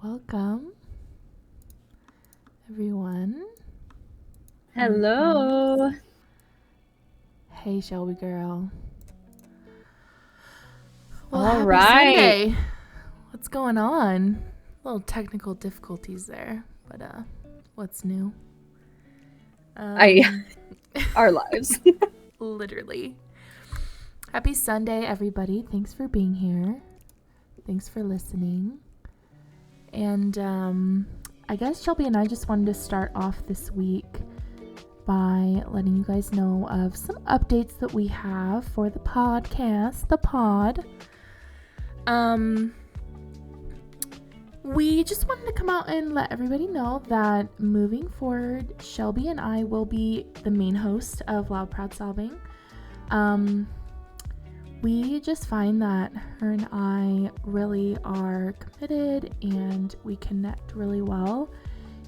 Welcome, everyone. Hello. Hey, Shelby girl. Well, All happy right. Sunday. What's going on? Little technical difficulties there, but what's new? Our lives. Literally. Happy Sunday, everybody. Thanks for being here. Thanks for listening. And I guess Shelby and I just wanted to start off this week by letting you guys know of some updates that we have for the podcast, the pod. We just wanted to come out and let everybody know that moving forward, Shelby and I will be the main host of Loud Proud Sobbing. We just find that her and I really are committed and we connect really well.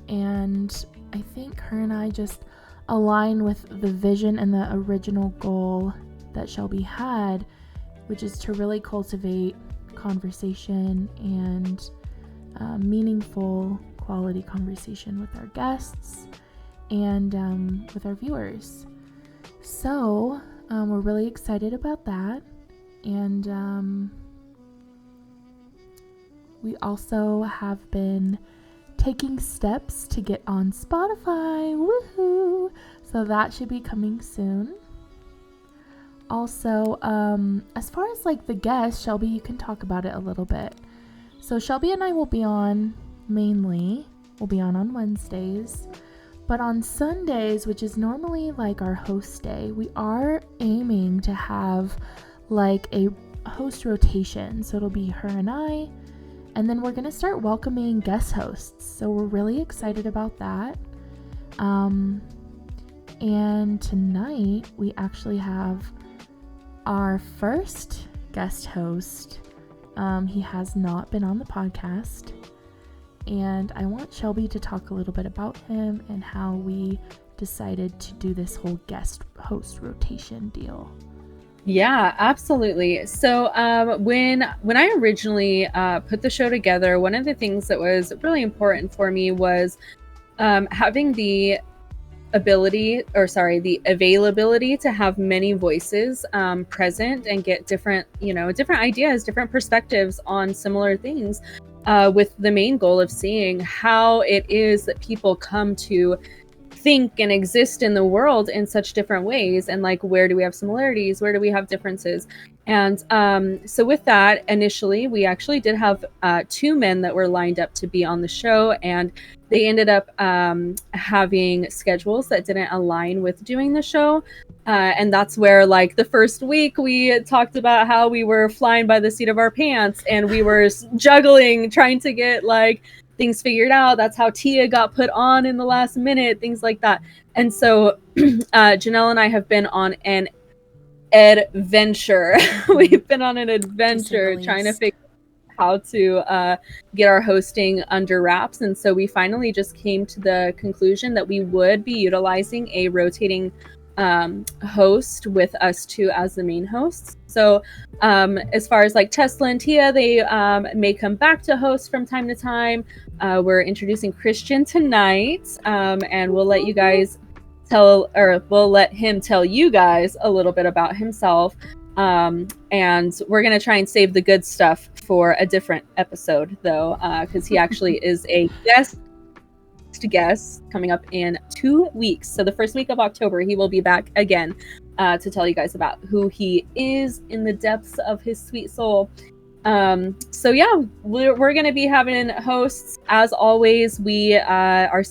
And I think her and I just align with the vision and the original goal that Shelby had, which is to really cultivate conversation and meaningful quality conversation with our guests and with our viewers. So we're really excited about that. And we also have been taking steps to get on Spotify. Woohoo! So that should be coming soon. Also, as far as like the guests, Shelby, you can talk about it a little bit. So Shelby and I will be on mainly. We'll be on Wednesdays. But on Sundays, which is normally like our host day, we are aiming to have like a host rotation. So it'll be her and I. And then we're going to start welcoming guest hosts. So we're really excited about that. And tonight we actually have our first guest host. He has not been on the podcast. And I want Shelby to talk a little bit about him and how we decided to do this whole guest host rotation deal. Yeah, absolutely. So when I originally put the show together, one of the things that was really important for me was having the availability to have many voices present and get different ideas, different perspectives on similar things, with the main goal of seeing how it is that people come to think and exist in the world in such different ways, and like where do we have similarities, where do we have differences. And so with that, initially we actually did have two men that were lined up to be on the show, and they ended up having schedules that didn't align with doing the show. And that's where, like, the first week we talked about how we were flying by the seat of our pants and we were juggling, trying to get like things figured out. That's how Tia got put on in the last minute, things like that. And so Janelle and I have been on an adventure. We've been on an adventure trying to figure out how to get our hosting under wraps. And so we finally just came to the conclusion that we would be utilizing a rotating host with us two as the main hosts. So as far as like Tesla and Tia, they may come back to host from time to time. We're introducing Christian tonight, and we'll let you guys we'll let him tell you guys a little bit about himself. And we're going to try and save the good stuff for a different episode, though, because he actually is a guest coming up in 2 weeks. So the first week of October, he will be back again to tell you guys about who he is in the depths of his sweet soul. So yeah, we're going to be having hosts. As always, we are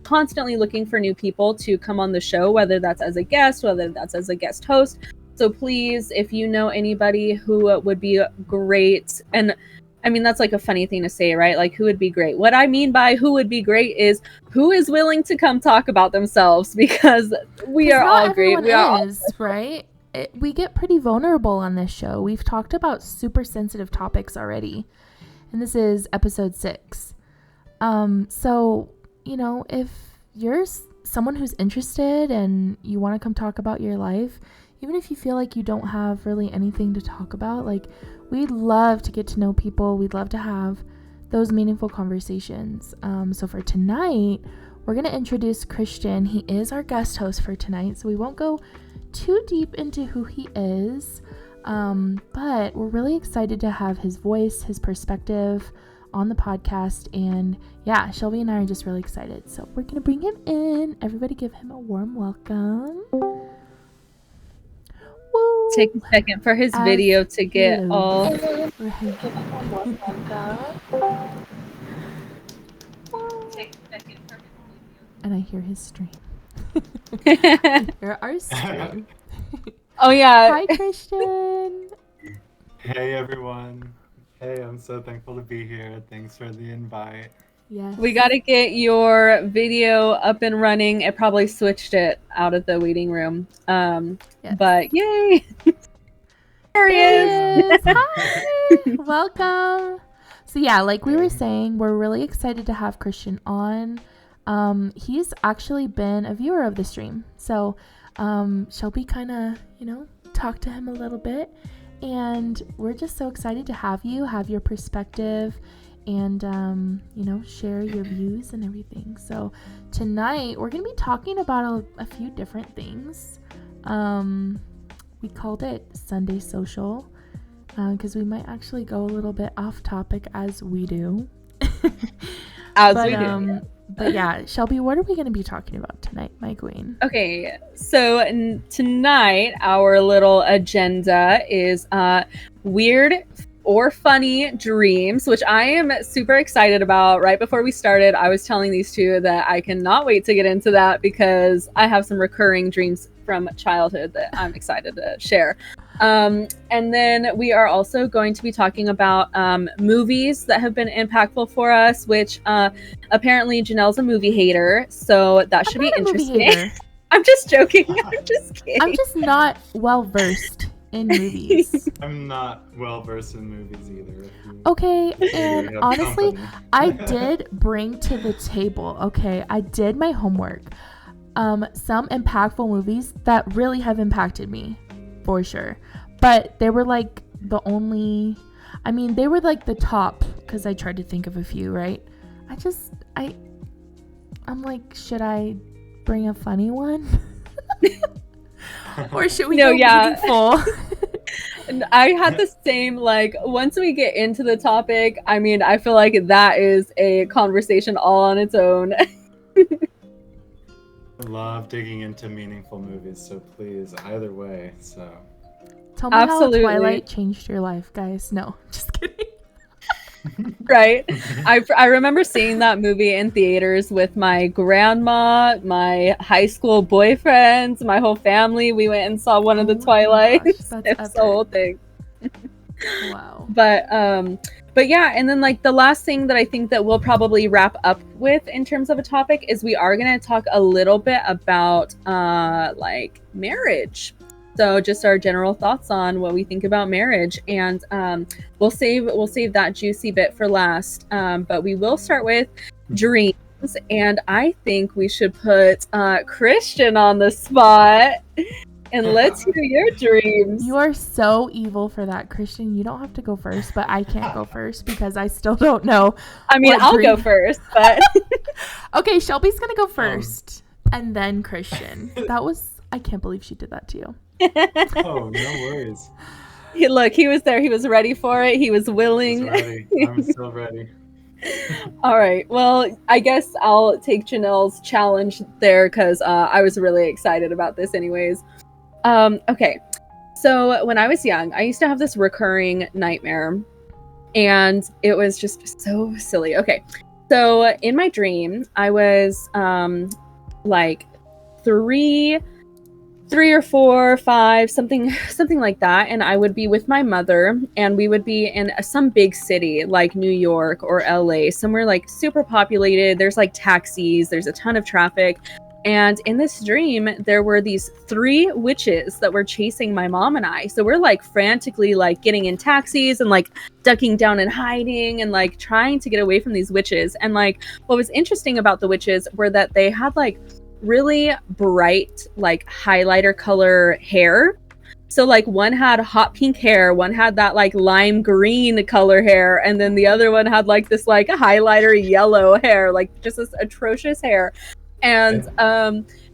constantly looking for new people to come on the show, whether that's as a guest, whether that's as a guest host. So please, if you know anybody who would be great, and I mean, that's like a funny thing to say, right? Like, who would be great? What I mean by who would be great is who is willing to come talk about themselves, because we are all great. We are all right? We get pretty vulnerable on this show. We've talked about super sensitive topics already, and this is episode 6. So, you know, if you're someone who's interested and you want to come talk about your life, even if you feel like you don't have really anything to talk about, like, we'd love to get to know people. We'd love to have those meaningful conversations. So for tonight, we're going to introduce Christian. He is our guest host for tonight, so we won't go too deep into who he is, but we're really excited to have his voice, his perspective on the podcast, and yeah, Shelby and I are just really excited. So we're going to bring him in. Everybody give him a warm welcome. Woo. Take a second for his video to get all... And I hear his stream. I hear our stream. Oh yeah. Hi, Christian. Hey everyone. Hey, I'm so thankful to be here. Thanks for the invite. Yes. We got to get your video up and running. It probably switched it out of the waiting room. Yes. But yay. There he is. Hi. Welcome. So yeah, like we were saying, we're really excited to have Christian on. He's actually been a viewer of the stream. So Shelby kind of, talked to him a little bit. And we're just so excited to have you, have your perspective, and, share your views and everything. So tonight we're going to be talking about a few different things. We called it Sunday Social because we might actually go a little bit off topic as we do. But yeah, Shelby, what are we going to be talking about tonight, my queen? Okay, so tonight our little agenda is weird or funny dreams, which I am super excited about. Right before we started, I was telling these two that I cannot wait to get into that because I have some recurring dreams from childhood that I'm excited to share. And then we are also going to be talking about movies that have been impactful for us, which apparently Janelle's a movie hater, so that should be interesting. I'm just joking. I'm just kidding. I'm just not well versed in movies. I'm not well versed in movies either. Okay, and honestly, I did bring to the table, I did my homework. Some impactful movies that really have impacted me, for sure. But they were like they were like the top, because I tried to think of a few, right? I'm like, should I bring a funny one? Or should we go meaningful? I had the same, once we get into the topic, I feel like that is a conversation all on its own. I love digging into meaningful movies, so please, either way, so. Tell me how Twilight changed your life, guys. No, just kidding. Right? I remember seeing that movie in theaters with my grandma, my high school boyfriends, my whole family. We went and saw one of the Twilights. It's the whole thing. Wow. But yeah, and then the last thing that I think that we'll probably wrap up with in terms of a topic is we are going to talk a little bit about marriage. So just our general thoughts on what we think about marriage, and we'll save that juicy bit for last. But we will start with dreams, and I think we should put Christian on the spot, and let's hear your dreams. You are so evil for that, Christian. You don't have to go first, but I can't go first because I still don't know. I'll go first, but okay, Shelby's gonna go first, and then Christian. I can't believe she did that to you. Oh, no worries. He was there. He was ready for it. He was willing. I'm still ready. All right. Well, I guess I'll take Janelle's challenge there because I was really excited about this anyways. Okay. So when I was young, I used to have this recurring nightmare, and it was just so silly. Okay. So in my dream, I was three or four, five, something like that. And I would be with my mother, and we would be in some big city like New York or LA, somewhere super populated. There's taxis, there's a ton of traffic. And in this dream, there were these 3 witches that were chasing my mom and I. So we're frantically getting in taxis and ducking down and hiding and trying to get away from these witches. And what was interesting about the witches were that they had really bright highlighter color hair, So like one had hot pink hair, one had that like lime green color hair, and then the other one had like this like highlighter yellow hair, like just this atrocious hair. And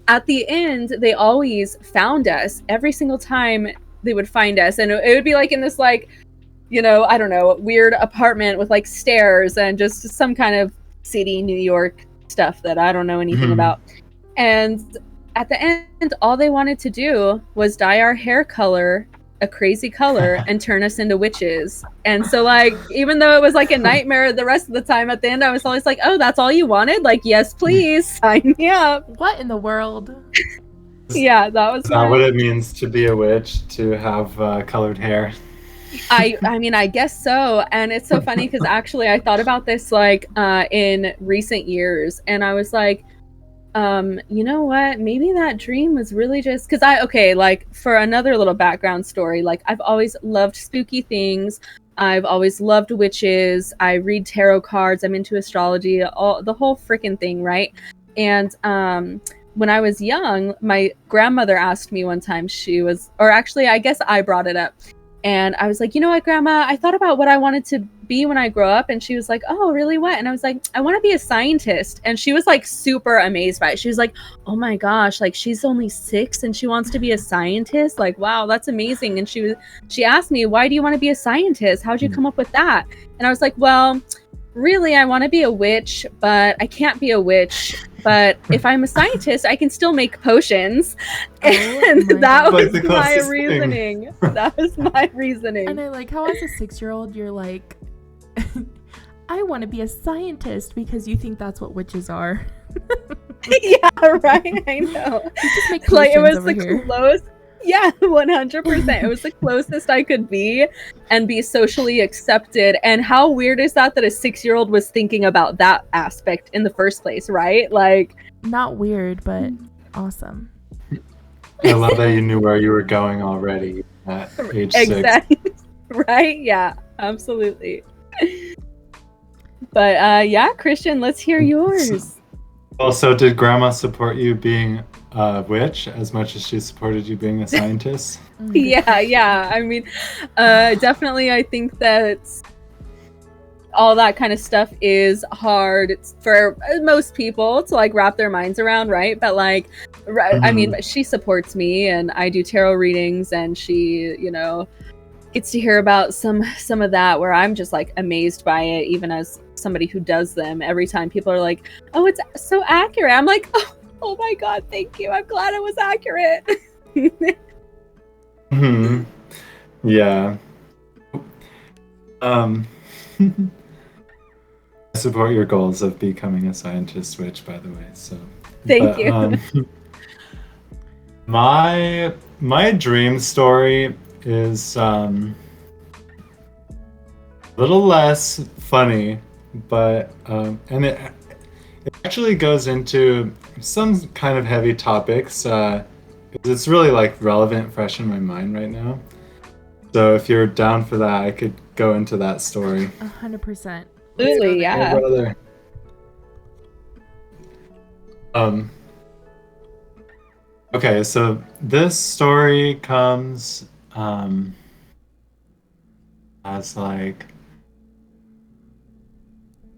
at the end, they always found us every single time they would find us, and it would be like in this like, you know, I don't know, weird apartment with like stairs and just some kind of city New York stuff that I don't know anything about. And at the end, all they wanted to do was dye our hair color a crazy color and turn us into witches. And so like, even though it was like a nightmare the rest of the time, at the end I was always like, oh, that's all you wanted? Like, yes please, sign me up. What in the world? Yeah, that was Is that what it means to be a witch, to have colored hair? I mean, I guess so. And it's so funny because actually I thought about this like in recent years, and I was like, you know what, maybe that dream was really just because like for another little background story, like I've always loved spooky things. I've always loved witches. I read tarot cards. I'm into astrology, all the whole freaking thing, right? And when I was young, my grandmother asked me one time, I guess I brought it up. And I was like, you know what, Grandma, I thought about what I wanted to be when I grow up. And she was like, oh, really, what? And I was like, I want to be a scientist. And she was like super amazed by it. She was like, oh my gosh, like she's only 6 and she wants to be a scientist. Like, wow, that's amazing. And she asked me, why do you want to be a scientist? How'd you come up with that? And I was like, well, really, I want to be a witch, but I can't be a witch. But if I'm a scientist, I can still make potions. And that was my reasoning. That was my reasoning. And I like how as a 6-year-old, you're like, I want to be a scientist because you think that's what witches are. Yeah, right. I know. You just make like it was over the here. closest. Yeah, 100%. It was the closest I could be and be socially accepted. And how weird is that a 6-year-old was thinking about that aspect in the first place, right? Like, not weird, but awesome. I love that you knew where you were going already at age 6. Exactly. Right? Yeah, absolutely. But yeah, Christian, let's hear yours. Also, did Grandma support you being a witch as much as she supported you being a scientist? Yeah. I mean, definitely I think that all that kind of stuff is hard for most people to like wrap their minds around, right? But like, I mean, she supports me and I do tarot readings, and she, you know, gets to hear about some of that where I'm just like amazed by it, even as somebody who does them. Every time people are like, oh, it's so accurate. I'm like, oh my God, thank you. I'm glad it was accurate. Yeah. I support your goals of becoming a scientist witch, by the way. So thank you. My dream story is a little less funny, but and it actually goes into some kind of heavy topics. It's really like relevant, fresh in my mind right now. So if you're down for that, I could go into that story. 100%. Absolutely, yeah. Hey, brother. Okay, so this story comes as like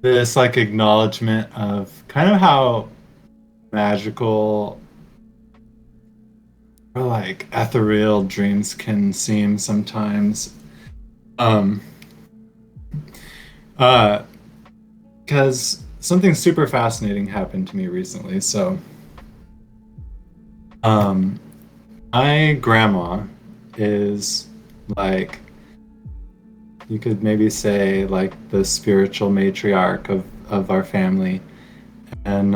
this like acknowledgement of kind of how magical or like ethereal dreams can seem sometimes. Because something super fascinating happened to me recently. So my grandma is like, you could maybe say like the spiritual matriarch of our family. And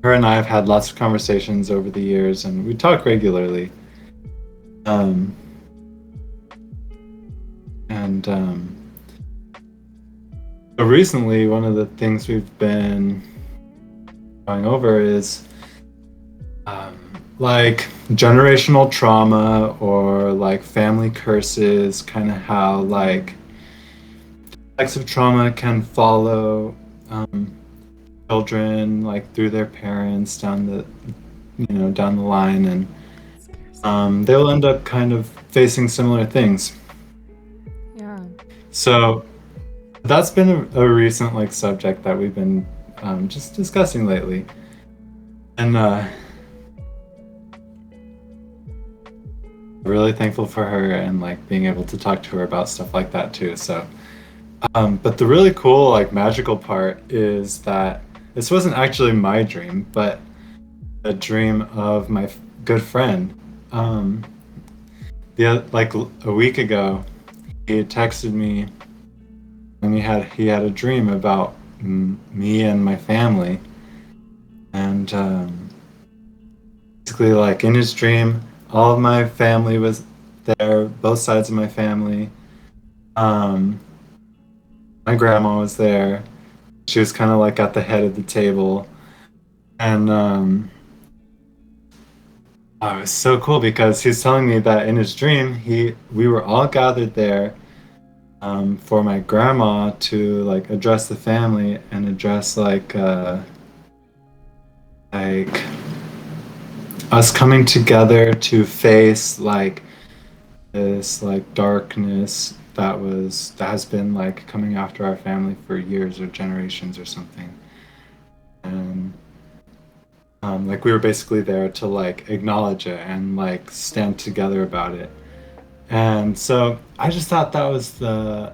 her and I have had lots of conversations over the years, and we talk regularly. So recently, one of the things we've been going over is like generational trauma or like family curses, kind of how like types of trauma can follow children like through their parents down the line. And they'll end up kind of facing similar things. Yeah. So that's been a recent like subject that we've been just discussing lately, and really thankful for her and like being able to talk to her about stuff like that too. So, but the really cool like magical part is that this wasn't actually my dream, but a dream of my good friend. Like a week ago, he texted me, and he had a dream about me and my family, and basically like in his dream, all of my family was there, both sides of my family. My grandma was there. She was kind of like at the head of the table, and oh, it was so cool because he was telling me that in his dream, we were all gathered there for my grandma to like address the family and address like us coming together to face like this like darkness that has been like coming after our family for years or generations or something. And like we were basically there to like acknowledge it and like stand together about it. And so I just thought that was the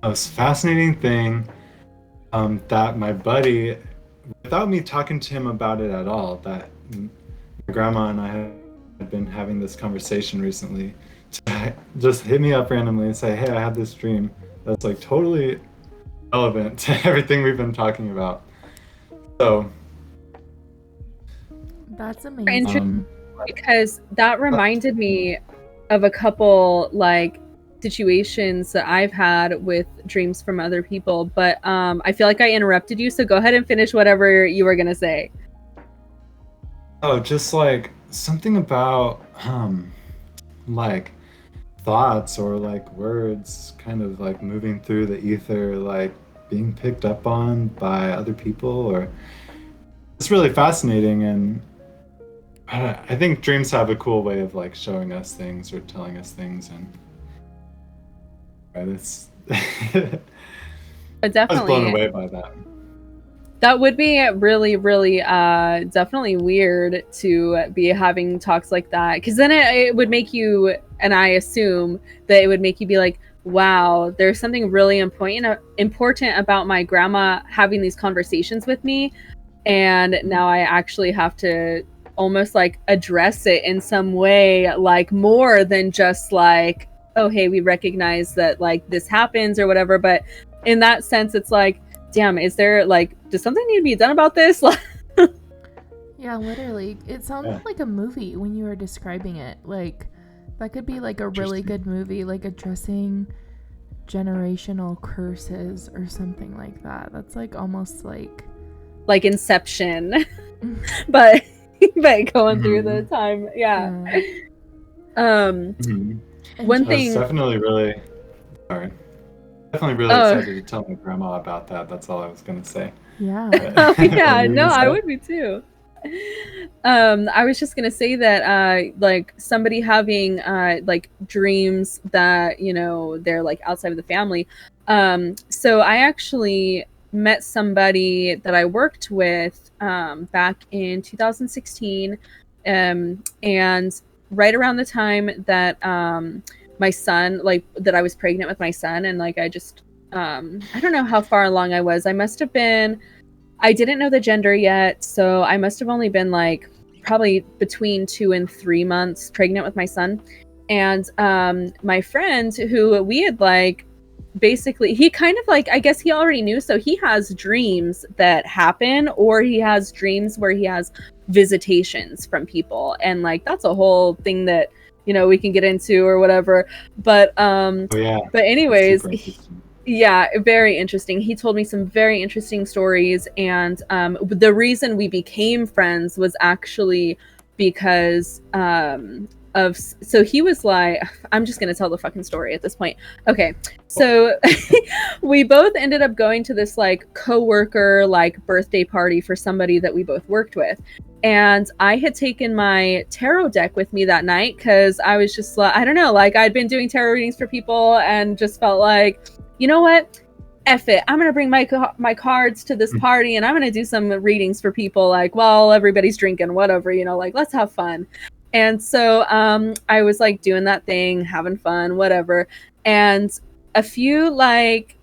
most fascinating thing, that my buddy, without me talking to him about it at all, that my grandma and I had been having this conversation recently, to just hit me up randomly and say, hey, I had this dream that's like totally relevant to everything we've been talking about. So That's Interesting. amazing. Because that reminded me of a couple like situations that I've had with dreams from other people, but I feel like I interrupted you, so go ahead and finish whatever you were gonna say. oh, just like something about like thoughts or like words kind of like moving through the ether, like being picked up on by other people, or it's really fascinating. And I think dreams have a cool way of like showing us things or telling us things, and right, it's I But was blown definitely, away by that. that would be really, really, definitely weird to be having talks like that. Because then it would make you, and I assume that it would make you be like, wow, there's something really important about my grandma having these conversations with me. And now I actually have to almost like address it in some way, like more than just like, oh, hey, we recognize that like this happens or whatever. But in that sense, it's like, damn, is there like, does something need to be done about this? Yeah, literally. It sounded Yeah. like a movie when you were describing it. Like, that could be like a really good movie, like addressing generational curses or something like that. That's like almost like Like Inception, but but going through the Mhm. time, yeah. Mhm. One I was thing. definitely really sorry. Definitely really Oh, excited to tell my grandma about that. That's all I was gonna say. Yeah. oh What were yeah, you no, gonna I say? would be too. I was just gonna say that like somebody having like dreams that, you know, they're like outside of the family. So I actually met somebody that I worked with back in 2016, and right around the time that my son, like that I was pregnant with my son, and like I just I don't know how far along I was. I didn't know the gender yet, so I must have only been like probably between 2 and 3 months pregnant with my son. And my friend, who we had like basically, he kind of like, I guess he already knew. So he has dreams that happen, or he has dreams where he has visitations from people. And like, that's a whole thing that, you know, we can get into or whatever. Oh yeah, But that's anyways, super interesting. yeah, very interesting. He told me some very interesting stories, and the reason we became friends was actually because of. So he was like, I'm just gonna tell the fucking story at this point. Okay, so we both ended up going to this like coworker like birthday party for somebody that we both worked with, And I had taken my tarot deck with me that night because I was just like, I don't know, like I'd been doing tarot readings for people and just felt like, you know what? F it. I'm going to bring my cards to this party and I'm going to do some readings for people, like, while everybody's drinking, whatever, you know, like, let's have fun. And so I was like doing that thing, having fun, whatever. And a few, like,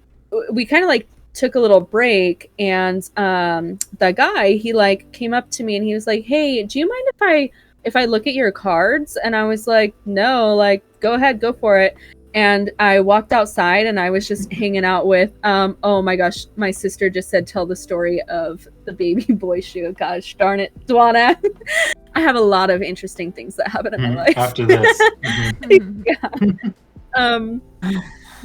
we kind of like took a little break, and the guy, he like came up to me and he was like, hey, do you mind if I look at your cards? And I was like, no, like, go ahead, go for it. And I walked outside and I was just hanging out with oh my gosh, my sister just said tell the story of the baby boy shoe. Gosh darn it, Dwana. I have a lot of interesting things that happen in my life after this. Yeah.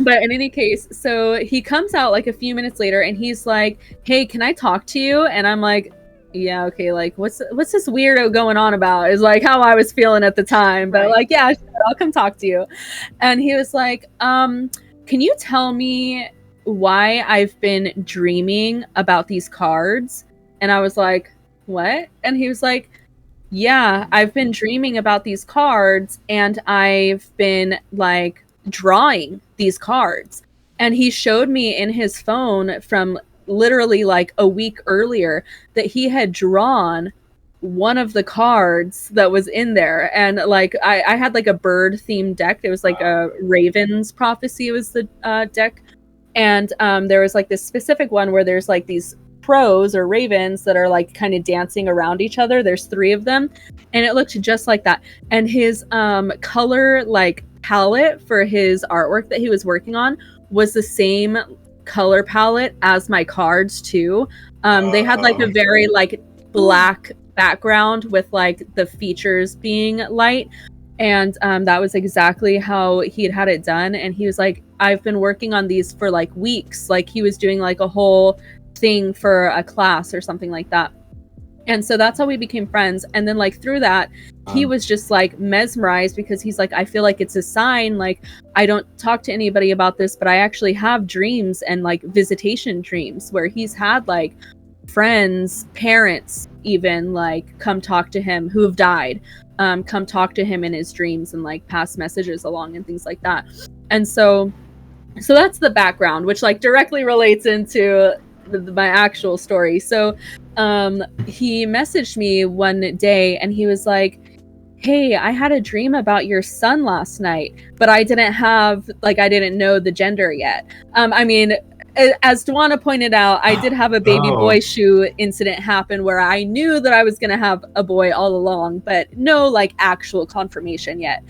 But in any case, so he comes out like a few minutes later and he's like, hey, can I talk to you? And I'm like, yeah, okay, like what's this weirdo going on about, is like how I was feeling at the time. But like, yeah, sure, I'll come talk to you. And he was like, can you tell me why I've been dreaming about these cards? And I was like, what? And he was like, yeah, I've been dreaming about these cards and I've been like drawing these cards. And he showed me in his phone from literally like a week earlier that he had drawn one of the cards that was in there. And like I had like a bird themed deck. It was like a Raven's Prophecy was the deck. And there was like this specific one where there's like these crows or ravens that are like kind of dancing around each other. There's 3 of them and it looked just like that. And his color like palette for his artwork that he was working on was the same color palette as my cards too. They had like a very like black background with like the features being light. And that was exactly how he had it done. And he was like, I've been working on these for like weeks. Like he was doing like a whole thing for a class or something like that. And so that's how we became friends. And then like through that, he was just like mesmerized because he's like, I feel like it's a sign. Like I don't talk to anybody about this, but I actually have dreams and like visitation dreams where he's had like friends, parents, even like come talk to him who have died, come talk to him in his dreams and like pass messages along and things like that. And so that's the background, which like directly relates into my actual story. So he messaged me one day and he was like, hey, I had a dream about your son last night, but I didn't know the gender yet. I mean, as Dwana pointed out, I did have a baby boy shoe incident happen where I knew that I was going to have a boy all along, but no like actual confirmation yet.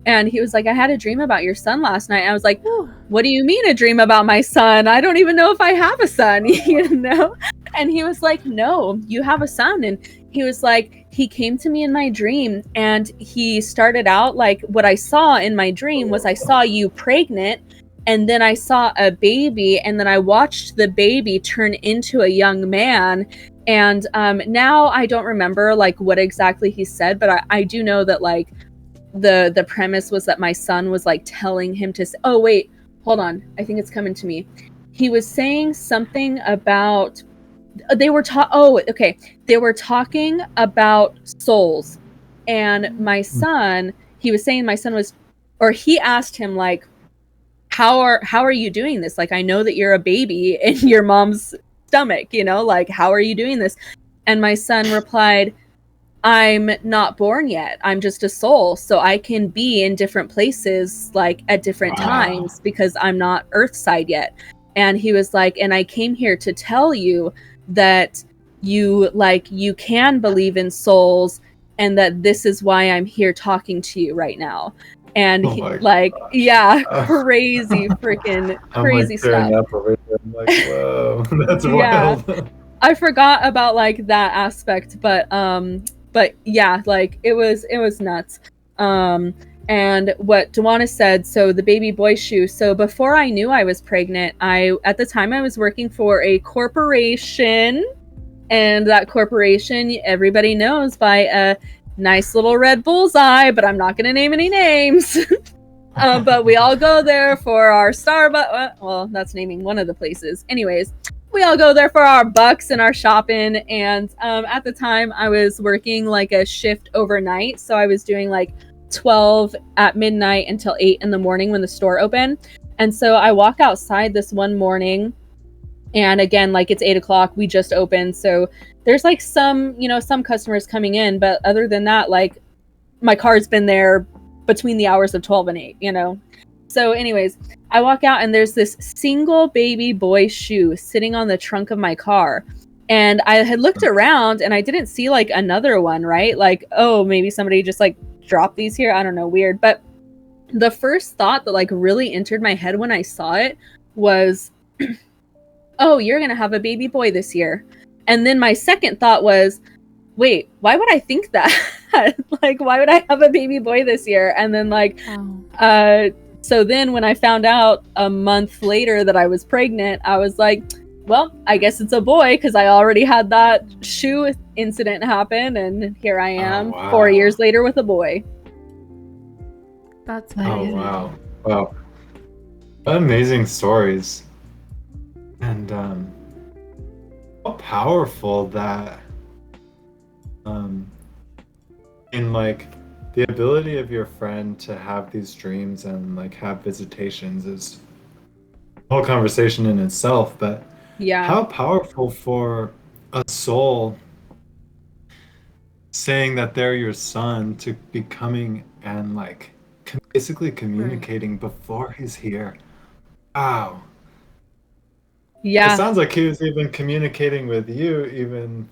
And he was like, I had a dream about your son last night. I was like, what do you mean a dream about my son? I don't even know if I have a son, you know? And he was like, no, you have a son. And he was like, he came to me in my dream and he started out like what I saw in my dream was I saw you pregnant and then I saw a baby and then I watched the baby turn into a young man. And now I don't remember like what exactly he said, but I do know that like the premise was that my son was like telling him to oh wait, hold on, I think it's coming to me. He was saying something about they were talking about souls. And my son, he was saying my son was, or he asked him like, how are you doing this? Like, I know that you're a baby in your mom's stomach, you know, like how are you doing this? And my son replied, I'm not born yet. I'm just a soul. So I can be in different places, like at different times because I'm not Earthside yet. And he was like, and I came here to tell you that you can believe in souls and that this is why I'm here talking to you right now. And crazy freaking crazy stuff. Up over there. I'm like, whoa, that's wild. I forgot about like that aspect, but yeah, like it was nuts. And what Dwana said, so the baby boy shoe. So before I knew I was pregnant, at the time I was working for a corporation, and that corporation everybody knows by a nice little red bullseye, but I'm not going to name any names. But we all go there for our Starbucks. Well, that's naming one of the places. Anyways, we all go there for our bucks and our shopping. And at the time, I was working like a shift overnight, so I was doing like 12 at midnight until 8 in the morning when the store opened. And so I walk outside this one morning, and again, like it's 8 o'clock, we just opened, so there's like some, some customers coming in, but other than that, like my car's been there between the hours of 12 and 8, So anyways, I walk out and there's this single baby boy shoe sitting on the trunk of my car. And I had looked around and I didn't see like another one, right? Like, oh, maybe somebody just like dropped these here. I don't know, weird. But the first thought that like really entered my head when I saw it was, oh, you're going to have a baby boy this year. And then my second thought was, wait, why would I think that? Like, why would I have a baby boy this year? And then like, so then when I found out a month later that I was pregnant, I was like, well, I guess it's a boy, because I already had that shoe incident happen, and here I am 4 years later with a boy. That's amazing. Oh, wow. What amazing stories. And how powerful that in like the ability of your friend to have these dreams and like have visitations is a whole conversation in itself, but yeah, how powerful for a soul saying that they're your son to be coming and like basically communicating before he's here. Wow. Yeah. It sounds like he was even communicating with you even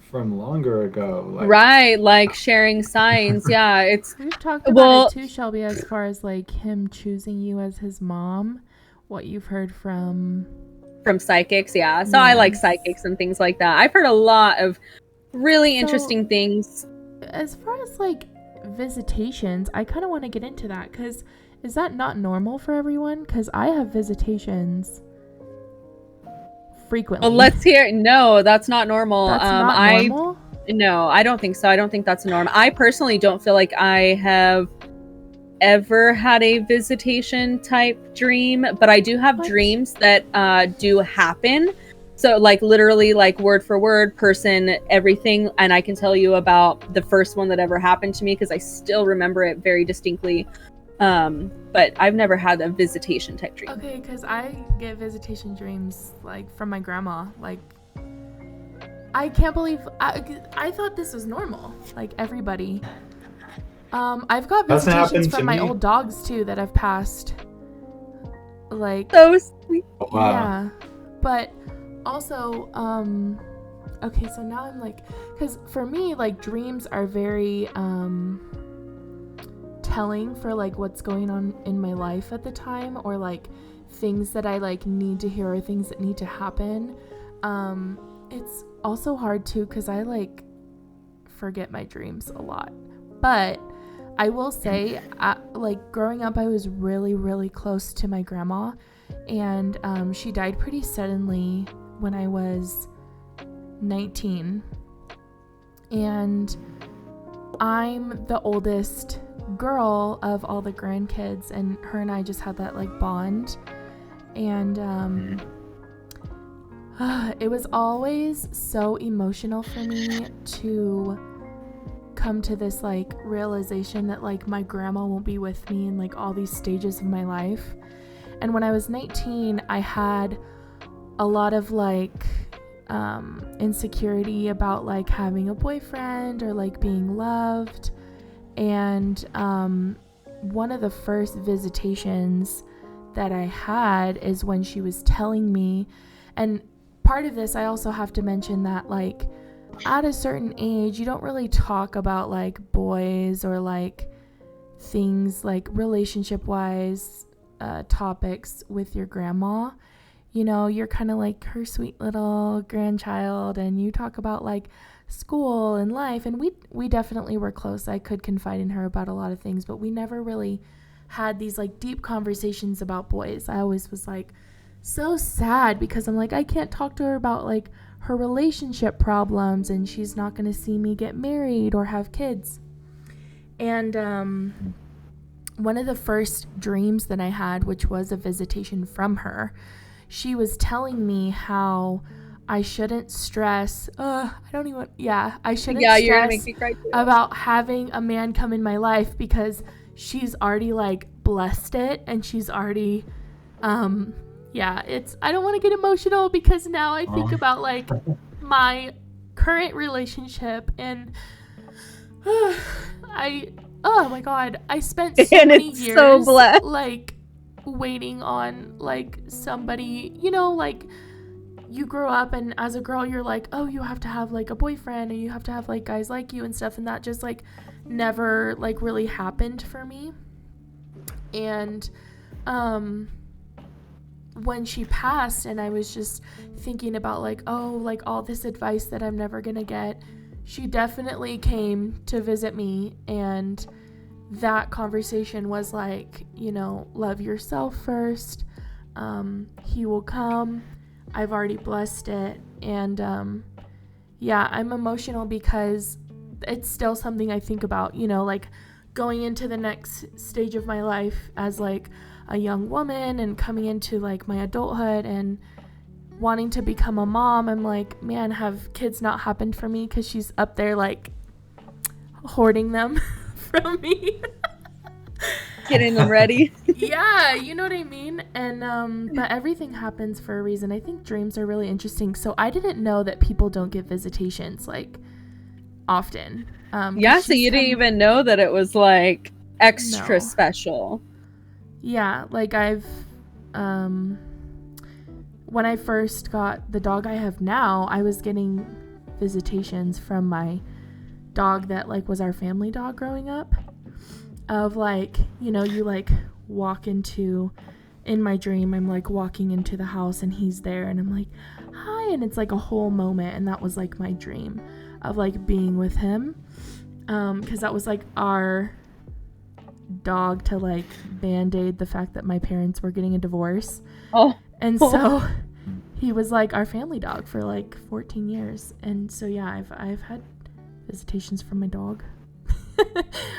from longer ago. Like, right, like sharing signs. Yeah, we've talked about it too, Shelby, as far as like him choosing you as his mom. What you've heard from psychics, yeah. So I like psychics and things like that. I've heard a lot of really interesting things. As far as like visitations, I kind of want to get into that, because is that not normal for everyone? Because I have visitations frequently. Well, let's hear. No, that's not normal. That's not normal? No, I don't think so. I don't think that's normal. I personally don't feel like I have ever had a visitation type dream, but I do have dreams that do happen. So like literally like word for word, person, everything. And I can tell you about the first one that ever happened to me, because I still remember it very distinctly. But I've never had a visitation type dream. Okay, because I get visitation dreams like from my grandma. Like, I can't believe I thought this was normal. Like everybody. I've got visitations from my old dogs too that I've passed. Like, so sweet. Oh, wow. Yeah, but also, okay, so now I'm like, because for me, like dreams are very telling for like what's going on in my life at the time, or like things that I like need to hear or things that need to happen. It's also hard too, because I like forget my dreams a lot, but I will say, like growing up, I was really, really close to my grandma, and she died pretty suddenly when I was 19, and I'm the oldest girl of all the grandkids, and her and I just had that like bond, and it was always so emotional for me to come to this like realization that like my grandma won't be with me in like all these stages of my life. And when I was 19, I had a lot of like insecurity about like having a boyfriend or like being loved. And one of the first visitations that I had is when she was telling me, and part of this I also have to mention that like at a certain age you don't really talk about like boys or like things like relationship wise topics with your grandma. You know, you're kind of like her sweet little grandchild, and you talk about like school and life, and we definitely were close. I could confide in her about a lot of things, but we never really had these like deep conversations about boys. I always was like so sad because I'm like, I can't talk to her about like her relationship problems, and she's not going to see me get married or have kids. And one of the first dreams that I had, which was a visitation from her, she was telling me how I shouldn't stress. I shouldn't You're gonna make stress me cry too. about having a man come in my life because she's already like blessed it, and she's already, I don't want to get emotional because now I think about like my current relationship, and oh my god, I spent so And many it's years so blessed. like waiting on like somebody, you know, like you grow up and as a girl you're like, oh, you have to have like a boyfriend and you have to have like guys like you and stuff, and that just like never like really happened for me. And when she passed and I was just thinking about like, oh, like all this advice that I'm never gonna get, she definitely came to visit me, and that conversation was like, you know, love yourself first. He will come. I've already blessed it. And I'm emotional because it's still something I think about, you know, like going into the next stage of my life as like a young woman and coming into like my adulthood and wanting to become a mom. I'm like, man, have kids not happened for me, because she's up there like hoarding them from me. Getting them ready. Yeah, you know what I mean? And but everything happens for a reason. I think dreams are really interesting. So I didn't know that people don't get visitations like often. So you didn't even know that it was like extra special. Yeah, like I've when I first got the dog I have now, I was getting visitations from my dog that like was our family dog growing up, of like, you know, you like walk into, in my dream I'm like walking into the house and he's there and I'm like, hi, and it's like a whole moment, and that was like my dream of like being with him, because that was like our dog to like band-aid the fact that my parents were getting a divorce. And so he was like our family dog for like 14 years. And so yeah, I've had visitations from my dog.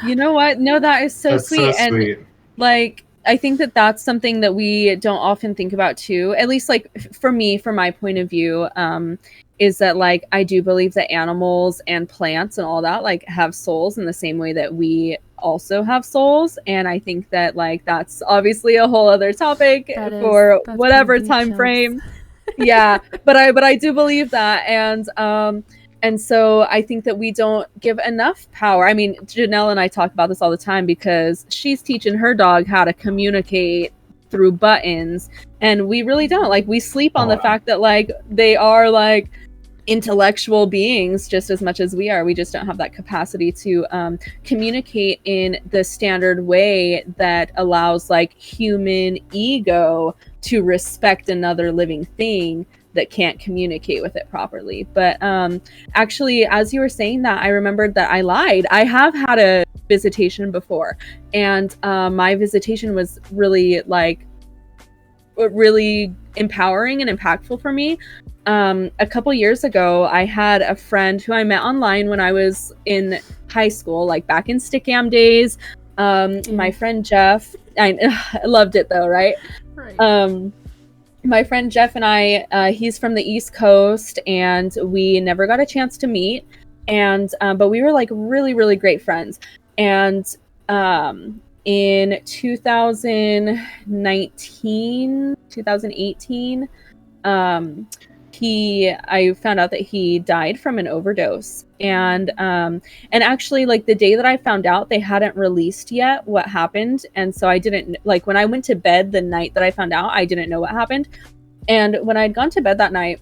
You know what? No, that is so sweet. So sweet. And like, I think that that's something that we don't often think about too. At least like for me, from my point of view, is that like I do believe that animals and plants and all that like have souls in the same way that we also have souls. And I think that like that's obviously a whole other topic for whatever time frame. Yeah, but I do believe that. And so I think that we don't give enough power. I mean, Janelle and I talk about this all the time because she's teaching her dog how to communicate through buttons, and we really don't. Like, we sleep on the fact that like they are like intellectual beings just as much as we are. We just don't have that capacity to communicate in the standard way that allows like human ego to respect another living thing that can't communicate with it properly. But actually, as you were saying that, I remembered that I lied. I have had a visitation before, and my visitation was really empowering and impactful for me. A couple years ago, I had a friend who I met online when I was in high school, like back in Stickam days. My friend Jeff, I loved it though, right? My friend Jeff and I, he's from the East Coast, and we never got a chance to meet. And but we were like really, really great friends. And in 2018, I found out that he died from an overdose. And actually, like the day that I found out, they hadn't released yet what happened. And so I didn't, like, when I went to bed the night that I found out, I didn't know what happened. And when I'd gone to bed that night,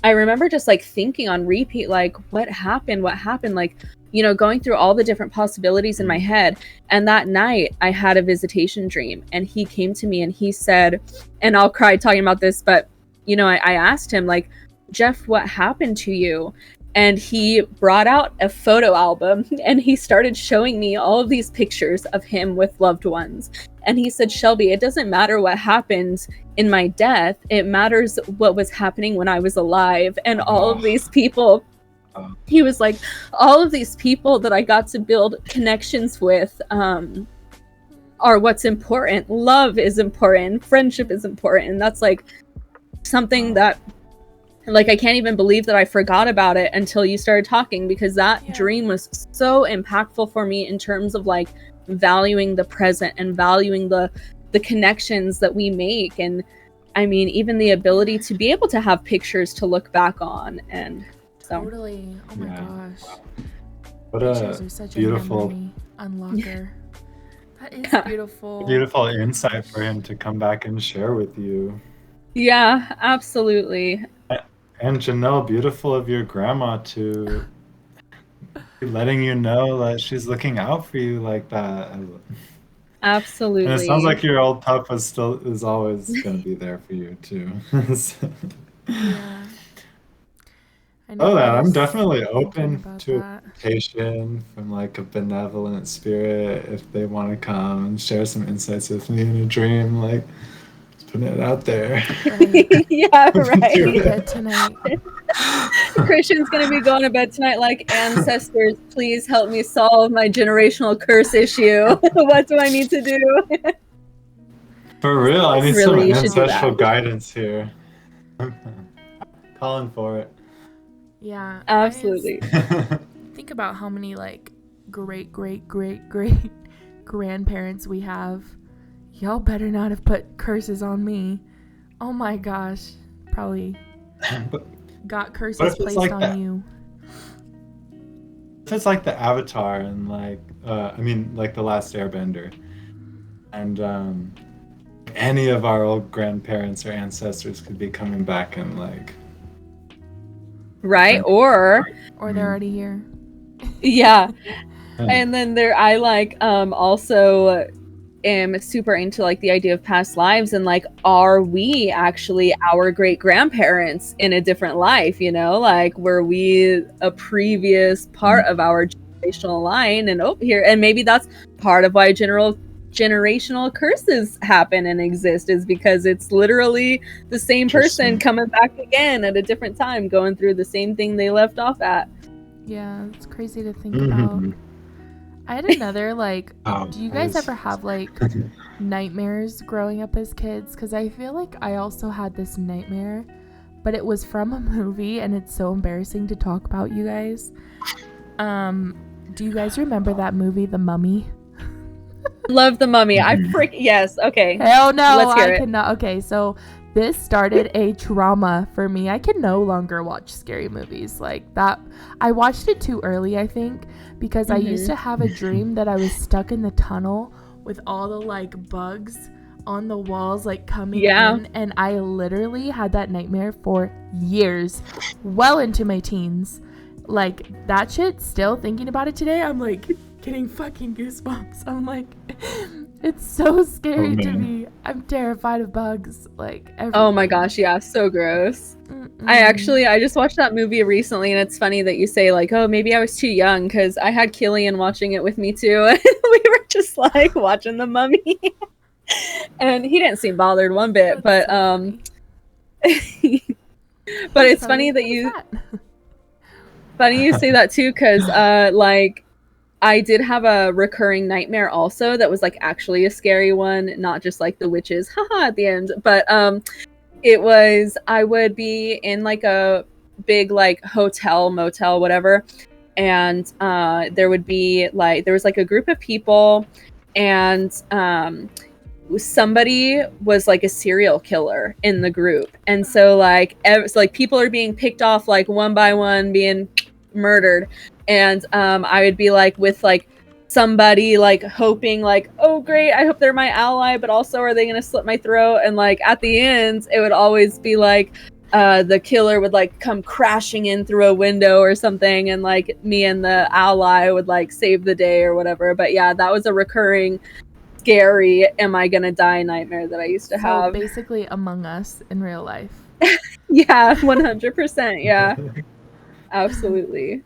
I remember just like thinking on repeat, like, what happened? Like, you know, going through all the different possibilities in my head. And that night I had a visitation dream, and he came to me and he said, and I'll cry talking about this, but you know, I asked him, like, Jeff, what happened to you? And he brought out a photo album and he started showing me all of these pictures of him with loved ones. And he said, Shelby, it doesn't matter what happened in my death. It matters what was happening when I was alive. And all of these people, he was like, all of these people that I got to build connections with are what's important. Love is important. Friendship is important. And that's like something that, like, I can't even believe that I forgot about it until you started talking, because that dream was so impactful for me in terms of like valuing the present and valuing the connections that we make. And I mean, even the ability to be able to have pictures to look back on. And so Totally. Oh my gosh. What Pictures a are such beautiful, a memory unlocker. That is beautiful. beautiful insight for him to come back and share with you. yeah, absolutely. And Janelle, beautiful of your grandma to be letting you know that she's looking out for you like that. Absolutely. And it sounds like your old pup is always going to be there for you too. So- Yeah. I Oh, I I'm was definitely thinking open about to that. a invitation from like a benevolent spirit if they want to come and share some insights with me in a dream. Like, just putting it out there. Right. yeah, Open right. to Go to it. bed tonight. Christian's gonna be going to bed tonight like, ancestors, please help me solve my generational curse issue. What do I need to do? For real, I need some Really, you should do ancestral that. guidance here. Calling for it. Yeah. Absolutely. Think about how many like great grandparents we have. Y'all better not have put curses on me. Oh my gosh. Probably But got curses what if it's placed like on that? you. If it's like the Avatar and like, I mean, like the Last Airbender, and any of our old grandparents or ancestors could be coming back and like, Right? Or Or they're already here. yeah. yeah. And then I like also am super into like the idea of past lives, and like, are we actually our great grandparents in a different life, you know, like were we a previous part of our generational line and here, and maybe that's part of why generational curses happen and exist, is because it's literally the same person coming back again at a different time, going through the same thing they left off at. Yeah, it's crazy to think about. I had another like, do you guys ever have like nightmares growing up as kids? Because I feel like I also had this nightmare, but it was from a movie and it's so embarrassing to talk about, you guys. Do you guys remember that movie, The Mummy? Love The Mummy. Yes. Okay. Hell no, Let's hear I it. cannot. Okay, so this started a trauma for me. I can no longer watch scary movies like that. I watched it too early, I think, because I used to have a dream that I was stuck in the tunnel with all the like bugs on the walls like coming in, and I literally had that nightmare for years, well into my teens. Like that shit, still thinking about it today, I'm like getting fucking goosebumps. I'm like, it's so scary to me. I'm terrified of bugs. Like, everything. Oh my gosh, yeah, so gross. I just watched that movie recently, and it's funny that you say like, oh, maybe I was too young, because I had Killian watching it with me too, and we were just like watching The Mummy, and he didn't seem bothered one bit. That's but so but it's funny that you say that too, because like, I did have a recurring nightmare also that was like actually a scary one, not just like the witches haha at the end, but it was, I would be in like a big like hotel, motel, whatever, and there was like a group of people, and somebody was like a serial killer in the group, and so like people are being picked off like one by one, being murdered, and I would be like with like somebody, like hoping like, oh great, I hope they're my ally, but also are they gonna slit my throat? And like at the end it would always be like the killer would like come crashing in through a window or something, and like me and the ally would like save the day or whatever. But yeah, that was a recurring scary am I gonna die nightmare that I used to have. So basically Among Us in real life. Yeah, 100%. Yeah. Absolutely.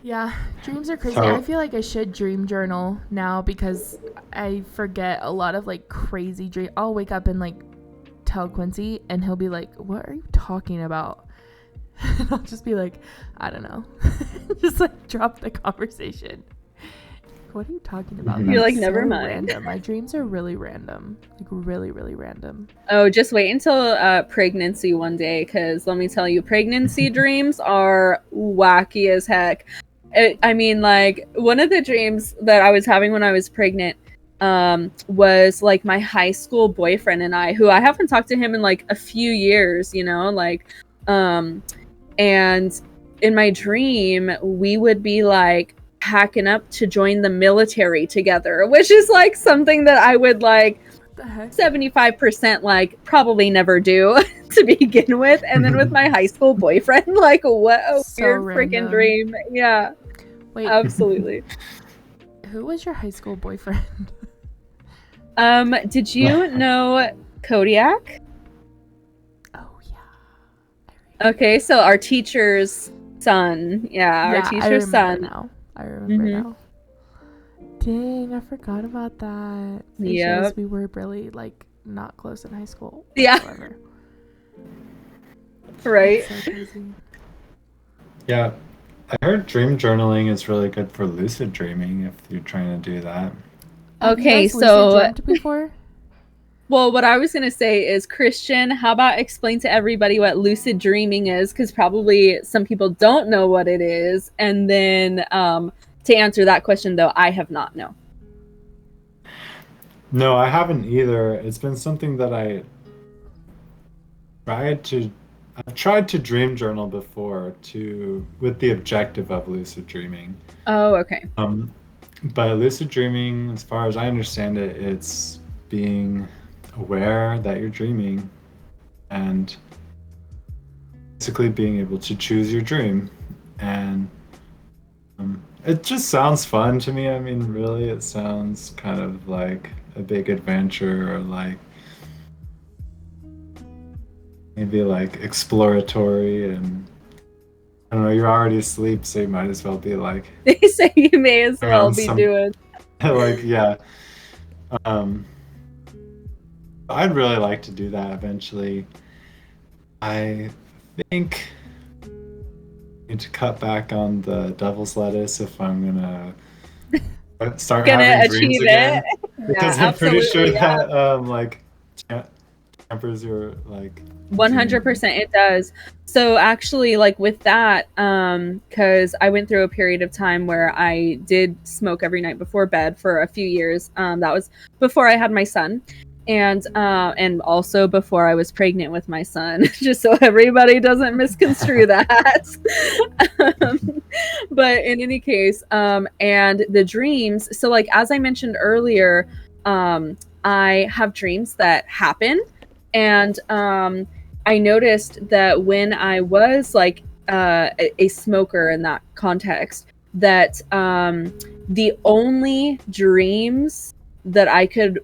Yeah, dreams are crazy. I feel like I should dream journal now, because I forget a lot of like crazy dreams. I'll wake up and like tell Quincy, and he'll be like, what are you talking about? And I'll just be like, I don't know. Just like drop the conversation. what are you talking about? You're like, That's never so mind. random. My dreams are really random. Like, really, really random. Oh, just wait until pregnancy one day, because let me tell you, pregnancy dreams are wacky as heck. I mean, like, one of the dreams that I was having when I was pregnant was like my high school boyfriend and I, who I haven't talked to him in like a few years, you know, like, and in my dream, we would be like packing up to join the military together, which is like something that I would like What the heck? 75% like probably never do to begin with. And then with my high school boyfriend, like, what a So weird random. freaking dream. Yeah, Wait, absolutely. who was your high school boyfriend? Did you know Kodiak? Oh yeah. Okay, so our teacher's son. Yeah, our I teacher's remember son. now. I remember Mhm. now. Dang, I forgot about that. It Yep. shows we were really like not close in high school. Yeah. Whatsoever. Right. That's so crazy. Yeah, I heard dream journaling is really good for lucid dreaming if you're trying to do that. Have you Okay, guys lucid so dreamt before? well, what I was going to say is, Christian, how about explain to everybody what lucid dreaming is? Because probably some people don't know what it is. And then to answer that question, though, I have not, no. No, I haven't either. It's been something that I've tried to dream journal before with the objective of lucid dreaming. Oh, okay. But lucid dreaming, as far as I understand it, it's being aware that you're dreaming and basically being able to choose your dream. And it just sounds fun to me. I mean, really, it sounds kind of like a big adventure, or like maybe like exploratory. And I don't know, you're already asleep, so you might as well be like They say you may as well around be some- doing. like, yeah. I'd really like to do that eventually. I think I need to cut back on the devil's lettuce if I'm gonna start Gonna having dreams achieve again. it. Because Yeah, I'm pretty sure absolutely, yeah. that like tampers your like 100% it does. So actually, like with that, because I went through a period of time where I did smoke every night before bed for a few years. That was before I had my son, and also before I was pregnant with my son, just so everybody doesn't misconstrue that. But in any case, and the dreams. So like as I mentioned earlier, I have dreams that happen, and I noticed that when I was like a smoker in that context, that the only dreams that I could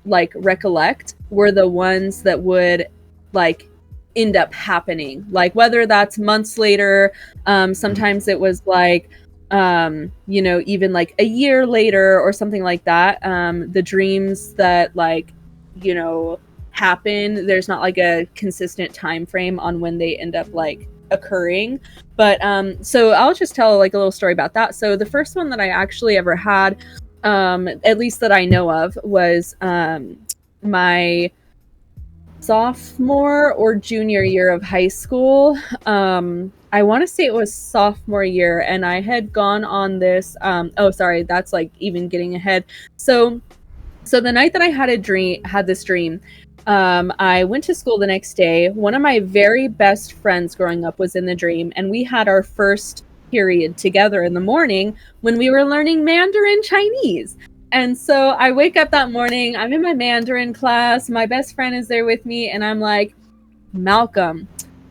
like recollect were the ones that would like end up happening, like whether that's months later, sometimes it was like you know, even like a year later or something like that. The dreams that like, you know, happen, there's not like a consistent time frame on when they end up like occurring. But so I'll just tell like a little story about that. So the first one that I actually ever had, at least that I know of, was my sophomore or junior year of high school. I want to say it was sophomore year, and I had gone on this oh sorry, that's like even getting ahead. So the night that I had this dream, I went to school the next day. One of my very best friends growing up was in the dream, and we had our first period together in the morning when we were learning Mandarin Chinese. And so I wake up that morning, I'm in my Mandarin class, my best friend is there with me, and I'm like, Malcolm,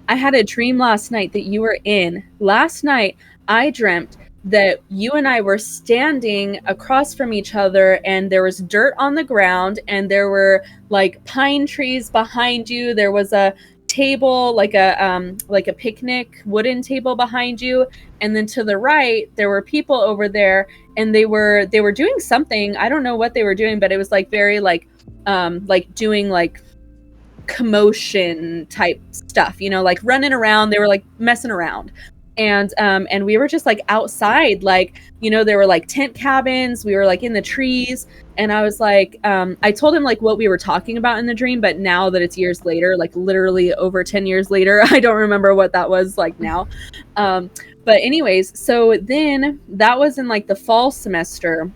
I had a dream last night that you were in. Last night, I dreamt that you and I were standing across from each other, and there was dirt on the ground, and there were like pine trees behind you. There was a table, like a picnic wooden table behind you, and then to the right there were people over there, and they were doing something. I don't know what they were doing, but it was like very like doing like commotion type stuff, you know, like running around. They were like messing around. and we were just like outside, like, you know, there were like tent cabins, we were like in the trees, and I was like, I told him like what we were talking about in the dream, but now that it's years later, like literally over 10 years later, I don't remember what that was like now. But anyways, so then that was in like the fall semester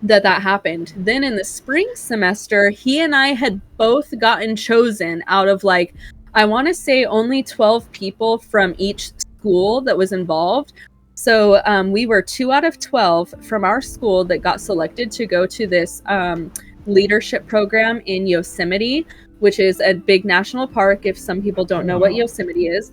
that happened. Then in the spring semester, he and I had both gotten chosen out of like, I want to say only 12 people from each school that was involved. So we were 2 out of 12 from our school that got selected to go to this leadership program in Yosemite, which is a big national park, if some people don't know what Yosemite is.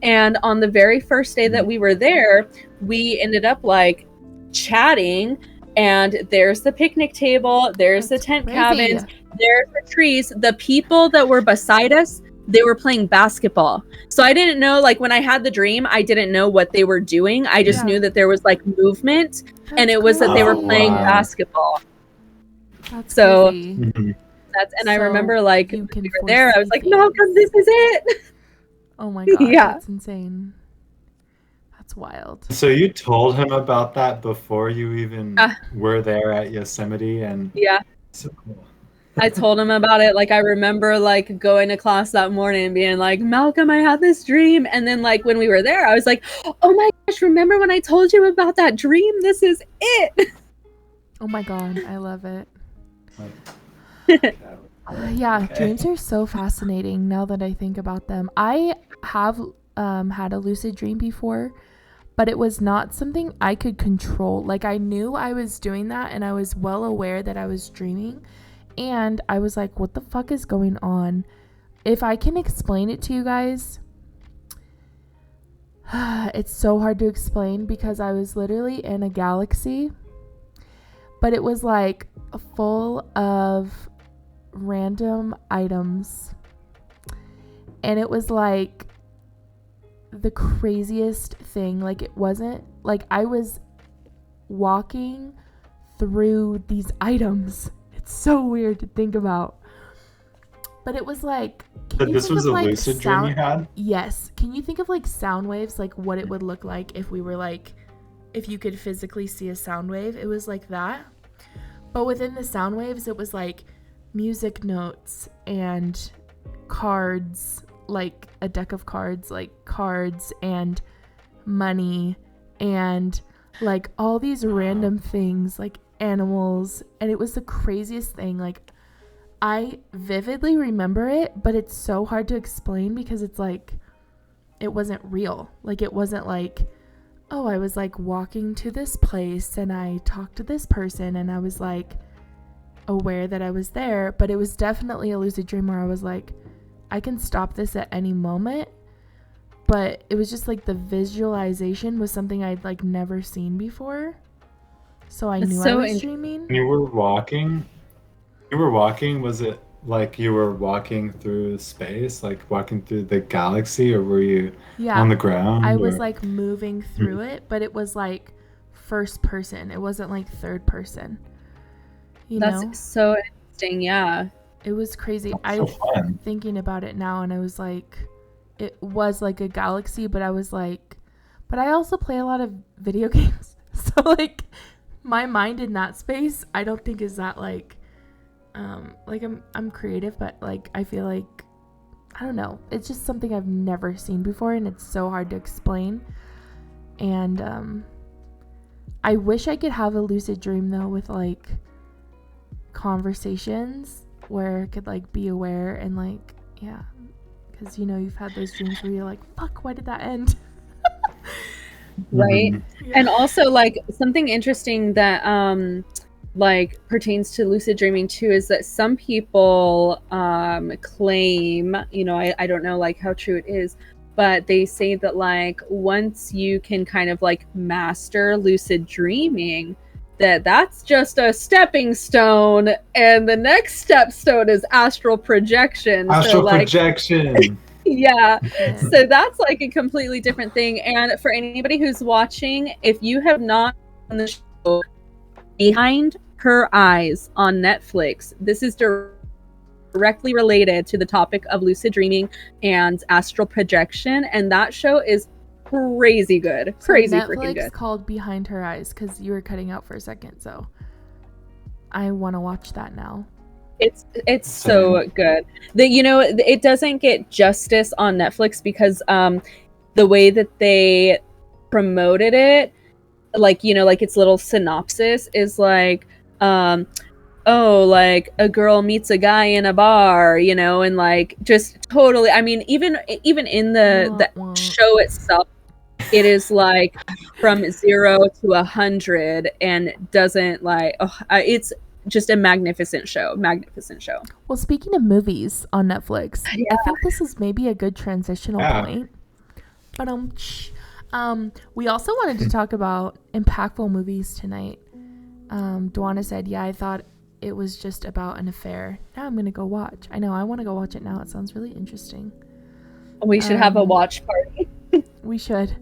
And on the very first day that we were there, we ended up like chatting, and there's the picnic table, there's the tent cabins, there's the trees. The people that were beside us, they were playing basketball. So I didn't know, like when I had the dream, I didn't know what they were doing. I just knew that there was like movement, and it was that they were playing basketball. That's so crazy. that's, and I remember like you when we were there, I was like, Malcolm, this is it. Oh my god, Yeah. That's insane. That's wild. So you told him about that before you even were there at Yosemite, and yeah, so cool. I told him about it. Like I remember like going to class that morning and being like, Malcolm, I had this dream. And then like when we were there, I was like, oh my gosh, remember when I told you about that dream? This is it. Oh my god, I love it. Okay. Dreams are so fascinating now that I think about them. I have had a lucid dream before, but it was not something I could control. Like I knew I was doing that, and I was well aware that I was dreaming, and I was like, what the fuck is going on? If I can explain it to you guys, it's so hard to explain because I was literally in a galaxy, but it was like full of random items, and it was like the craziest thing. Like it wasn't like I was walking through these items. It's so weird to think about, but it was like, But this was a lucid dream you had? Yes. Can you think of like sound waves, like what it would look like if we were like, if you could physically see a sound wave? It was like that, but within the sound waves it was like music notes and cards, like a deck of cards, like cards and money and like all these random things, like animals. And it was the craziest thing. Like I vividly remember it, but it's so hard to explain because it's like it wasn't real. Like it wasn't like, oh, I was like walking to this place and I talked to this person and I was like aware that I was there. But it was definitely a lucid dream where I was like, I can stop this at any moment. But it was just like the visualization was something I'd like never seen before, so I knew I was dreaming. When you were walking, was it like you were walking through space, like walking through the galaxy, or were you on the ground? I was like moving through it, but it was like first person. It wasn't like third person. That's so interesting. Yeah, it was crazy. I'm thinking about it now, and I was like, it was like a galaxy, but I was like, but I also play a lot of video games, so like my mind in that space I don't think is that like I'm creative, but like I feel like, I don't know, it's just something I've never seen before, and it's so hard to explain. And I wish I could have a lucid dream though, with like conversations where I could like be aware and like, yeah, because you've had those dreams where you're like, fuck, why did that end? Right. Yeah. And also like something interesting that like pertains to lucid dreaming too is that some people claim, I don't know like how true it is, but they say that like once you can kind of like master lucid dreaming, that's just a stepping stone, and the next stepstone is astral projection. Projection. Yeah. So that's like a completely different thing. And for anybody who's watching, if you have not seen the show Behind Her Eyes on Netflix, this is directly related to the topic of lucid dreaming and astral projection, and that show is crazy good. So Crazy freaking Netflix good. called Behind Her Eyes because you were cutting out for a second, so I want to watch that now. It's so good. It doesn't get justice on Netflix because the way that they promoted it, like its little synopsis is like oh, like a girl meets a guy in a bar, and like just totally. I mean, even in the Wah, wah. show itself, it is like from 0 to 100 and doesn't like. Oh, it's just a magnificent show. Magnificent show. Well, speaking of movies on Netflix, Yeah. I think this is maybe a good transitional Yeah. point. But we also wanted to talk about impactful movies tonight. Dwana said, "Yeah, I thought it was just about an affair. Now I'm gonna go watch. I know, I want to go watch it now. It sounds really interesting. We should have a watch party. We should.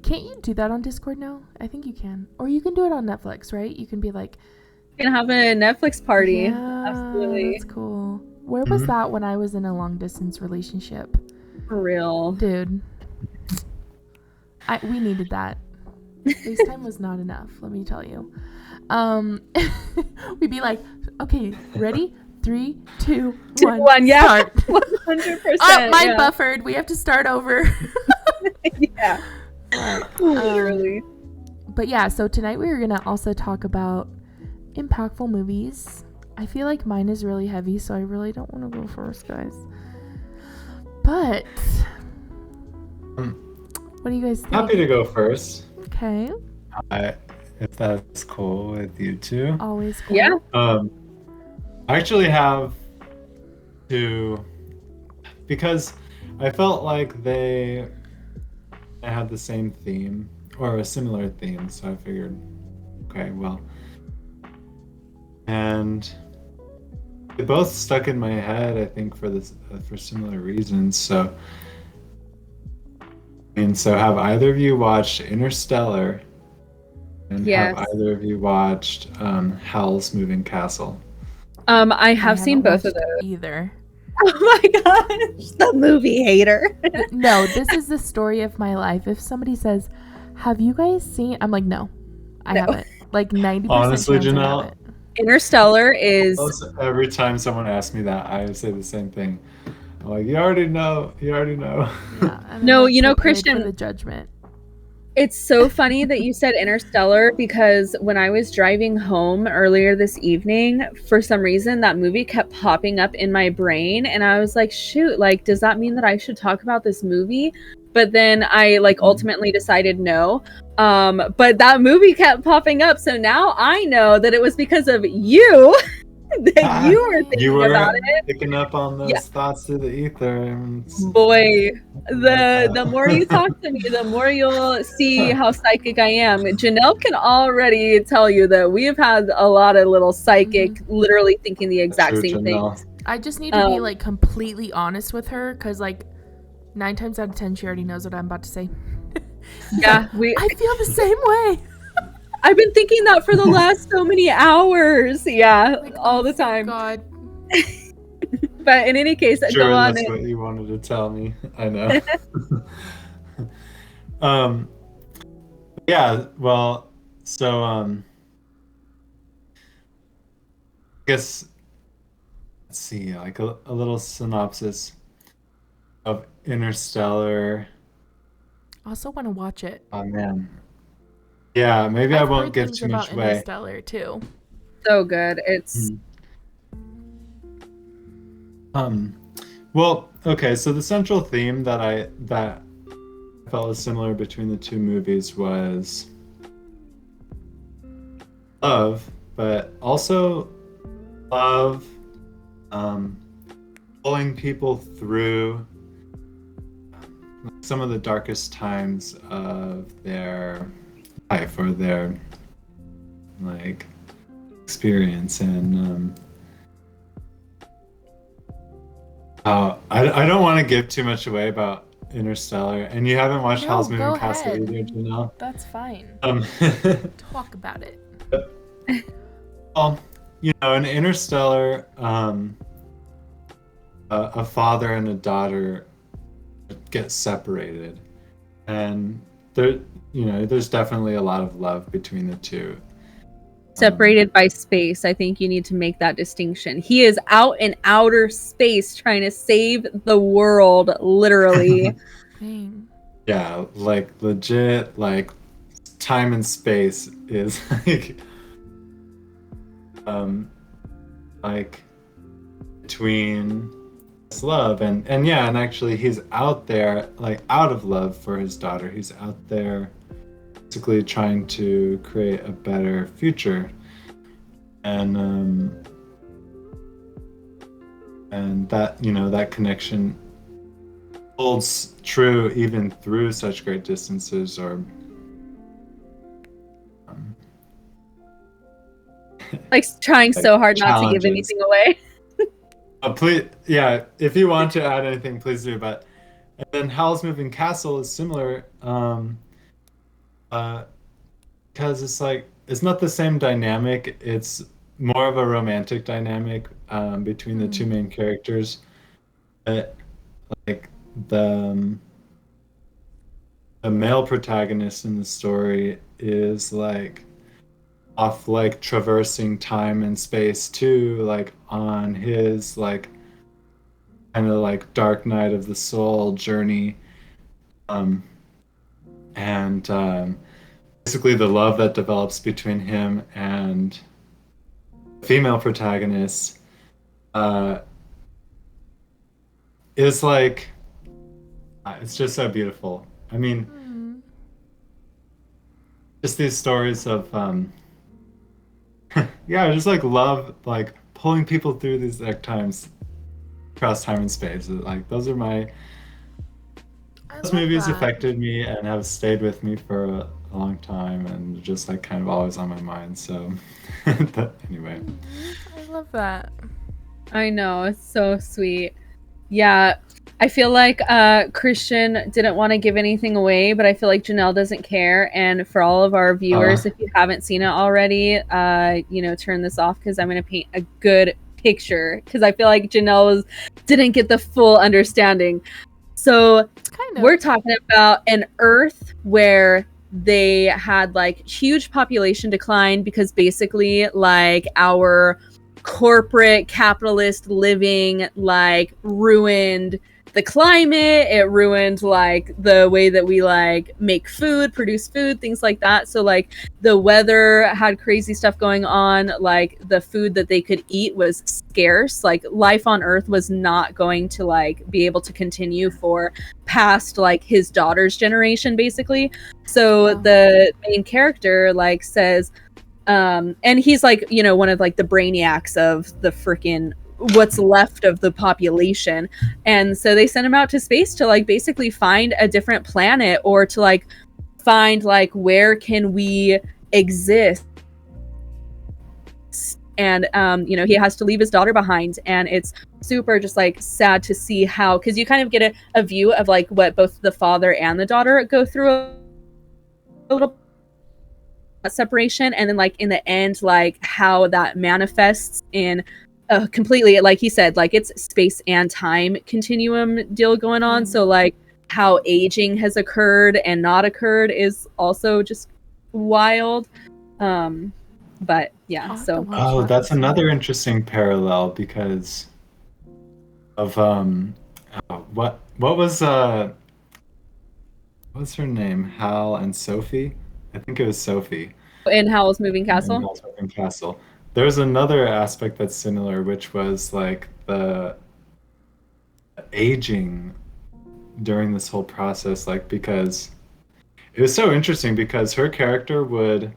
Can't you do that on Discord now? I think you can, or you can do it on Netflix, right? You can be like, We can have a Netflix party. yeah, Absolutely. that's cool. Where was Mhm. that when I was in a long distance relationship, For real. dude? We needed that. FaceTime was not enough, let me tell you. We'd be like, okay, ready? 3, 2, 1. 1, yeah. Start. 100%. Oh, mine yeah. buffered. We have to start over. Yeah. But, Literally. but yeah, so tonight we were gonna also talk about impactful movies. I feel like mine is really heavy, so I really don't want to go first, guys. But what do you guys think? Happy to go first, Okay, if that's cool with you two. always cool. Yeah. I actually have to, because I felt like they had the same theme or a similar theme, so I figured, okay, well, and they both stuck in my head, I think, for similar reasons. So, so have either of you watched Interstellar? And Yes. have either of you watched Howl's Moving Castle? I have seen haven't both of watched those. either. Oh my gosh, the movie hater. No, this is the story of my life. If somebody says, "Have you guys seen?" I'm like, "No, I No. haven't." Like 90%. Honestly, chance I Janelle, haven't. Interstellar is almost every time someone asks me that, I say the same thing. I'm like, you already know. Yeah, and I'm, No, like, prepared Christian, for the judgment. it's so funny that you said Interstellar because when I was driving home earlier this evening, for some reason that movie kept popping up in my brain and I was like, shoot, like, does that mean that I should talk about this movie? But then I ultimately decided no. But that movie kept popping up, so now I know that it was because of you that you were thinking about it. Picking up on those thoughts through the ether. And Boy, the more you talk to me, the more you'll see how psychic I am. Janelle can already tell you that we've had a lot of little psychic, literally thinking the exact True, same thing. Janelle. I just need to be like completely honest with her, because like 9 times out of 10 she already knows what I'm about to say. Yeah, I feel the same way. I've been thinking that for the last so many hours. Yeah, Like, all the thank time. God. But in any case, Sure, go on. that's what you wanted to tell me. I know. Yeah, well, so I guess let's see, like a little synopsis of Interstellar. Also want to watch it. Oh man. Yeah, maybe I I've won't heard give things too much about away. Interstellar too. So good. It's Well, okay, so the central theme that I felt was similar between the two movies was love, but also love pulling people through some of the darkest times of their life or their like experience. And I don't want to give too much away about Interstellar, and you haven't watched No, Howl's go Moving Castle ahead. either, Janelle. That's fine. Talk about it. Well, in Interstellar, a father and a daughter get separated, and there's definitely a lot of love between the two. Separated by space. I think you need to make that distinction. He is out in outer space trying to save the world, literally. Dang. Yeah, like legit, like time and space is like between his love and yeah, and actually he's out there like out of love for his daughter. He's out there basically trying to create a better future. And that that connection holds true even through such great distances or Like trying so hard not to give challenges. anything away. Please, yeah, if you want to add anything, please do. But and then Howl's Moving Castle is similar, because it's like it's not the same dynamic. It's more of a romantic dynamic between the two main characters. But, like the male protagonist in the story is like off like traversing time and space too, like on his like kind of like dark night of the soul journey. um and basically the love that develops between him and the female protagonist uh is like it's just so beautiful. I mean, just these stories of yeah, I just like love like pulling people through these like times across time and space. Like those movies affected me and have stayed with me for a long time and just like kind of always on my mind. So anyway. I love that. I know, it's so sweet. Yeah, I feel like Christian didn't want to give anything away, but I feel like Janelle doesn't care. And for all of our viewers, if you haven't seen it already, turn this off because I'm going to paint a good picture because I feel like Janelle didn't get the full understanding. So we're talking about an Earth where they had like huge population decline because basically like our corporate capitalist living like ruined the climate. It ruined like the way that we like make food, produce food, things like that. So like the weather had crazy stuff going on. Like the food that they could eat was scarce. Like life on Earth was not going to like be able to continue for past like his daughter's generation basically. So the main character like says and he's like, one of like the brainiacs of the freaking what's left of the population. And so they send him out to space to like basically find a different planet or to like find like where can we exist. And he has to leave his daughter behind, and it's super just like sad to see how, because you kind of get a view of like what both the father and the daughter go through a little separation, and then like in the end like how that manifests in a completely, like he said, like it's space and time continuum deal going on. So like how aging has occurred and not occurred is also just wild. But yeah, so that's another interesting parallel because of what was what's her name, Hal and Sophie? I think it was Sophie. In Howl's Moving Castle. In Howl's Moving Castle. There's another aspect that's similar, which was like the aging during this whole process, like because it was so interesting because her character would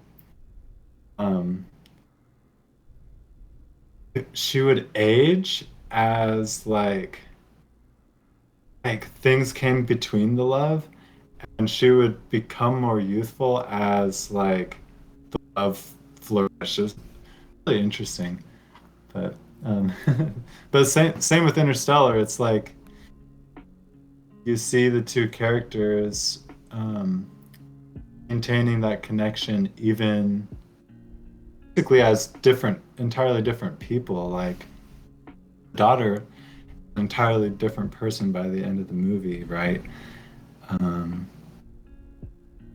she would age as like things came between the love, and she would become more youthful as like the love flourishes. Really interesting. But but same with Interstellar. It's like you see the two characters maintaining that connection even basically as entirely different people. Like daughter, an entirely different person by the end of the movie, right?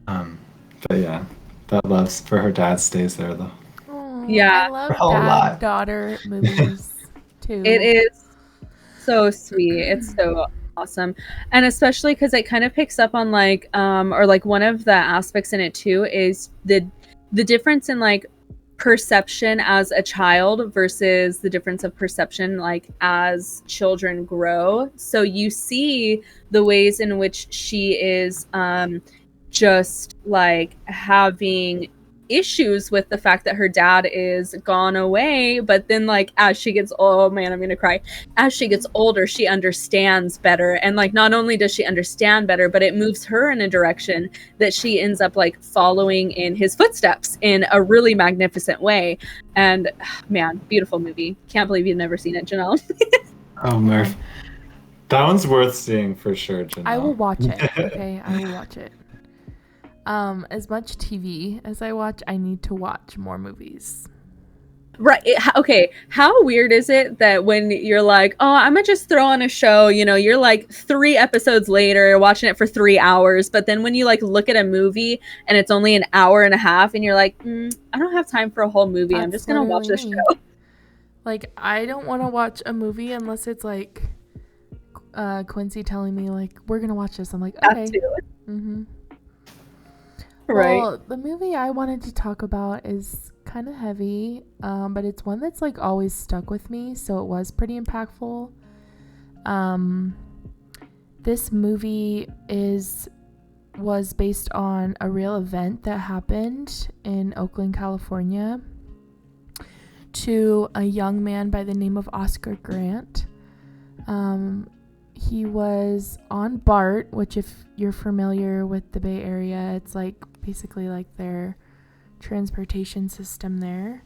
But yeah, that love for her dad stays there though. Oh, I Yeah, For a love whole lot. dad-daughter movies it too. is so sweet. It's so awesome. And especially because it kind of picks up on like or like one of the aspects in it too is the difference in like perception as a child versus the difference of perception like as children grow. So you see the ways in which she is just like having issues with the fact that her dad is gone away, but then like as she gets, oh man, I'm gonna cry, as she gets older she understands better, and like not only does she understand better, but it moves her in a direction that she ends up like following in his footsteps in a really magnificent way. And man, beautiful movie. Can't believe you've never seen it, Janelle. Oh, Murph. That one's worth seeing for sure, Janelle. I will watch it. Okay, I will watch it. As much TV as I watch, I need to watch more movies. Right. Okay. How weird is it that when you're like, oh, I'm gonna just throw on a show, you know, you're like 3 episodes later watching it for 3 hours, but then when you like look at a movie and it's only an hour and a half, and you're like, I don't have time for a whole movie. I'm That's just gonna watch this literally me. show. Like, I don't want to watch a movie unless it's like Quincy telling me like we're gonna watch this. I'm like, okay. That too. Mm-hmm. Right. Well, the movie I wanted to talk about is kind of heavy, but it's one that's like always stuck with me, so it was pretty impactful. This movie was based on a real event that happened in Oakland, California, to a young man by the name of Oscar Grant. He was on BART, which if you're familiar with the Bay Area, it's like basically like their transportation system there.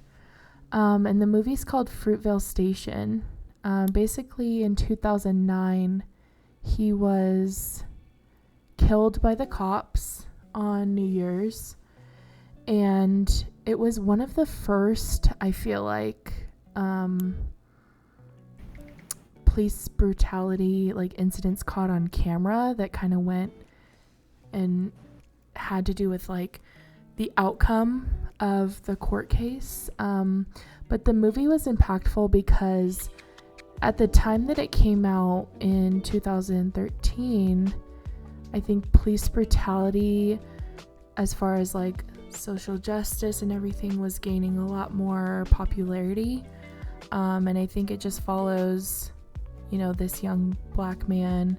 And the movie's called Fruitvale Station. Basically in 2009, he was killed by the cops on New Year's. And it was one of the first, I feel like, police brutality like incidents caught on camera that kind of went and had to do with like the outcome of the court case. But the movie was impactful because at the time that it came out in 2013, I think police brutality as far as like social justice and everything was gaining a lot more popularity. And I think it just follows, you know, this young black man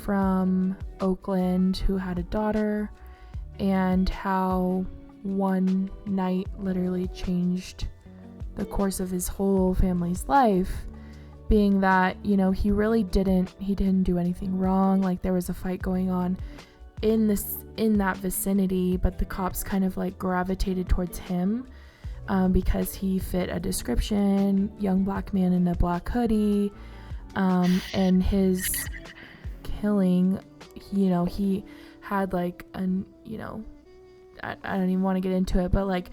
from Oakland who had a daughter, and how one night literally changed the course of his whole family's life, being that, you know, he didn't do anything wrong. Like there was a fight going on in that vicinity, but the cops kind of like gravitated towards him because he fit a description, young black man in a black hoodie. And his killing, you know, he had like you know, I don't even want to get into it, but like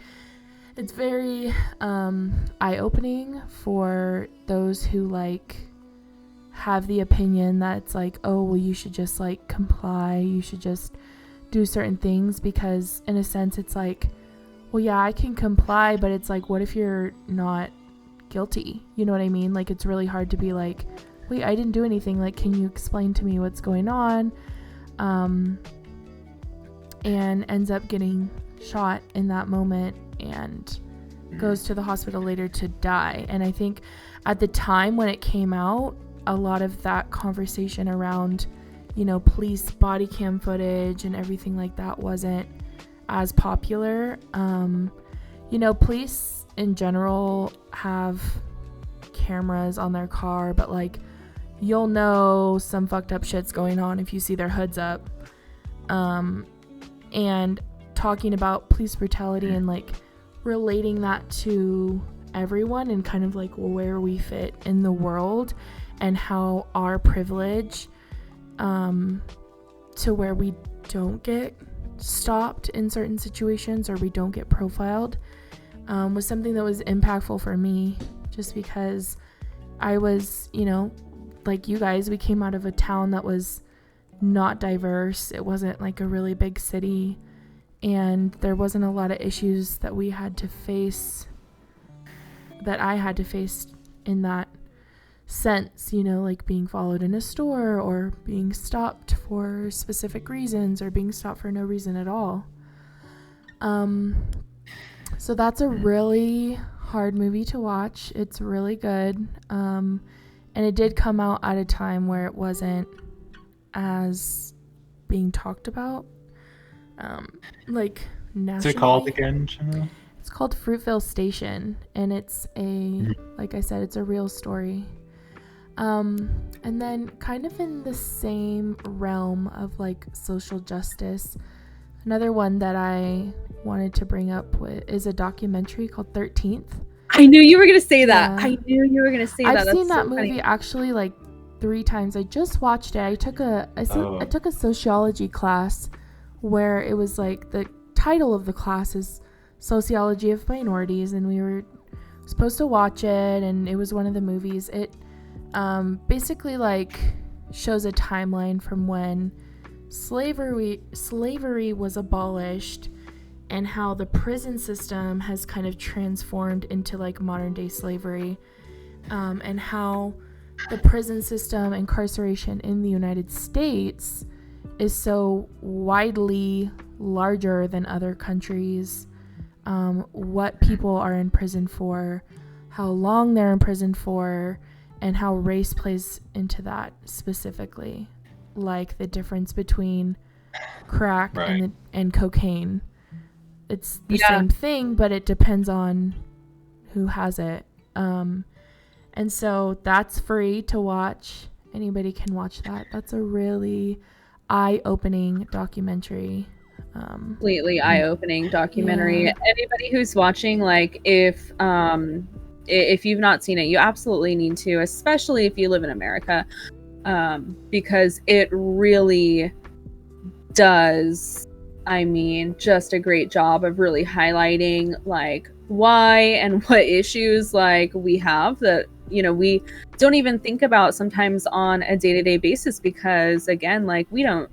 it's very eye-opening for those who like have the opinion that it's like, oh well, you should just like comply, you should just do certain things, because in a sense it's like, well yeah, I can comply, but it's like, what if you're not guilty? You know what I mean? Like it's really hard to be like, wait, I didn't do anything, like can you explain to me what's going on? And ends up getting shot in that moment and goes to the hospital later to die. And I think at the time when it came out, a lot of that conversation around, you know, police body cam footage and everything like that wasn't as popular. You know, police in general have cameras on their car, but like you'll know some fucked up shit's going on if you see their hoods up. And talking about police brutality and like relating that to everyone and kind of like where we fit in the world and how our privilege to where we don't get stopped in certain situations or we don't get profiled was something that was impactful for me, just because I was, you know, like you guys, we came out of a town that was not diverse. It wasn't like a really big city, and there wasn't a lot of issues that I had to face in that sense, like being followed in a store or being stopped for specific reasons or being stopped for no reason at all. So that's a really hard movie to watch. It's really good. And it did come out at a time where it wasn't as being talked about, like nationally. What's it called again, Chanel? It's called Fruitvale Station, and it's like I said, it's a real story. And then kind of in the same realm of like social justice, another one that I wanted to bring up is a documentary called 13th. I knew you were going to say that. Yeah. I knew you were going to say that. I've That's seen that so movie funny. actually like 3 times. I just watched it. I took a sociology class where it was like the title of the class is Sociology of Minorities, and we were supposed to watch it, and it was one of the movies. It basically like shows a timeline from when slavery was abolished and how the prison system has kind of transformed into like modern day slavery, and how the prison system, incarceration in the United States is so widely larger than other countries, what people are in prison for, how long they're in prison for, and how race plays into that specifically, like the difference between crack and cocaine. It's the same thing, but it depends on who has it. And so that's free to watch. Anybody can watch that. That's a really eye-opening documentary. Completely eye-opening documentary. Yeah. Anybody who's watching, like, if you've not seen it, you absolutely need to, especially if you live in America, because it really does, just a great job of really highlighting like why and what issues like we have that we don't even think about sometimes on a day-to-day basis, because again, like we don't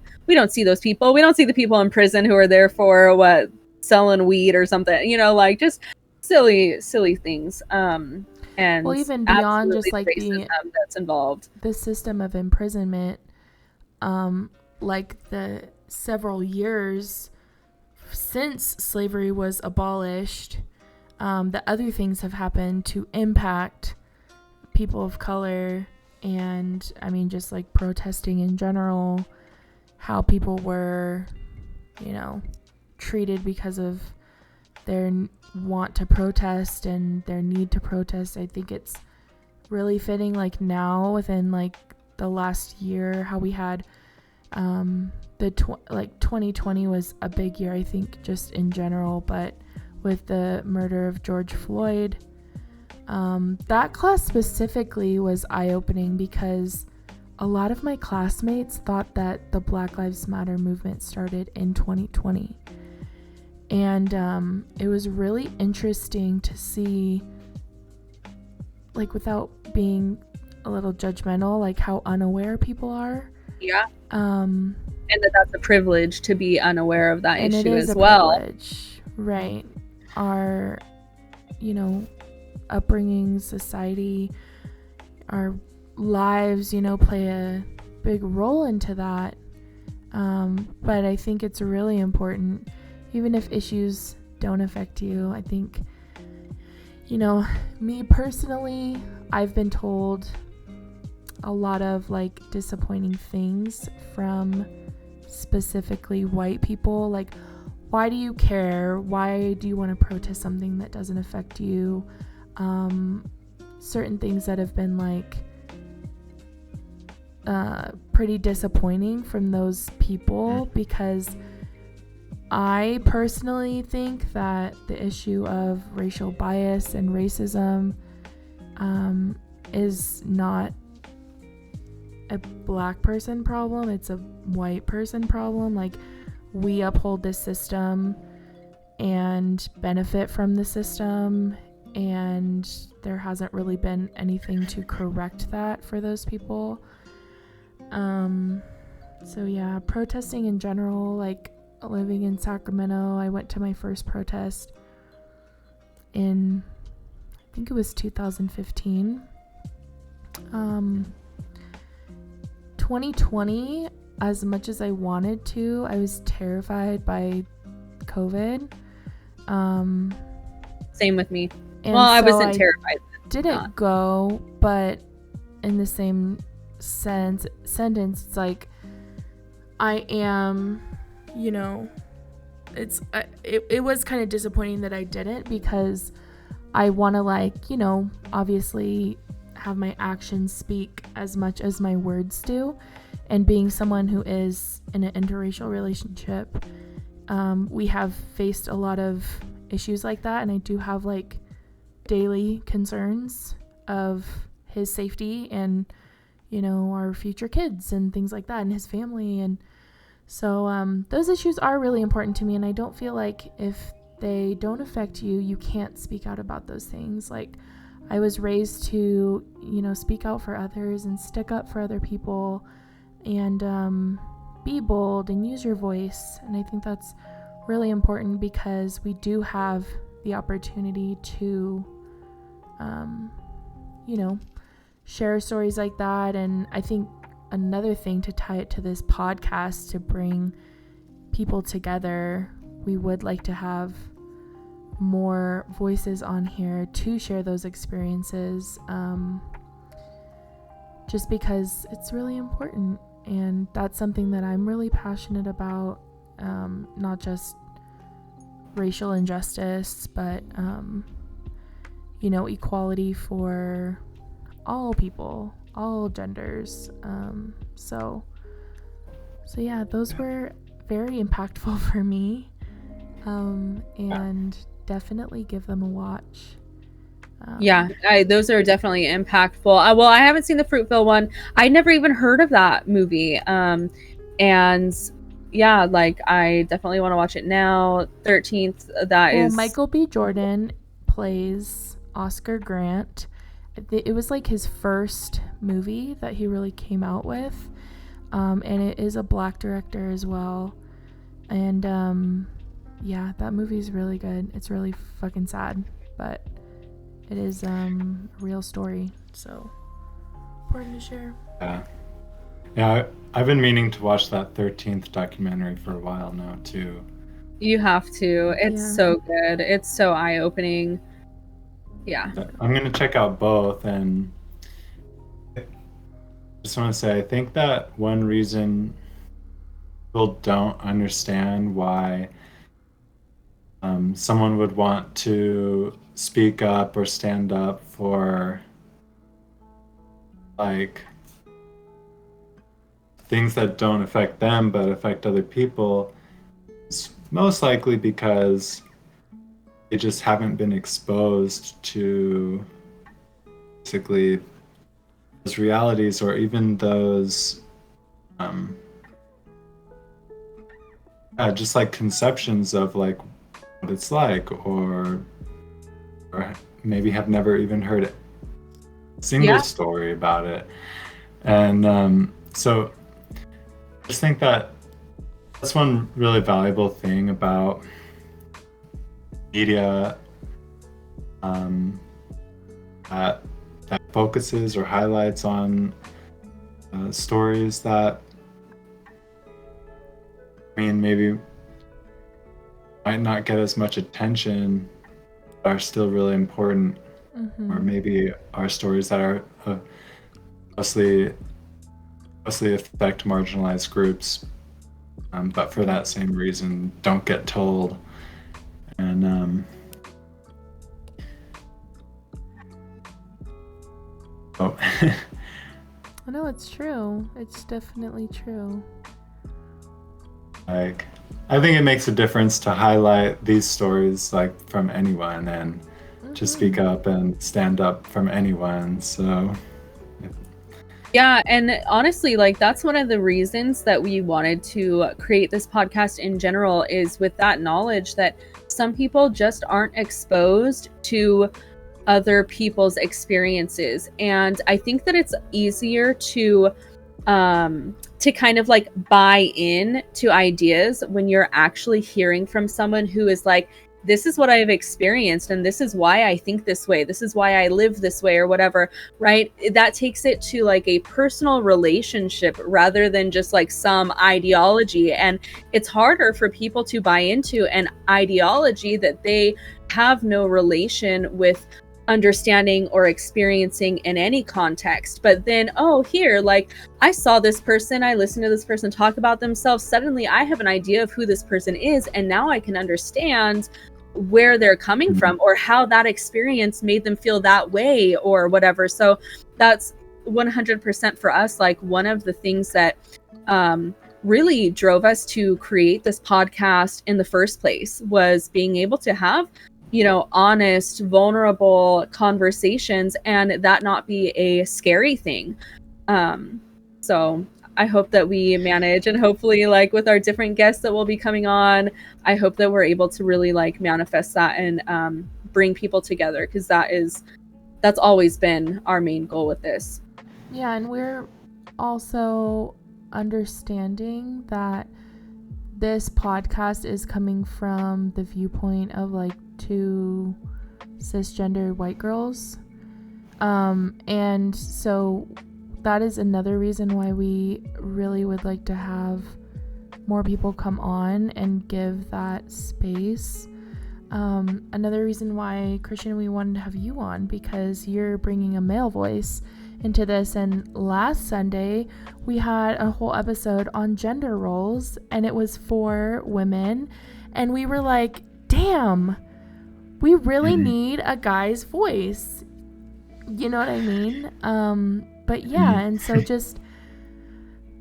see those people. We don't see the people in prison who are there for selling weed or something, like just silly things. And well, even beyond just like that's involved, the system of imprisonment, like the several years since slavery was abolished, the other things have happened to impact people of color, and just like protesting in general, how people were treated because of their want to protest and their need to protest. I think it's really fitting, like now within like the last year, how we had 2020 was a big year, I think, just in general, but with the murder of George Floyd, that class specifically was eye-opening because a lot of my classmates thought that the Black Lives Matter movement started in 2020. And it was really interesting to see, like, without being a little judgmental, like how unaware people are. Yeah. And that's a privilege to be unaware of that issue as well. Privilege, right? Our, upbringing, society, our lives, play a big role into that. But I think it's really important, even if issues don't affect you. I think, me personally, I've been told a lot of like disappointing things from specifically white people, like, why do you care? Why do you want to protest something that doesn't affect you? Certain things that have been like pretty disappointing from those people, because I personally think that the issue of racial bias and racism is not a black person problem, it's a white person problem. Like, we uphold this system and benefit from the system, and there hasn't really been anything to correct that for those people. So yeah, protesting in general, like, living in Sacramento. I went to my first protest in, I think it was 2015. 2020, as much as I wanted to, I was terrified by COVID. Same with me. And Well, I so wasn't terrified. didn't go, but in the same sentence, it's like I am, you know, it was kind of disappointing that I didn't, because I want to, like, you know, obviously have my actions speak as much as my words do. And being someone who is in an interracial relationship, we have faced a lot of issues like that, and I do have like daily concerns of his safety and, you know, our future kids and things like that, and his family. And so those issues are really important to me, and I don't feel like if they don't affect you, you can't speak out about those things. Like, I was raised to, you know, speak out for others and stick up for other people, and be bold and use your voice. And I think that's really important, because we do have the opportunity to, you know, share stories like that. And I think another thing, to tie it to this podcast, to bring people together, we would like to have more voices on here to share those experiences, just because it's really important. And that's something that I'm really passionate about, not just racial injustice, but you know, equality for all people, all genders. So yeah, those were very impactful for me, and definitely give them a watch. Those are definitely impactful. Well, I haven't seen the Fruitville one. I never even heard of that movie. And yeah, like, I definitely want to watch it now. 13th, Michael B. Jordan plays Oscar Grant. It was like his first movie that he really came out with, and it is a Black director as well. And yeah, that movie is really good. It's really fucking sad, but it is a real story, so important to share. Yeah, I've been meaning to watch that 13th documentary for a while now too. You have to. It's so good. It's so eye-opening. Yeah. I'm gonna check out both, and I just want to say, I think that one reason people don't understand why someone would want to speak up or stand up for, like, things that don't affect them but affect other people is most likely because they just haven't been exposed to basically those realities, or even those just like conceptions of like what it's like, or maybe have never even heard a single story about it. And so I just think that that's one really valuable thing about media, that focuses or highlights on stories that, I mean, maybe might not get as much attention, but are still really important. Or maybe are stories that are mostly affect marginalized groups, but for that same reason don't get told. And I know, it's true. It's definitely true. Like, I think it makes a difference to highlight these stories, like, from anyone, and to speak up and stand up from anyone. So yeah, and honestly, like, that's one of the reasons that we wanted to create this podcast in general, is with that knowledge that some people just aren't exposed to other people's experiences. And I think that it's easier to to kind of like buy in to ideas when you're actually hearing from someone who is like, this is what I've experienced and this is why I think this way, this is why I live this way, or whatever, right? That takes it to like a personal relationship rather than just like some ideology. And it's harder for people to buy into an ideology that they have no relation with understanding or experiencing in any context. But then, oh, here, like, I saw this person, I listened to this person talk about themselves, suddenly I have an idea of who this person is, and now I can understand where they're coming from or how that experience made them feel that way or whatever. So that's 100% for us, like, one of the things that really drove us to create this podcast in the first place was being able to have, you know, honest, vulnerable conversations and that not be a scary thing. So I hope that we manage, and hopefully like with our different guests that will be coming on, I hope that we're able to really like manifest that and bring people together, because that's always been our main goal with this. Yeah, and we're also understanding that this podcast is coming from the viewpoint of like 2 cisgender white girls. And so that is another reason why we really would like to have more people come on and give that space. Another reason why, Christian, we wanted to have you on, because you're bringing a male voice into this. And last Sunday we had a whole episode on gender roles, and it was for women, and we were like, damn, we really need a guy's voice, you know what I mean? But yeah, and so just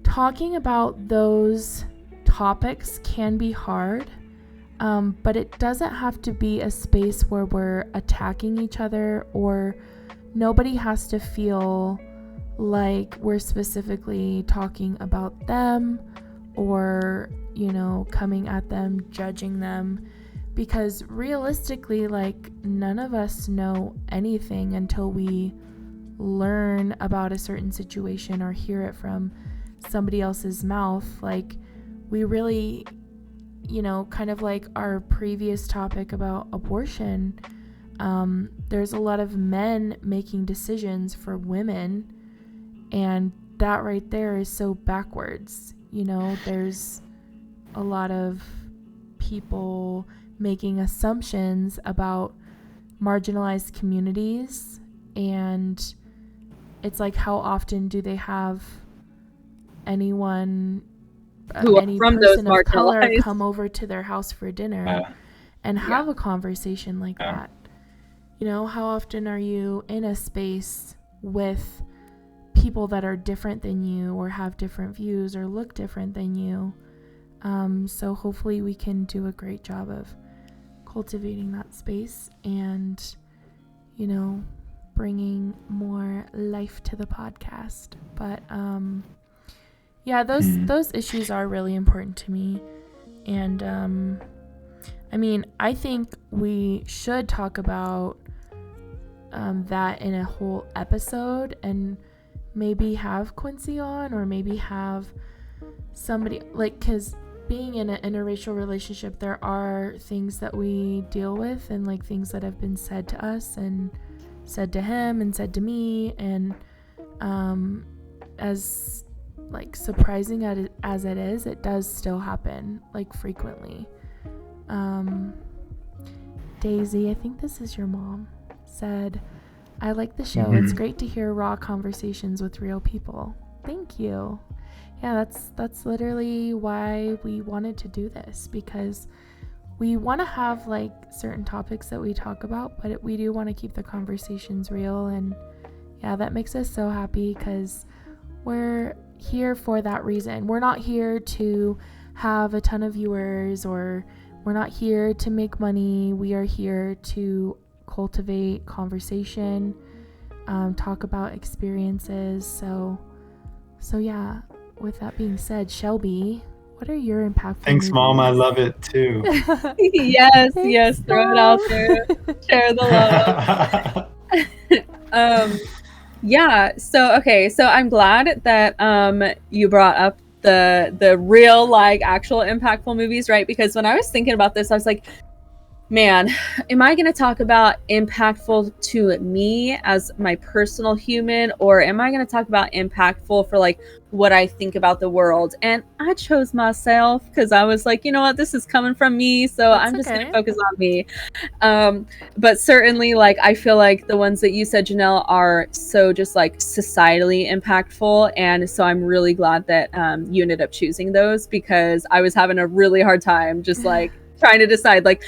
talking about those topics can be hard, but it doesn't have to be a space where we're attacking each other, or nobody has to feel like we're specifically talking about them or, you know, coming at them, judging them, because realistically, like, none of us know anything until we learn about a certain situation or hear it from somebody else's mouth. Like, we really, you know, kind of like our previous topic about abortion, there's a lot of men making decisions for women, and that right there is so backwards. You know, there's a lot of people making assumptions about marginalized communities, and it's like, how often do they have anyone, any from person those of color marginalized come over to their house for dinner and have a conversation like that? You know, how often are you in a space with people that are different than you, or have different views, or look different than you? So hopefully we can do a great job of cultivating that space and, you know, bringing more life to the podcast. But yeah, those issues are really important to me. And I mean, I think we should talk about that in a whole episode, and maybe have Quincy on, or maybe have somebody, like, because being in an interracial relationship, there are things that we deal with, and like things that have been said to us and said to him and said to me, and as like surprising as it is, it does still happen, like, frequently. Daisy, I think this is your mom, said, I like the show. It's great to hear raw conversations with real people. Thank you. Yeah, that's literally why we wanted to do this, because we want to have like certain topics that we talk about, but we do want to keep the conversations real. And yeah, that makes us so happy, because we're here for that reason. We're not here to have a ton of viewers, or we're not here to make money. We are here to cultivate conversation, talk about experiences. So yeah, with that being said, Shelby, what are your impactful Thanks, movies? Mom. I love it too. yes, Thanks, yes, throw it out there. Share the love. Yeah, so okay, so I'm glad that you brought up the real like actual impactful movies, right? Because when I was thinking about this, I was like, man, am I going to talk about impactful to me as my personal human, or am I going to talk about impactful for like what I think about the world? And I chose myself because I was like, you know what, this is coming from me, so That's I'm just going to okay. focus on me. But certainly, like, I feel like the ones that you said, Janelle, are so just like societally impactful, and so I'm really glad that you ended up choosing those, because I was having a really hard time just like trying to decide, like,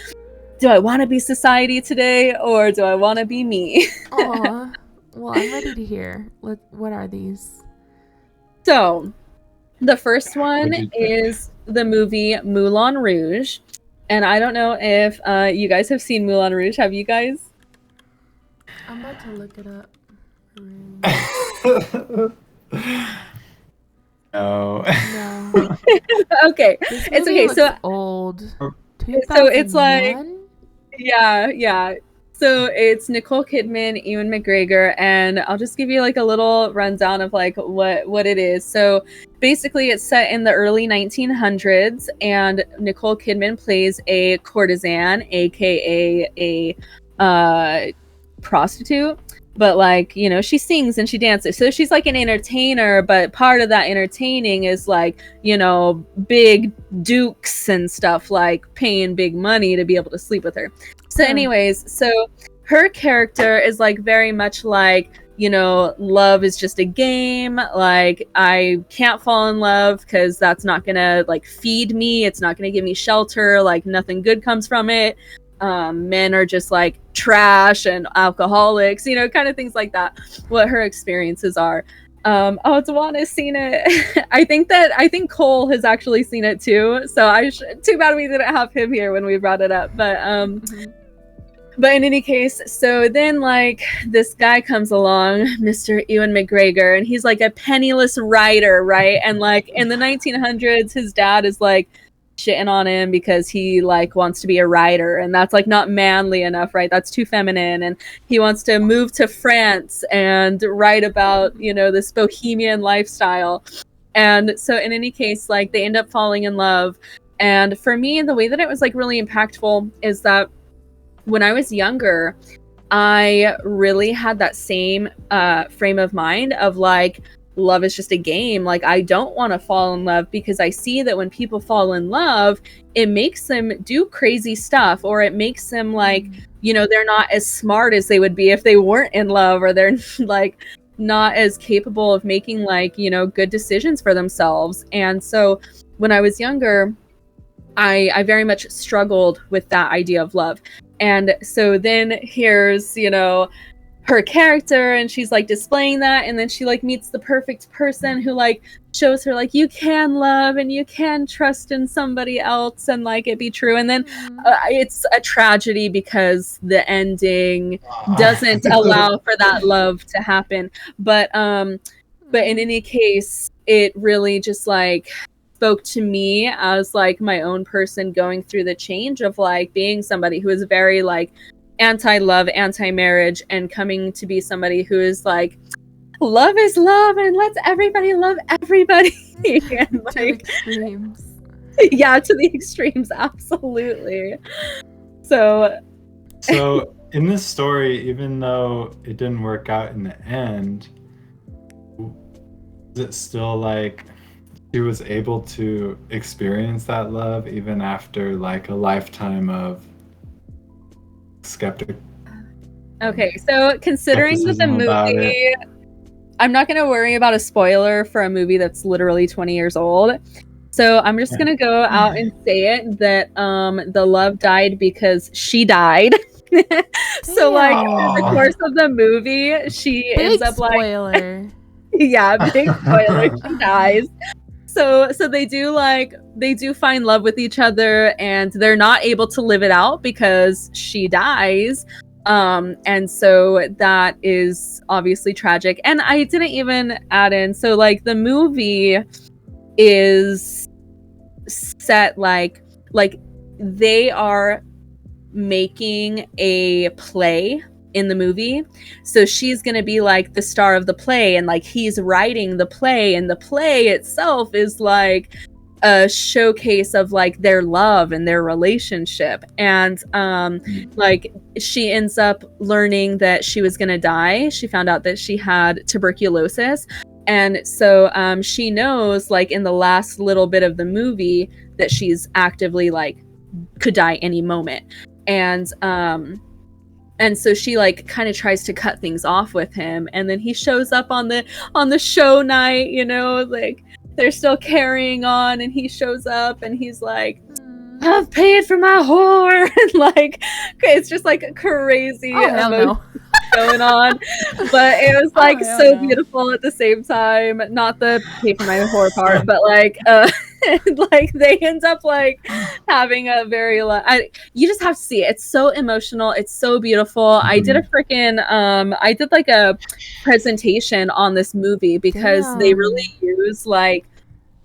do I want to be society today, or do I want to be me? Aw. Well, I'm ready to hear. What are these? So, the first one What'd you pick? is the movie Moulin Rouge. And I don't know if you guys have seen Moulin Rouge. Have you guys? I'm about to look it up. No. No. Okay. This It's movie okay. looks So old. it's like, 2001? yeah. So it's Nicole Kidman, Ewan McGregor, and I'll just give you like a little rundown of like what it is. So basically, it's set in the early 1900s, and Nicole Kidman plays a courtesan, aka a prostitute. But like, you know, she sings and she dances, so she's like an entertainer. But part of that entertaining is like, you know, big dukes and stuff, like paying big money to be able to sleep with her. So anyways, so her character is like very much like, you know, love is just a game. Like, I can't fall in love because that's not gonna like feed me. It's not gonna give me shelter. Like, nothing good comes from it. Men are just like trash and alcoholics, you know, kind of things like that. What her experiences are. Oh, Dewana's seen it. I think Cole has actually seen it too. So too bad we didn't have him here when we brought it up. But in any case, so then like this guy comes along, Mr. Ewan McGregor, and he's like a penniless writer, right? And like in the 1900s, his dad is like shitting on him because he like wants to be a writer, and that's like not manly enough, right? That's too feminine. And he wants to move to France and write about, you know, this bohemian lifestyle. And so in any case, like they end up falling in love. And for me, the way that it was like really impactful is that when I was younger, I really had that same frame of mind of like, love is just a game. Like, I don't want to fall in love, because I see that when people fall in love, it makes them do crazy stuff, or it makes them like, you know, they're not as smart as they would be if they weren't in love, or they're like not as capable of making like, you know, good decisions for themselves. And so when I was younger, I very much struggled with that idea of love. And so then here's, you know, her character, and she's like displaying that, and then she like meets the perfect person who like shows her like you can love and you can trust in somebody else and like it be true. And then it's a tragedy because the ending doesn't allow for that love to happen. But in any case, it really just like spoke to me as like my own person going through the change of like being somebody who is very like anti-love, anti-marriage, and coming to be somebody who is like, love is love and let's everybody love everybody. And like, to extremes. Yeah, to the extremes, absolutely. So in this story, even though it didn't work out in the end, is it still like she was able to experience that love even after like a lifetime of skeptic? Okay, so considering that the movie, I'm not going to worry about a spoiler for a movie that's literally 20 years old. So I'm just going to go out and say it that the love died because she died. So like in the course of the movie, she ends up like spoiler. Yeah, big spoiler, she dies. So they do find love with each other, and they're not able to live it out because she dies. And so that is obviously tragic. And I didn't even add in, so like the movie is set like they are making a play in the movie. So she's going to be like the star of the play, and like he's writing the play, and the play itself is like a showcase of like their love and their relationship. And like she ends up learning that she was going to die. She found out that she had tuberculosis. And so she knows like in the last little bit of the movie that she's actively like could die any moment. And so she like kind of tries to cut things off with him, and then he shows up on the show night, you know, like they're still carrying on, and he shows up and he's like, I've paid for my whore. And like it's just like a crazy emotion going on. But it was like so beautiful at the same time. Not the pay for my whore part, but like like they end up like having a very you just have to see it. It's so emotional, it's so beautiful. I did a freaking I did like a presentation on this movie because they really use like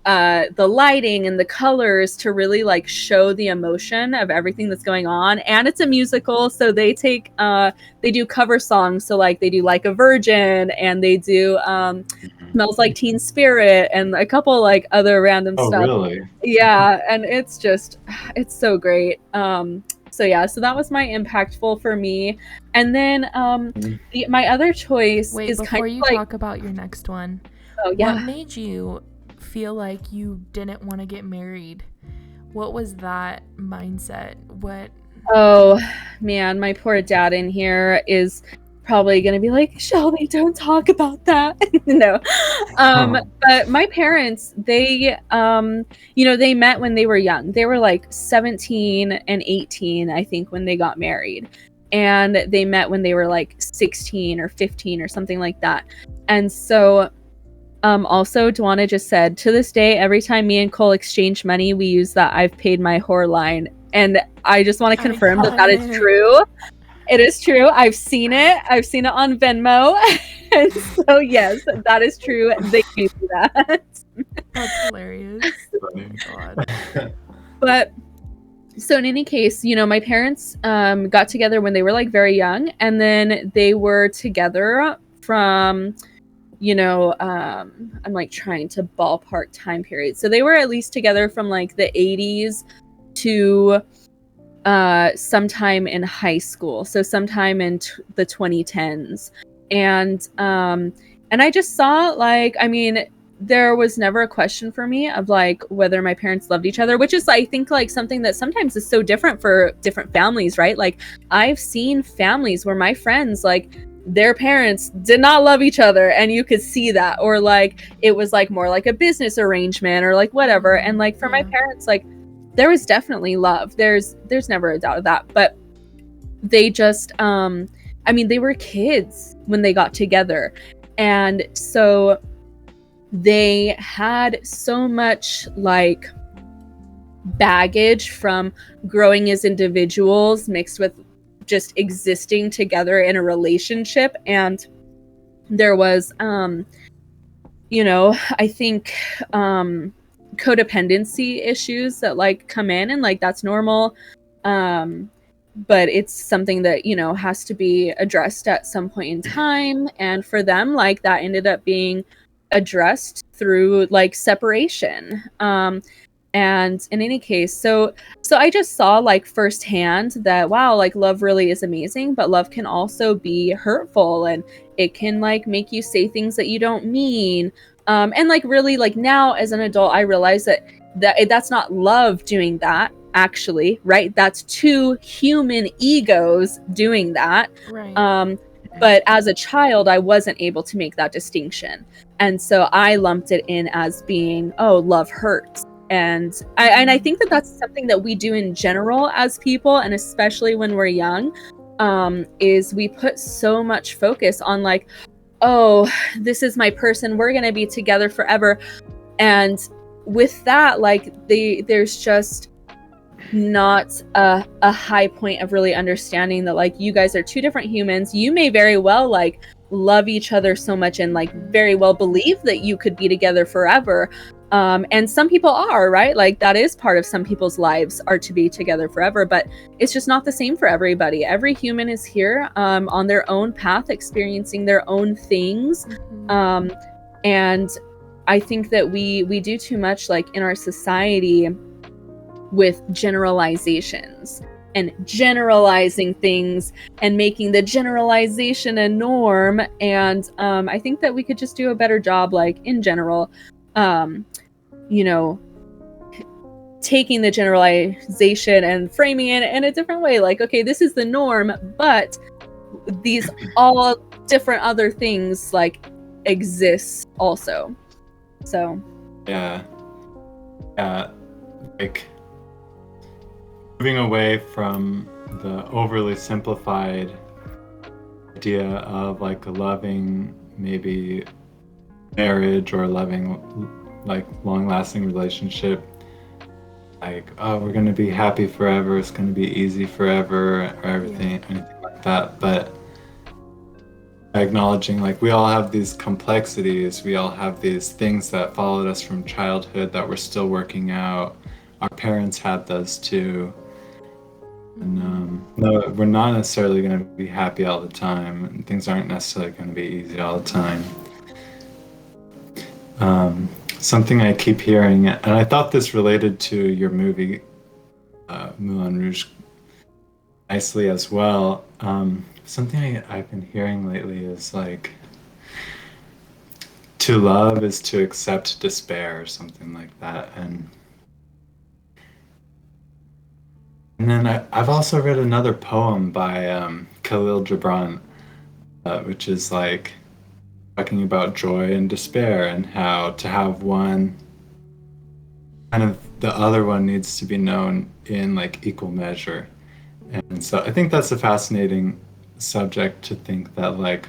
the lighting and the colors to really like show the emotion of everything that's going on. And it's a musical, so they take they do cover songs, so like they do Like a Virgin, and they do Smells Like Teen Spirit, and a couple like other random stuff. Really? Yeah, and it's just it's so great. So yeah, so that was my impactful for me. And then my other choice is kind of like, talk about your next one. Oh yeah. What made you feel like you didn't want to get married? What was that mindset? What? Oh man, my poor dad in here is probably gonna be like, Shelby, don't talk about that. No. But my parents, they you know, they met when they were young. They were like 17 and 18, I think, when they got married. And they met when they were like 16 or 15 or something like that. And so also, Dwana just said, to this day, every time me and Cole exchange money, we use that I've paid my whore line. And I just want to confirm that is true. It is true. I've seen it. I've seen it on Venmo. And so, yes, that is true. They gave me that. That's hilarious. God. But so in any case, you know, my parents got together when they were like very young. And then they were together from... you know, I'm like trying to ballpark time period. So they were at least together from like the 80s to sometime in high school. So sometime in the 2010s. And I just saw like, I mean, there was never a question for me of like whether my parents loved each other, which is, I think, like something that sometimes is so different for different families, right? Like I've seen families where my friends, like, their parents did not love each other, and you could see that, or like it was like more like a business arrangement or like whatever. And like for my parents, like there was definitely love. There's never a doubt of that. But they just I mean, they were kids when they got together, and so they had so much like baggage from growing as individuals mixed with just existing together in a relationship. And there was you know, I think codependency issues that like come in, and like that's normal, but it's something that, you know, has to be addressed at some point in time. And for them, like that ended up being addressed through like separation. And in any case, so I just saw like firsthand that, wow, like love really is amazing, but love can also be hurtful, and it can like make you say things that you don't mean. And like really, like now as an adult, I realize that that's not love doing that, actually, right? That's two human egos doing that. Right. But as a child, I wasn't able to make that distinction. And so I lumped it in as being, oh, love hurts. And I think that that's something that we do in general as people, and especially when we're young, is we put so much focus on like, oh, this is my person, we're gonna be together forever. And with that, like there's just not a high point of really understanding that like you guys are two different humans. You may very well like love each other so much and like very well believe that you could be together forever, And some people are, right? Like that is part of some people's lives, are to be together forever, but it's just not the same for everybody. Every human is here on their own path, experiencing their own things. And I think that we do too much, like in our society, with generalizations and generalizing things and making the generalization a norm. And I think that we could just do a better job, like in general, you know, taking the generalization and framing it in a different way. Like, okay, this is the norm, but these all different other things like exist also. So Yeah, like moving away from the overly simplified idea of like a loving maybe marriage or a loving like long-lasting relationship, like, oh, we're gonna be happy forever, it's gonna be easy forever, or anything like that. But acknowledging like we all have these complexities, we all have these things that followed us from childhood that we're still working out. Our parents had those too. And no, we're not necessarily going to be happy all the time, and things aren't necessarily going to be easy all the time. Something I keep hearing, and I thought this related to your movie Moulin Rouge nicely as well. Something I've been hearing lately is like, to love is to accept despair, or something like that. And then I've also read another poem by Khalil Gibran, which is like talking about joy and despair, and how to have one, kind of the other one needs to be known in like equal measure. And so I think that's a fascinating subject, to think that like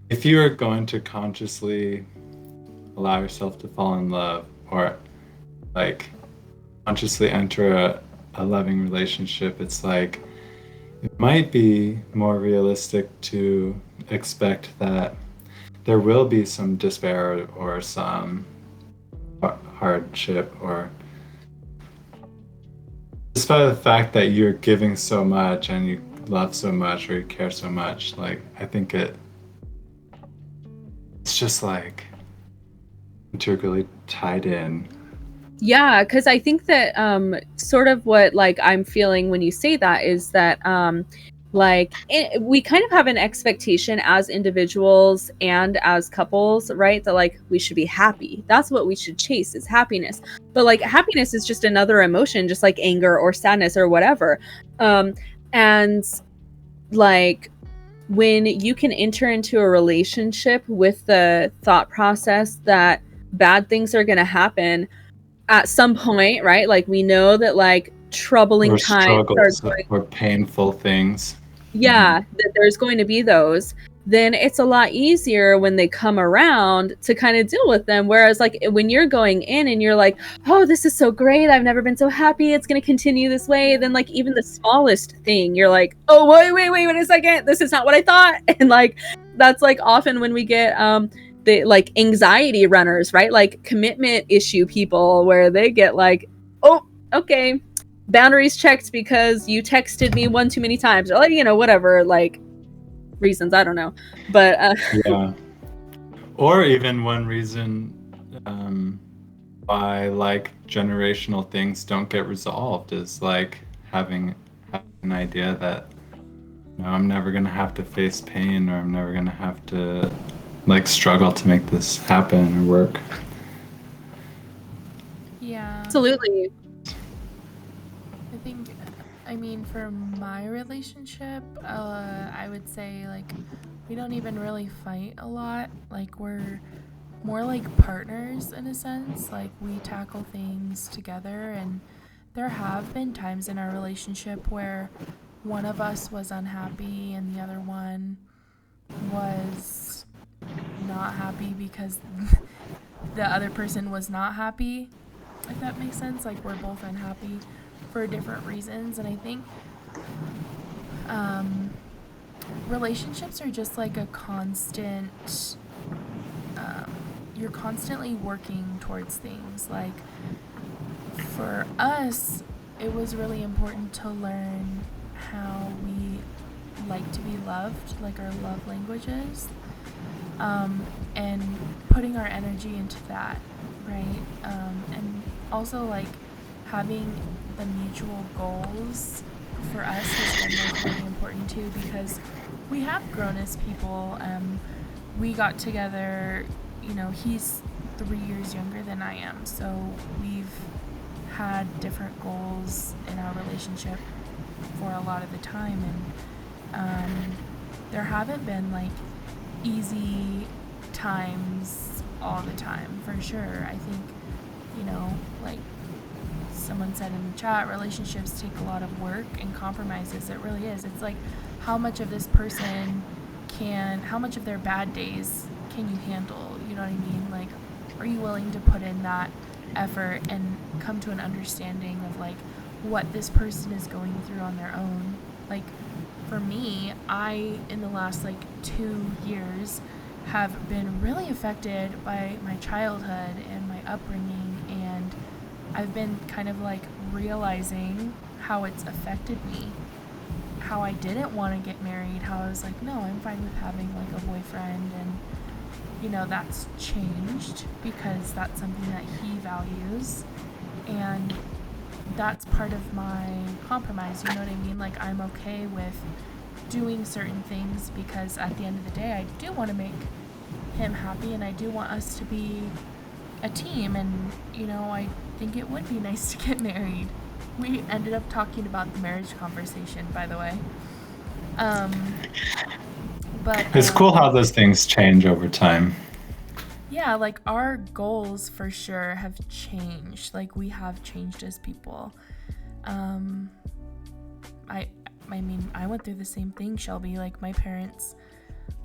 if you are going to consciously allow yourself to fall in love, or like consciously enter a loving relationship, it's like it might be more realistic to expect that there will be some despair or some hardship, or despite the fact that you're giving so much and you love so much or you care so much. Like, I think it's just like integrally tied in. yeah, because I think that sort of what like I'm feeling when you say that is that we kind of have an expectation as individuals and as couples, right? That like we should be happy. That's what we should chase, is happiness. But like happiness is just another emotion, just like anger or sadness or whatever. And like when you can enter into a relationship with the thought process that bad things are going to happen at some point, right? Like we know that like troubling Or times are struggles going, or painful things. yeah, that there's going to be those, then it's a lot easier when they come around to kind of deal with them. Whereas like when you're going in and you're like, oh, this is so great, I've never been so happy, it's going to continue this way, then like even the smallest thing, you're like, oh, wait a second, this is not what I thought. And like that's like often when we get the like anxiety runners, right? Like commitment issue people, where they get like, oh, okay, boundaries checked because you texted me one too many times, or like, you know, whatever, like reasons, I don't know. But Yeah. Or even one reason why like generational things don't get resolved is like having an idea that, you know, I'm never gonna have to face pain, or I'm never gonna have to like struggle to make this happen or work. Yeah. absolutely. I think, I mean, for my relationship, I would say, like, we don't even really fight a lot. Like, we're more like partners in a sense. Like, we tackle things together, and there have been times in our relationship where one of us was unhappy and the other one was not happy because the other person was not happy, if that makes sense. Like, we're both unhappy for different reasons. And I think relationships are just like a constant you're constantly working towards things. Like for us, it was really important to learn how we like to be loved, like our love languages, and putting our energy into that, right? And also like having the mutual goals for us has been like really important too, because we have grown as people. We got together, you know, he's 3 years younger than I am, so we've had different goals in our relationship for a lot of the time, and there haven't been like easy times all the time, for sure. I think, you know, like someone said in the chat, relationships take a lot of work and compromises. It really is. It's like how much of this person how much of their bad days can you handle? You know what I mean? Like, are you willing to put in that effort and come to an understanding of like what this person is going through on their own? Like for me, I in the last like 2 years have been really affected by my childhood and my upbringing, and I've been kind of like realizing how it's affected me, how I didn't want to get married, how I was like, no, I'm fine with having like a boyfriend, and you know, that's changed because that's something that he values, and that's part of my compromise, you know what I mean? Like I'm okay with doing certain things because at the end of the day, I do want to make him happy, and I do want us to be a team, and you know, I think it would be nice to get married. We ended up talking about the marriage conversation, by the way. But It's cool how those things change over time. Yeah, like our goals for sure have changed. Like we have changed as people. I mean, I went through the same thing, Shelby. Like my parents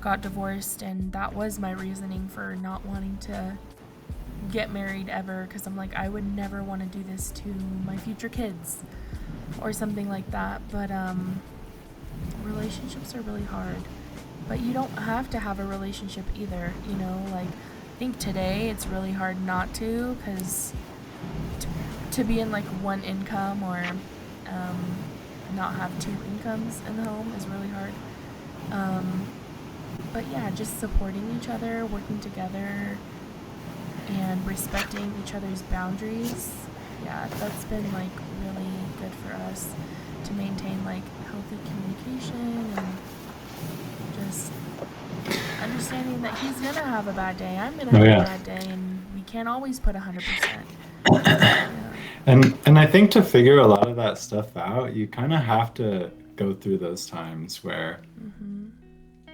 got divorced, and that was my reasoning for not wanting to get married ever, because I'm like, I would never want to do this to my future kids or something like that. But relationships are really hard, but you don't have to have a relationship either, you know. Like I think today it's really hard not to, because to be in like one income or not have two incomes in the home is really hard. But yeah, just supporting each other, working together, and respecting each other's boundaries. Yeah, that's been like really good for us to maintain like healthy communication, and just understanding that he's gonna have a bad day, I'm gonna have a bad day, and we can't always put 100%. Yeah. And I think to figure a lot of that stuff out, you kind of have to go through those times where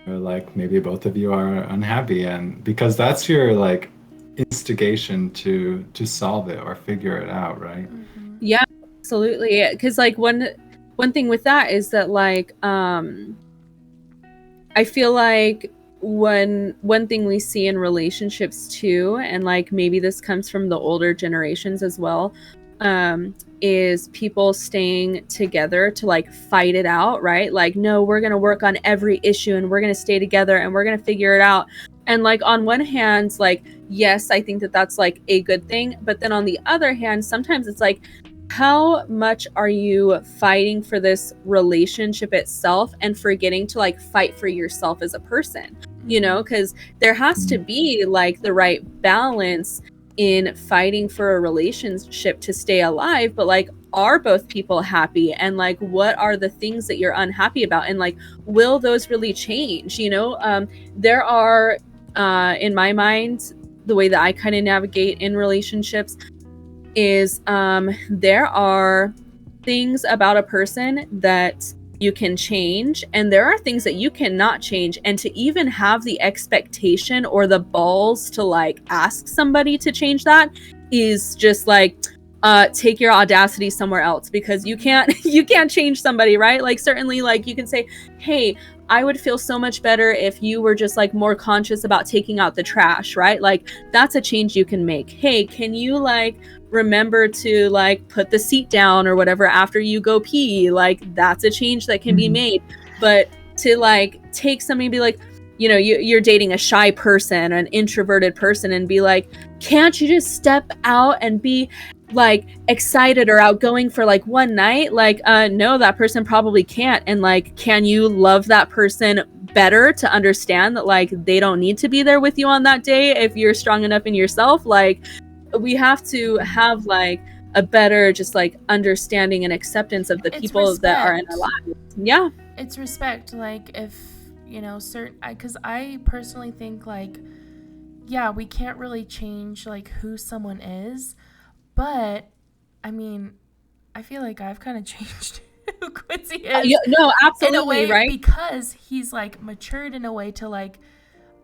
like maybe both of you are unhappy, and because that's your like instigation to solve it or figure it out, right? Yeah, absolutely. Because like one thing with that is that like I feel like one thing we see in relationships too, and like maybe this comes from the older generations as well, is people staying together to like fight it out, right? Like, no, we're gonna work on every issue, and we're gonna stay together, and we're gonna figure it out. And like on one hand, like, yes, I think that that's like a good thing, but then on the other hand, sometimes it's like, how much are you fighting for this relationship itself and forgetting to like fight for yourself as a person, you know? Because there has to be like the right balance in fighting for a relationship to stay alive, but like, are both people happy? And like, what are the things that you're unhappy about? And like, will those really change? You know, there are, in my mind, the way that I kind of navigate in relationships is there are things about a person that you can change, and there are things that you cannot change. And to even have the expectation or the balls to like ask somebody to change that is just like, take your audacity somewhere else, because you can't change somebody, right? Like certainly like you can say, hey, I would feel so much better if you were just like more conscious about taking out the trash, right? Like that's a change you can make. Hey, can you like remember to like put the seat down or whatever after you go pee? Like that's a change that can be made. But to like take somebody and be like, you know, you're dating a shy person, an introverted person, and be like, can't you just step out and be like excited or outgoing for like one night? Like, no, that person probably can't. And like, can you love that person better to understand that like they don't need to be there with you on that day if you're strong enough in yourself? Like, we have to have like a better just like understanding and acceptance of the people that are in our lives. Yeah, it's respect. Like, if you know, certain, because I personally think like, yeah, we can't really change like who someone is, but I mean, I feel like I've kind of changed who Quincy is. No, absolutely, in a way, right? Because he's like matured in a way to like,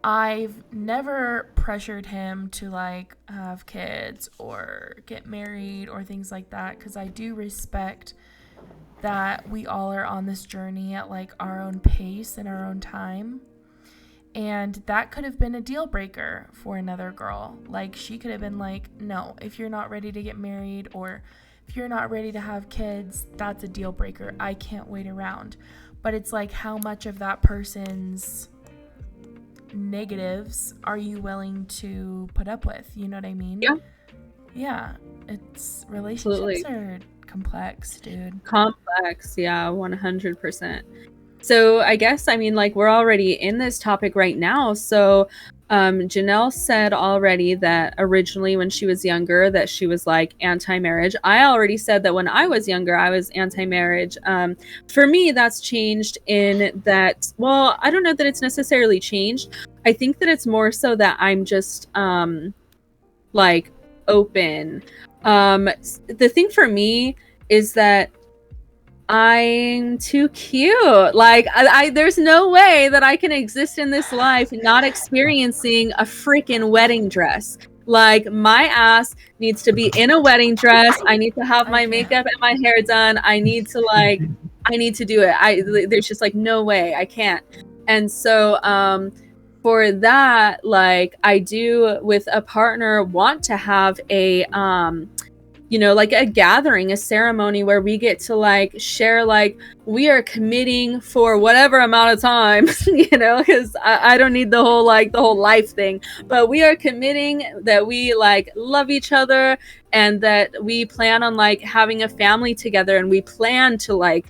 I've never pressured him to like have kids or get married or things like that, because I do respect that we all are on this journey at like our own pace and our own time. And that could have been a deal breaker for another girl. Like, she could have been like, no, if you're not ready to get married or if you're not ready to have kids, that's a deal breaker. I can't wait around. But it's like, how much of that person's negatives are you willing to put up with? You know what I mean? Yeah. It's, relationships are complex, dude. Complex, yeah, 100%. So I guess, I mean, like, we're already in this topic right now. So Janelle said already that originally when she was younger that she was like anti-marriage. I already said that when I was younger I was anti-marriage. For me, that's changed in that, well, I don't know that it's necessarily changed. I think that it's more so that I'm just like open. The thing for me is that I'm too cute. Like, I there's no way that I can exist in this life not experiencing a freaking wedding dress. Like, my ass needs to be in a wedding dress. I need to have my makeup and my hair done. I need to like, I need to do it. There's just like no way I can't. And so for that, like, I do with a partner want to have a you know, like a gathering, a ceremony where we get to like share, like, we are committing for whatever amount of time, you know, because I don't need the whole life thing, but we are committing that we like love each other and that we plan on like having a family together, and we plan to like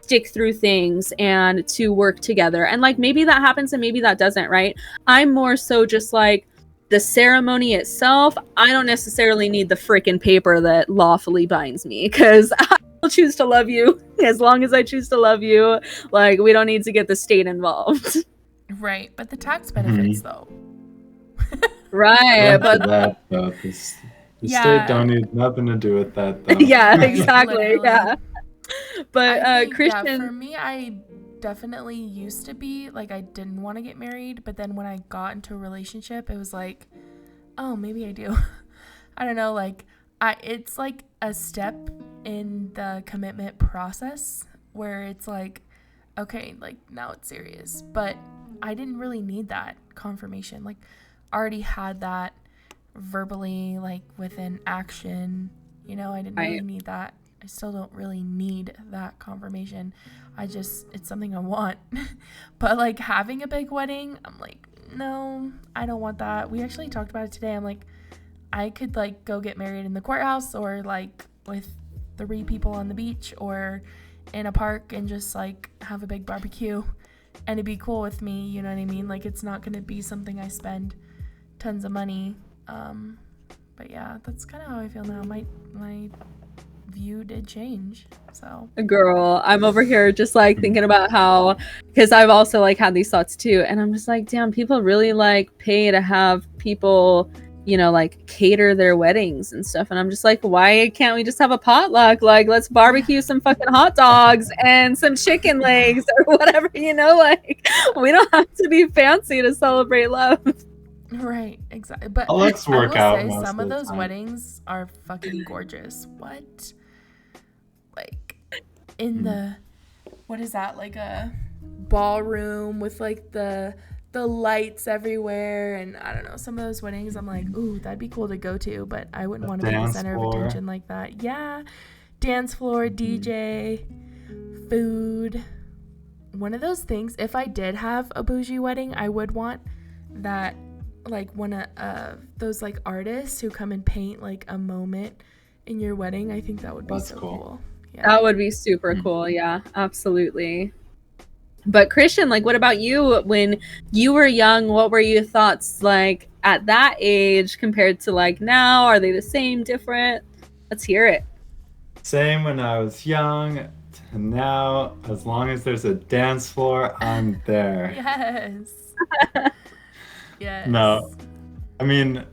stick through things and to work together. And like, maybe that happens and maybe that doesn't, right? I'm more so just like, the ceremony itself, I don't necessarily need the freaking paper that lawfully binds me, because I will choose to love you as long as I choose to love you. Like, we don't need to get the state involved. Right, but the tax benefits though. Right, but that though, the state don't need nothing to do with that though. Yeah, Right, exactly. literally. Yeah. But think, Christian, yeah, for me, I definitely used to be like, I didn't want to get married, but then when I got into a relationship, it was like, oh, maybe I do. I don't know, like, it's like a step in the commitment process where it's like, okay, like, now it's serious. But I didn't really need that confirmation. Like, I already had that verbally, like, with an action, you know. I didn't really need that. I still don't really need that confirmation. It's something I want. But like, having a big wedding, I'm like, no, I don't want that. We actually talked about it today. I'm like, I could like go get married in the courthouse, or like with 3 people on the beach, or in a park, and just like have a big barbecue, and it'd be cool with me, you know what I mean? Like, it's not gonna be something I spend tons of money. But yeah, that's kind of how I feel now. My view did change. So, girl, I'm over here just like thinking about how, because I've also like had these thoughts too, and I'm just like, damn, people really like pay to have people, you know, like cater their weddings and stuff, and I'm just like, why can't we just have a potluck? Like, let's barbecue some fucking hot dogs and some chicken legs or whatever, you know, like, we don't have to be fancy to celebrate love. Right, exactly. But let's work out. Say, some of those weddings are fucking gorgeous. What? Like, in the, what is that? Like a ballroom with like the lights everywhere, and I don't know. Some of those weddings, I'm like, ooh, that'd be cool to go to, but I wouldn't want to be the center of attention like that. Yeah, dance floor, DJ, food. one of those things, if I did have a bougie wedding, I would want that, like, one of those, like, artists who come and paint, like, a moment in your wedding. I think that would be That's so cool. cool. Yeah. That would be super cool. Yeah, absolutely. But Christian, like, what about you? When you were young, what were your thoughts like at that age compared to like now? Are they the same, different? Let's hear it. Same when I was young to now. As long as there's a dance floor, I'm there. Yes. Yes. No, I mean,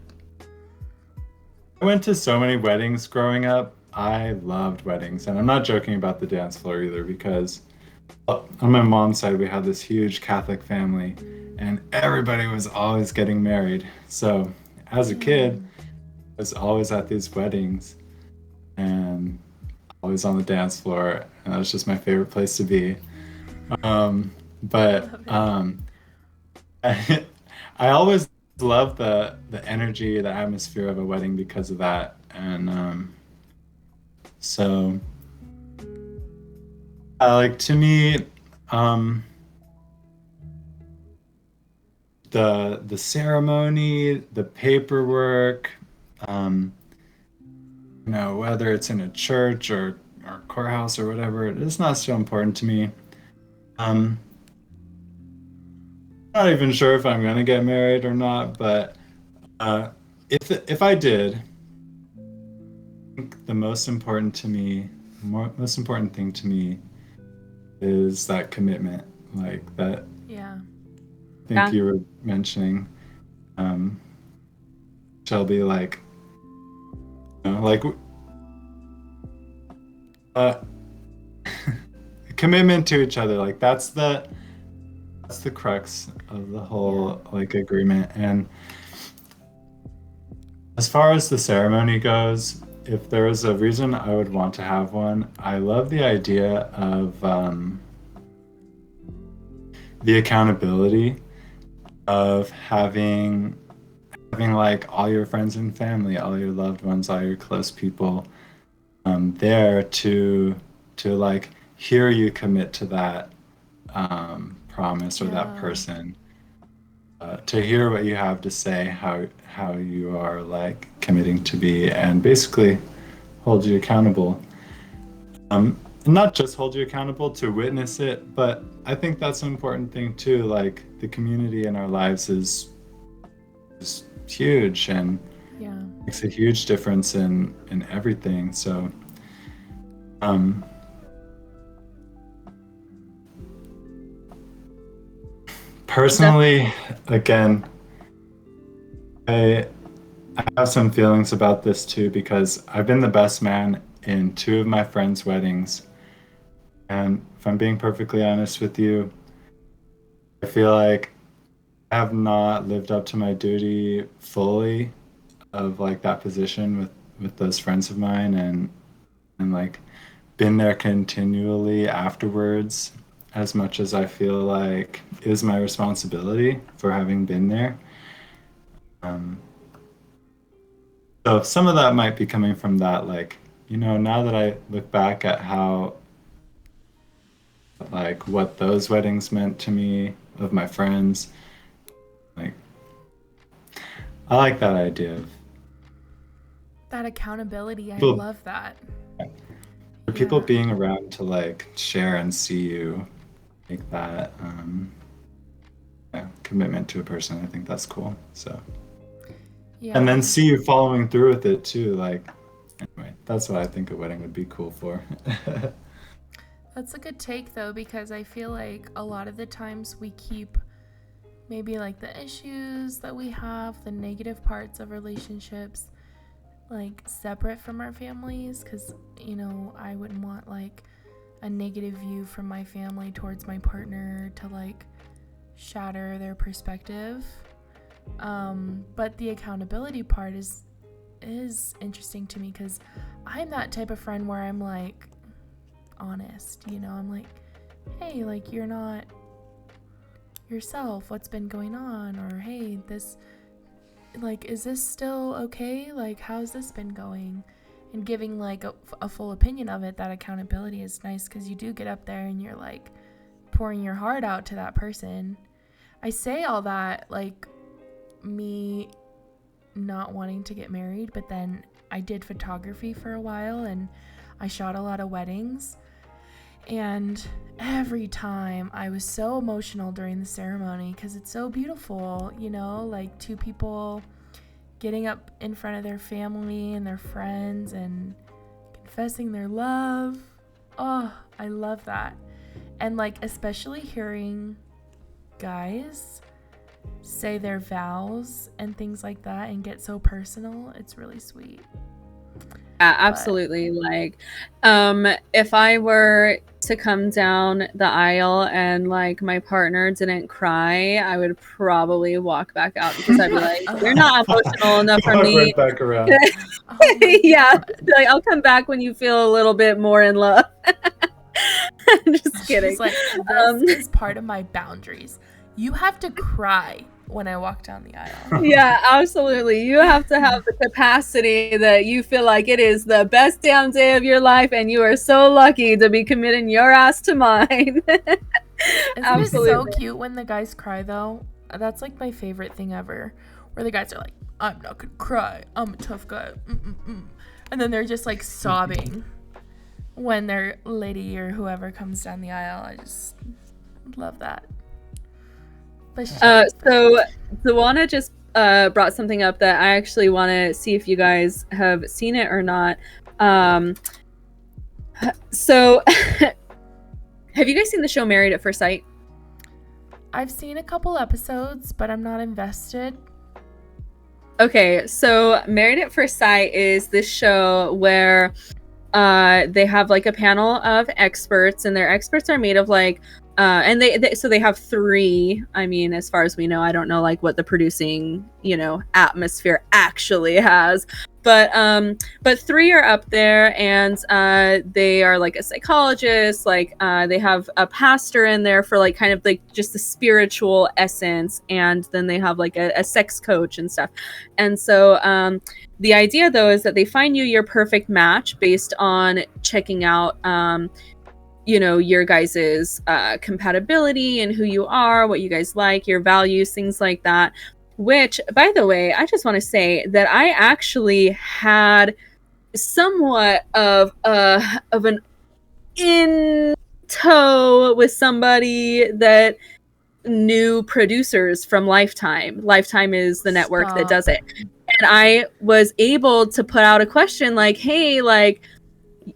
I went to so many weddings growing up. I loved weddings, and I'm not joking about the dance floor either, because on my mom's side we had this huge Catholic family, and everybody was always getting married. So as a kid, I was always at these weddings and always on the dance floor, and that was just my favorite place to be. But I, I always love the energy, the atmosphere of a wedding because of that, and so like to me, um, the ceremony, the paperwork, um, whether it's in a church or courthouse or whatever, it's not so important to me. Um, Not even sure if I'm gonna get married or not, but if I did, I think the most important thing to me is that commitment, like that. Yeah. I think you were mentioning, um, Shelby, like, like, uh, commitment to each other, like that's the crux of the whole like agreement. And as far as the ceremony goes, if there was a reason I would want to have one, I love the idea of the accountability of having like all your friends and family, all your loved ones, all your close people there to like hear you commit to that promise or that person, to hear what you have to say, how you are like committing to be, and basically hold you accountable. Not just hold you accountable to witness it, but I think that's an important thing too. Like the community in our lives is huge and makes a huge difference in everything. So personally, again, I have some feelings about this too, because I've been the best man in two of my friends' weddings. And if I'm being perfectly honest with you, I feel like I have not lived up to my duty fully of like that position with those friends of mine, and like been there continually afterwards as much as I feel like is my responsibility for having been there. Um, so some of that might be coming from that, like, now that I look back at how, like, what those weddings meant to me of my friends, like, I like that idea of that accountability. I people, love that. for people being around to like share and see you make that commitment to a person. I think that's cool. So and then see you following through with it too. Like, anyway, that's what I think a wedding would be cool for. That's a good take though, because I feel like a lot of the times we keep maybe like the issues that we have, the negative parts of relationships, like separate from our families, because I wouldn't want like a negative view from my family towards my partner to like shatter their perspective. But the accountability part is interesting to me, because I'm that type of friend where I'm like honest, I'm like, hey, like, you're not yourself, what's been going on, or hey, this, like, is this still okay, like, how's this been going, and giving like a full opinion of it. That accountability is nice, because you do get up there and you're like, pouring your heart out to that person. I say all that like me not wanting to get married, but then I did photography for a while and I shot a lot of weddings, and every time I was so emotional during the ceremony because it's so beautiful, you know, like two people getting up in front of their family and their friends and confessing their love. Oh, I love that. And like especially hearing guys say their vows and things like that and get so personal, it's really sweet. Yeah, absolutely. Like, if I were to come down the aisle and like my partner didn't cry, I would probably walk back out because I'd be like, "You're not emotional enough for Walk me." right back around. Oh my Yeah, God. like I'll come back when you feel a little bit more in love. Just kidding. She's like, this is part of my boundaries. You have to cry when I walk down the aisle. Yeah, absolutely. You have to have the capacity that you feel like it is the best damn day of your life, and you are so lucky to be committing your ass to mine. Isn't Absolutely. it so cute when the guys cry though? That's like my favorite thing ever. Where the guys are like, I'm not gonna cry. I'm a tough guy. Mm-mm-mm. And then they're just like sobbing when their lady or whoever comes down the aisle. I just love that. But So Zawana just brought something up that I actually want to see if you guys have seen it or not. So have you guys seen the show Married at First Sight? I've seen a couple episodes, but I'm not invested. Okay, so Married at First Sight is this show where they have like a panel of experts, and their experts are made of like and they have three. I mean, as far as we know, I don't know like what the producing, you know, atmosphere actually has, but three are up there, and they are like a psychologist, like they have a pastor in there for like kind of like just the spiritual essence, and then they have like a sex coach and stuff. And so the idea though is that they find you your perfect match based on checking out you know, your guys's compatibility and who you are, what you guys like, your values, things like that. Which, by the way, I just want to say that I actually had somewhat of an in tow with somebody that knew producers from Lifetime. Lifetime is the network that does it. And I was able to put out a question like, hey, like,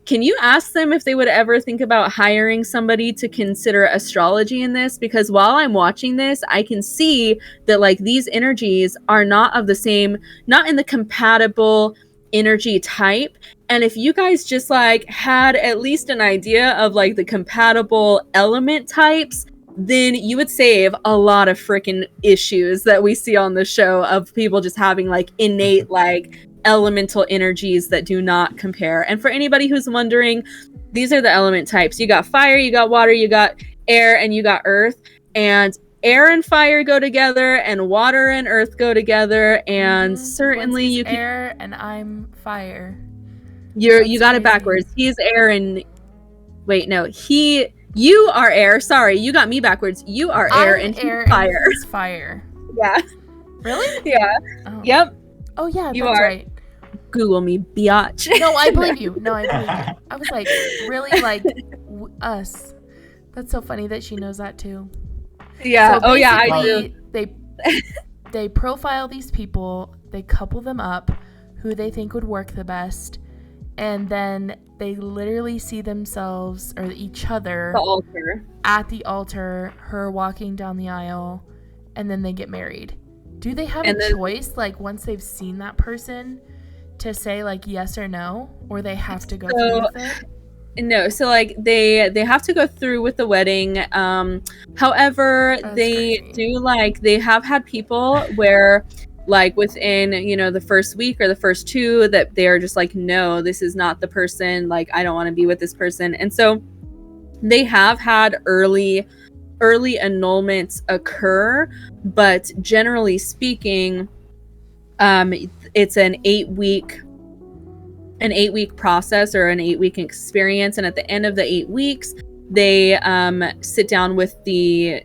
can you ask them if they would ever think about hiring somebody to consider astrology in this? Because while I'm watching this, I can see that like these energies are not of the same, not in the compatible energy type. And if you guys just like had at least an idea of like the compatible element types, then you would save a lot of freaking issues that we see on the show of people just having like innate like elemental energies that do not compare. And for anybody who's wondering, these are the element types. You got fire, you got water, you got air, and you got earth. And air and fire go together, and water and earth go together, and certainly Lindsay's you can air and I'm fire. you got it backwards. He's air and wait, no, you are air. Sorry, you got me backwards. You are air and he's fire. And he's fire. Yeah. Really? Yeah. Oh. Yep. Oh yeah, You that's are. right. Google me, biatch. No, I believe you. No, I believe you. I was like, really, like us. That's so funny that she knows that too. Yeah. So Oh yeah, I do. They profile these people. They couple them up, who they think would work the best, and then they literally see themselves or each other The altar. at the altar. Her walking down the aisle, and then they get married. Do they have a choice, like once they've seen that person, to say like yes or no, or they have to go through with it? No, so like they have to go through with the wedding. However, they crazy. do like they have had people where like within, you know, the first week or the first two that they are just like, no, this is not the person. Like, I don't want to be with this person. And so they have had early annulments occur, but generally speaking, it's an 8-week process or an 8-week experience, and at the end of the 8 weeks they sit down with the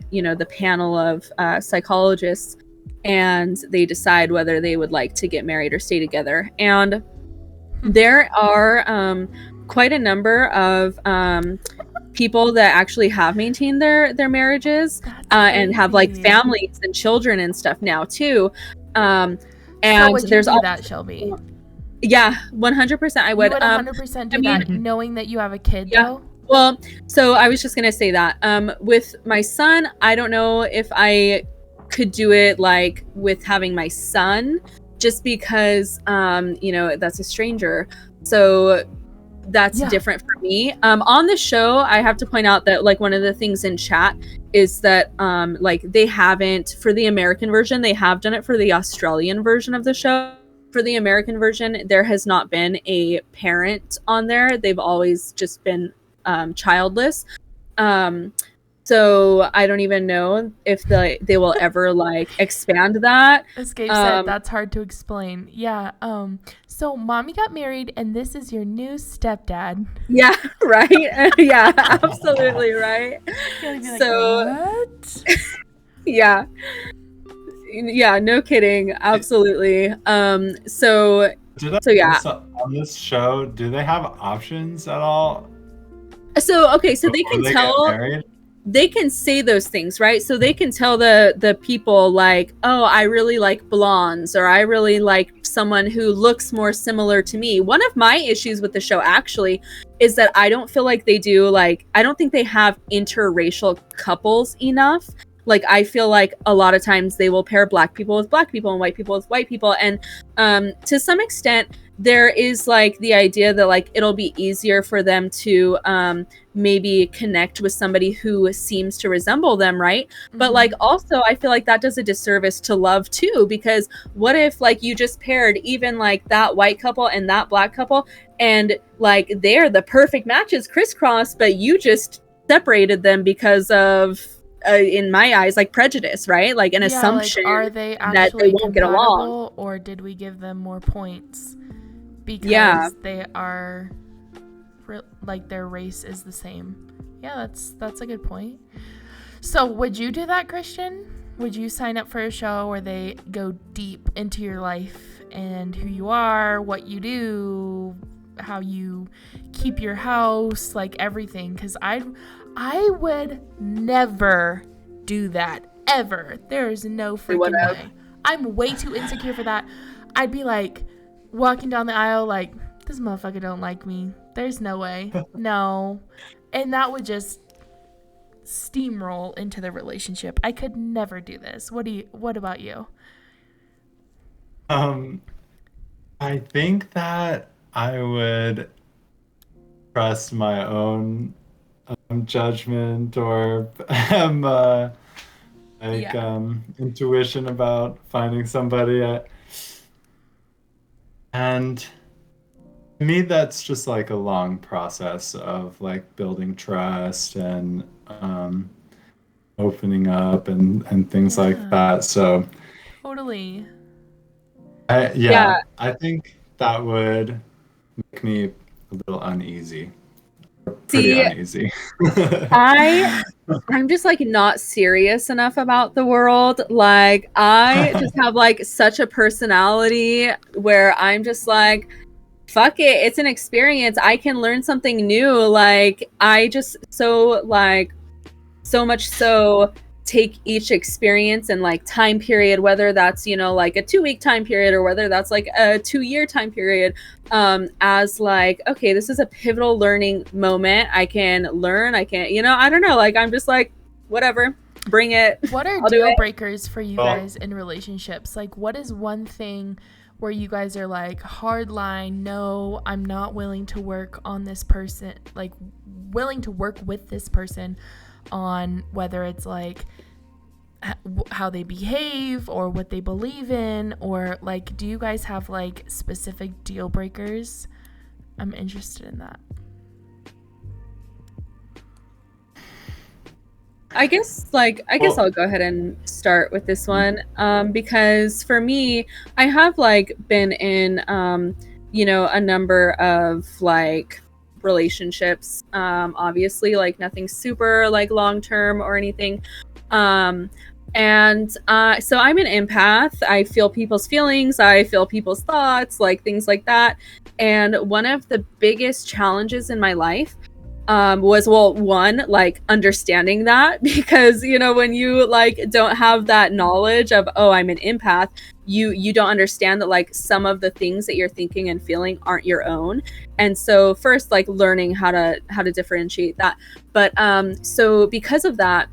panel of psychologists, and they decide whether they would like to get married or stay together. And there are quite a number of people that actually have maintained their marriages and have like families and children and stuff now too. And so would you there's do that, Shelby? Yeah, 100%. I would. You would 100% do that, knowing that you have a kid, though. Well, so I was just gonna say that with my son, I don't know if I could do it like with having my son, just because that's a stranger. So that's different for me. On the show, I have to point out that like one of the things in chat is that like they haven't, for the American version, they have done it for the Australian version of the show. For the American version, there has not been a parent on there. They've always just been childless. So I don't even know if they will ever like expand that. Escape said that's hard to explain. Yeah. So mommy got married and this is your new stepdad. Yeah, right. Yeah, absolutely right. So what? Yeah, no kidding, absolutely. So yeah, on this show, do they have options at all? So okay, so they can tell. They can say those things, right? So they can tell the people like, oh, I really like blondes, or I really like someone who looks more similar to me. One of my issues with the show actually is that I don't feel like they do, like, I don't think they have interracial couples enough. Like, I feel like a lot of times they will pair black people with black people and white people with white people. And to some extent, there is like the idea that like it'll be easier for them to maybe connect with somebody who seems to resemble them, right? Mm-hmm. But like also I feel like that does a disservice to love too, because what if like you just paired even like that white couple and that black couple, and like they're the perfect matches crisscross, but you just separated them because of in my eyes, like prejudice, right? Like an assumption, like, are they actually that they won't get along, or did we give them more points because they are like their race is the same? Yeah, that's a good point. So would you do that, Christian? Would you sign up for a show where they go deep into your life and who you are, what you do, how you keep your house, like everything? Because I would never do that, ever. There is no freaking way. I'm way too insecure for that. I'd be like walking down the aisle like, this motherfucker don't like me. There's no way. No. And that would just steamroll into the relationship. I could never do this. What about you? I think that I would trust my own judgment or intuition about finding somebody, and to me that's just like a long process of like building trust and opening up and things like that. So totally. I think that would make me a little uneasy. Pretty uneasy. I'm just like not serious enough about the world. Like I just have like such a personality where I'm just like, fuck it, it's an experience. I can learn something new. Like I just so much so take each experience and like time period, whether that's like a 2-week time period or whether that's like a 2-year time period, as like, okay, this is a pivotal learning moment. I can learn, I can I don't know, like I'm just like, whatever, bring it. What are deal breakers for you guys in relationships? Like what is one thing where you guys are like, hard line, no, I'm not willing to work on this person, like willing to work with this person on whether it's like how they behave or what they believe in, or like, do you guys have like specific deal breakers? I'm interested in that. I guess I'll go ahead and start with this one, because for me, I have like been in a number of like relationships, obviously, like nothing super like long term or anything. And so I'm an empath. I feel people's feelings, I feel people's thoughts, like things like that. And one of the biggest challenges in my life was, well, one, like understanding that, because when you like don't have that knowledge of, oh, I'm an empath, you don't understand that like some of the things that you're thinking and feeling aren't your own. And so first, like learning how to differentiate that. But so because of that,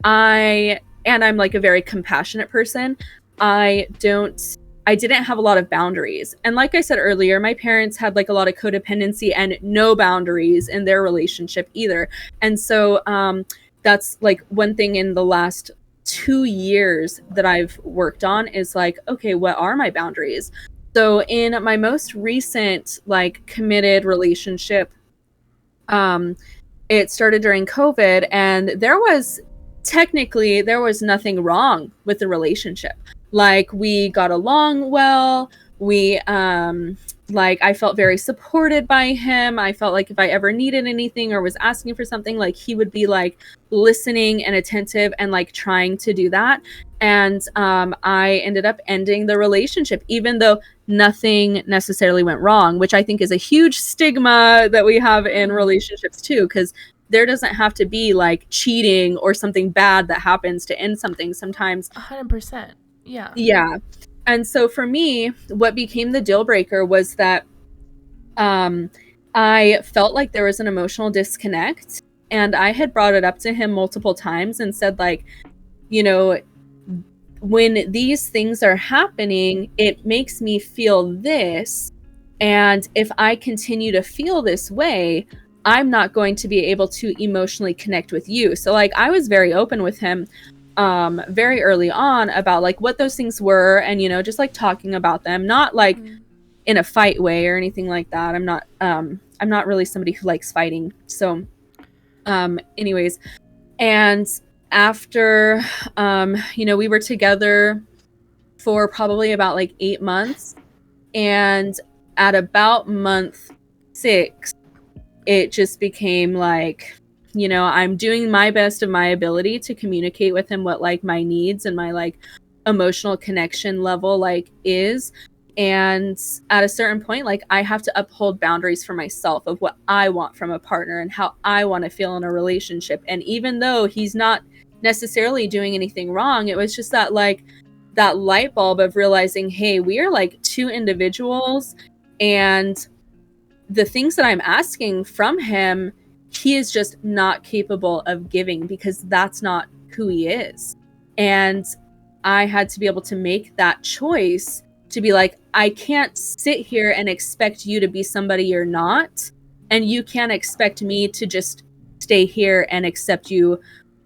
I'm like a very compassionate person. I didn't have a lot of boundaries. And like I said earlier, my parents had like a lot of codependency and no boundaries in their relationship either. And so that's like one thing in the last 2 years that I've worked on is like, okay, what are my boundaries? So in my most recent like committed relationship, it started during COVID, and there was nothing wrong with the relationship. Like we got along well. We like I felt very supported by him. I felt like if I ever needed anything or was asking for something, like he would be like listening and attentive and like trying to do that. And I ended up ending the relationship, even though nothing necessarily went wrong, which I think is a huge stigma that we have in relationships too, because there doesn't have to be like cheating or something bad that happens to end something. Sometimes 100%. Yeah. And so for me, what became the deal breaker was that I felt like there was an emotional disconnect, and I had brought it up to him multiple times and said, like, when these things are happening, it makes me feel this. And if I continue to feel this way, I'm not going to be able to emotionally connect with you. So like I was very open with him very early on about like what those things were, and just like talking about them, not like in a fight way or anything like that. I'm not really somebody who likes fighting. So anyways, and after we were together for probably about like 8 months, and at about month 6 it just became like, I'm doing my best of my ability to communicate with him what like my needs and my like emotional connection level like is. And at a certain point, like I have to uphold boundaries for myself of what I want from a partner and how I want to feel in a relationship. And even though he's not necessarily doing anything wrong, it was just that like that light bulb of realizing, hey, we are like two individuals, and the things that I'm asking from him, he is just not capable of giving, because that's not who he is. And I had to be able to make that choice to be like, I can't sit here and expect you to be somebody you're not, and you can't expect me to just stay here and accept you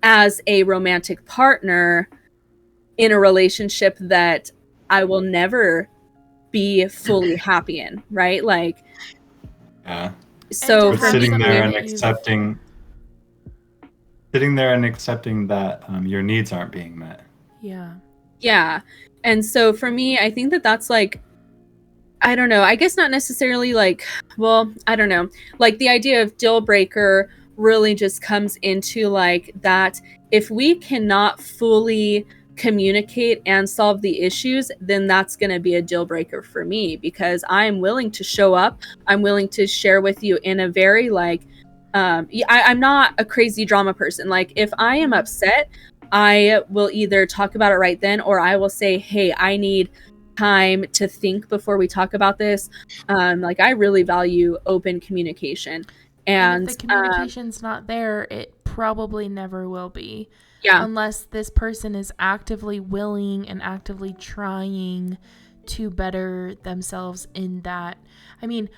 as a romantic partner in a relationship that I will never be fully happy in, right? Like, yeah. So And for sitting me, there and accepting that your needs aren't being met. Yeah. And so for me, I think that that's like, I don't know, I guess not necessarily like, well, I don't know, like the idea of deal breaker really just comes into like that if we cannot fully communicate and solve the issues, then that's going to be a deal breaker for me, because I'm willing to show up. I'm willing to share with you in a very like, I'm not a crazy drama person. Like if I am upset, I will either talk about it right then, or I will say, hey, I need time to think before we talk about this. Like I really value open communication. And if the communication's not there, it probably never will be. Yeah. Unless this person is actively willing and actively trying to better themselves in that. I mean,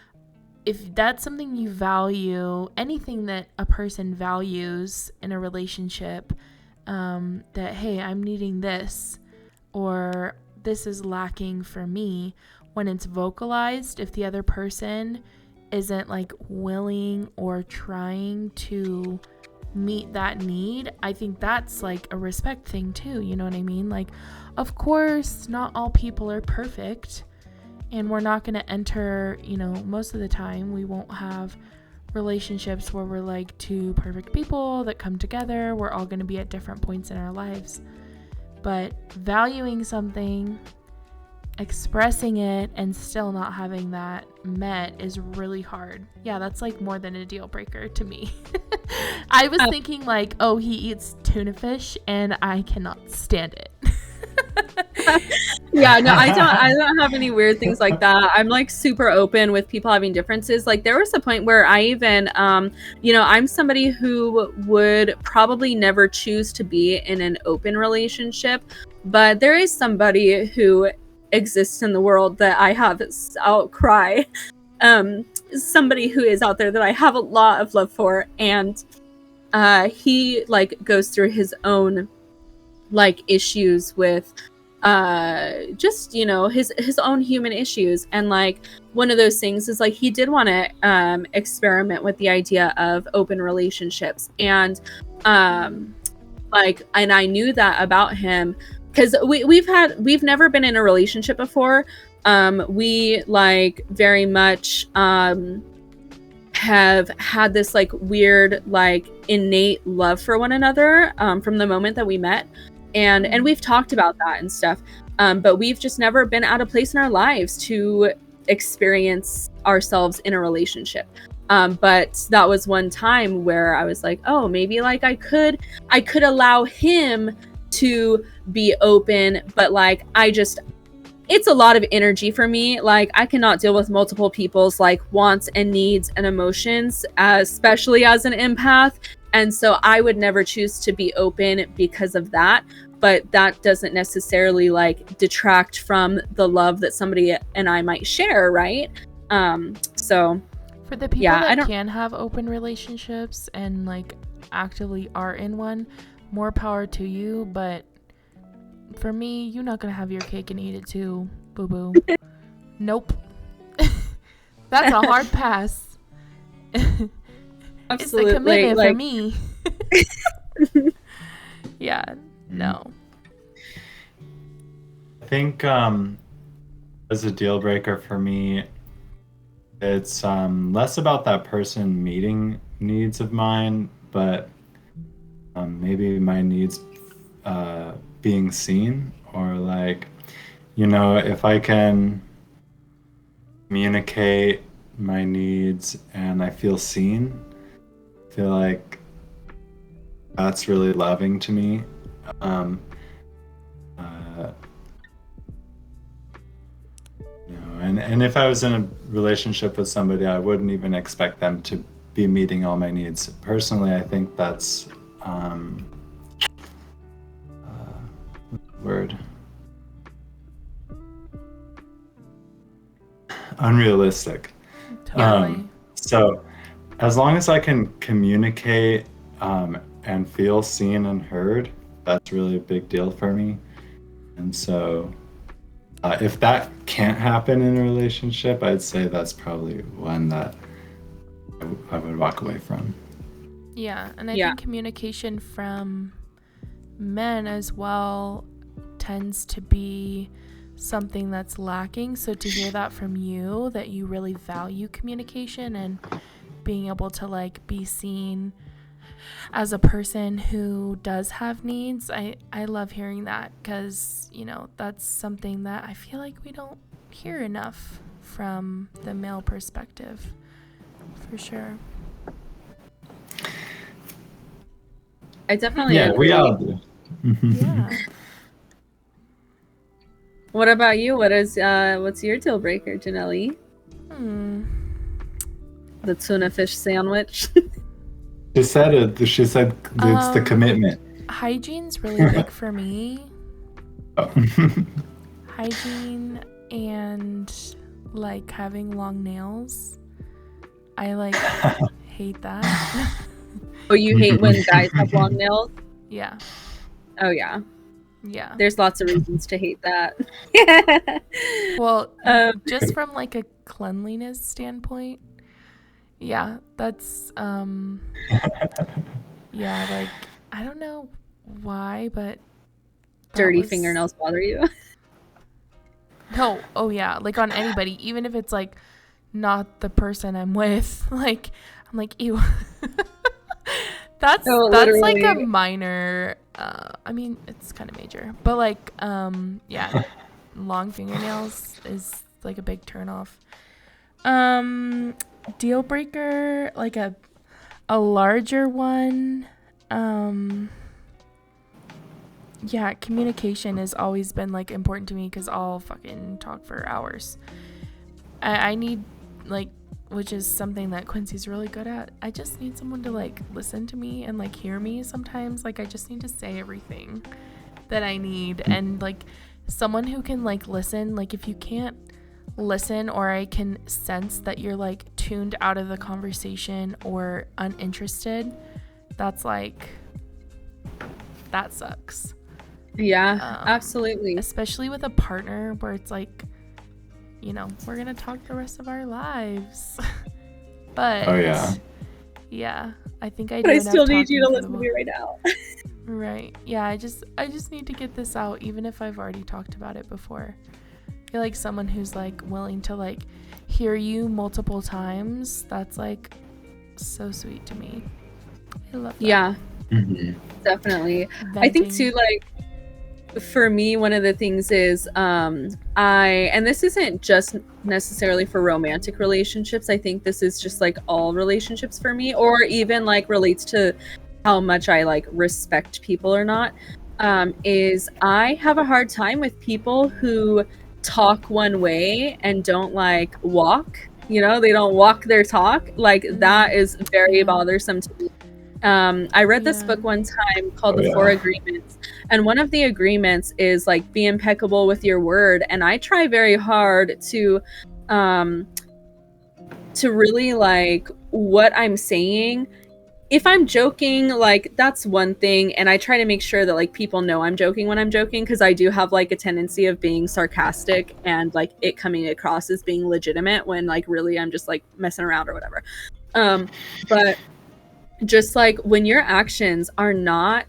if that's something you value, anything that a person values in a relationship, that, hey, I'm needing this, or this is lacking for me, when it's vocalized, if the other person isn't like willing or trying to meet that need, I think that's like a respect thing too, you know what I mean? Like, of course, not all people are perfect, and we're not going to enter, most of the time we won't have relationships where we're like two perfect people that come together. We're all going to be at different points in our lives. But valuing something, expressing it, and still not having that met is really hard. Yeah, that's like more than a deal breaker to me. I was thinking like, oh, he eats tuna fish and I cannot stand it. Yeah, no, I don't have any weird things like that. I'm like super open with people having differences. Like there was a point where I even I'm somebody who would probably never choose to be in an open relationship, but there is somebody who exists in the world that I have outcry. Somebody who is out there that I have a lot of love for, and he like goes through his own like issues with just his own human issues, and like one of those things is like he did want to experiment with the idea of open relationships, and and I knew that about him because we've never been in a relationship before. We like very much have had this like weird like innate love for one another from the moment that we met. And we've talked about that and stuff, but we've just never been at a place in our lives to experience ourselves in a relationship. But that was one time where I was like, oh, maybe like I could allow him to be open, but like it's a lot of energy for me. Like I cannot deal with multiple people's like wants and needs and emotions, especially as an empath. And so I would never choose to be open because of that. But that doesn't necessarily like detract from the love that somebody and I might share, right? So for the people that can have open relationships and like actively are in one, more power to you. But for me, you're not gonna have your cake and eat it too, boo boo. Nope. That's a hard pass. Absolutely. It's the commitment for me. Yeah, no. I think as a deal breaker for me, it's less about that person meeting needs of mine, but maybe my needs being seen, or like, if I can communicate my needs and I feel seen, I feel like that's really loving to me. And if I was in a relationship with somebody, I wouldn't even expect them to be meeting all my needs. Personally, I think that's unrealistic. Totally. So as long as I can communicate and feel seen and heard, that's really a big deal for me. And so if that can't happen in a relationship, I'd say that's probably one that I would walk away from. Yeah, and I think communication from men as well tends to be something that's lacking. So to hear that from you, that you really value communication and being able to like be seen as a person who does have needs, I love hearing that, because that's something that I feel like we don't hear enough from the male perspective, for sure. I definitely agree. We all do. Yeah. What about you? What's your deal breaker, Janelle? The tuna fish sandwich. She said it. She said it's the commitment. Hygiene's really big for me. Oh. Hygiene and like having long nails. I like hate that. Oh, you hate when guys have long nails? Yeah. Oh yeah. Yeah. There's lots of reasons to hate that. Well, just from like a cleanliness standpoint. Yeah, that's yeah, like I don't know why, but dirty fingernails bother you? No, oh yeah, like on anybody, even if it's like not the person I'm with. Like I'm like, ew. That's Oh, like a literally. minor, I mean, it's kind of major, but like, yeah, long fingernails is like a big turn off. Deal breaker, like a larger one. Yeah, communication has always been like important to me because I'll fucking talk for hours. I need, like, which is something that Quincy's really good at. I just need someone to like listen to me and like hear me sometimes. Like, I just need to say everything that I need, and like someone who can like listen. Like, if you can't listen, or I can sense that you're like tuned out of the conversation or uninterested, that's like, that sucks. Yeah, absolutely. Especially with a partner where it's like, you know, we're gonna talk the rest of our lives. But Oh yeah. yeah, I think I do. But I enough still need you to talking for listen to me right now. Right. Yeah, I just need to get this out, even if I've already talked about it before. I feel like someone who's like willing to like hear you multiple times, that's like so sweet to me. I love that. Yeah, Mhm. definitely. I think too, like, for me, one of the things is and this isn't just necessarily for romantic relationships. I think this is just like all relationships for me, or even like relates to how much I like respect people or not. Is I have a hard time with people who talk one way and don't like walk. You know, they don't walk their talk. Like, that is very bothersome to me. I read this book one time called The Four Agreements, and one of the agreements is like, be impeccable with your word. And I try very hard to really like what I'm saying. If I'm joking, like, that's one thing, and I try to make sure that like people know I'm joking when I'm joking, because I do have like a tendency of being sarcastic and like it coming across as being legitimate when like really I'm just like messing around or whatever. But just like when your actions are not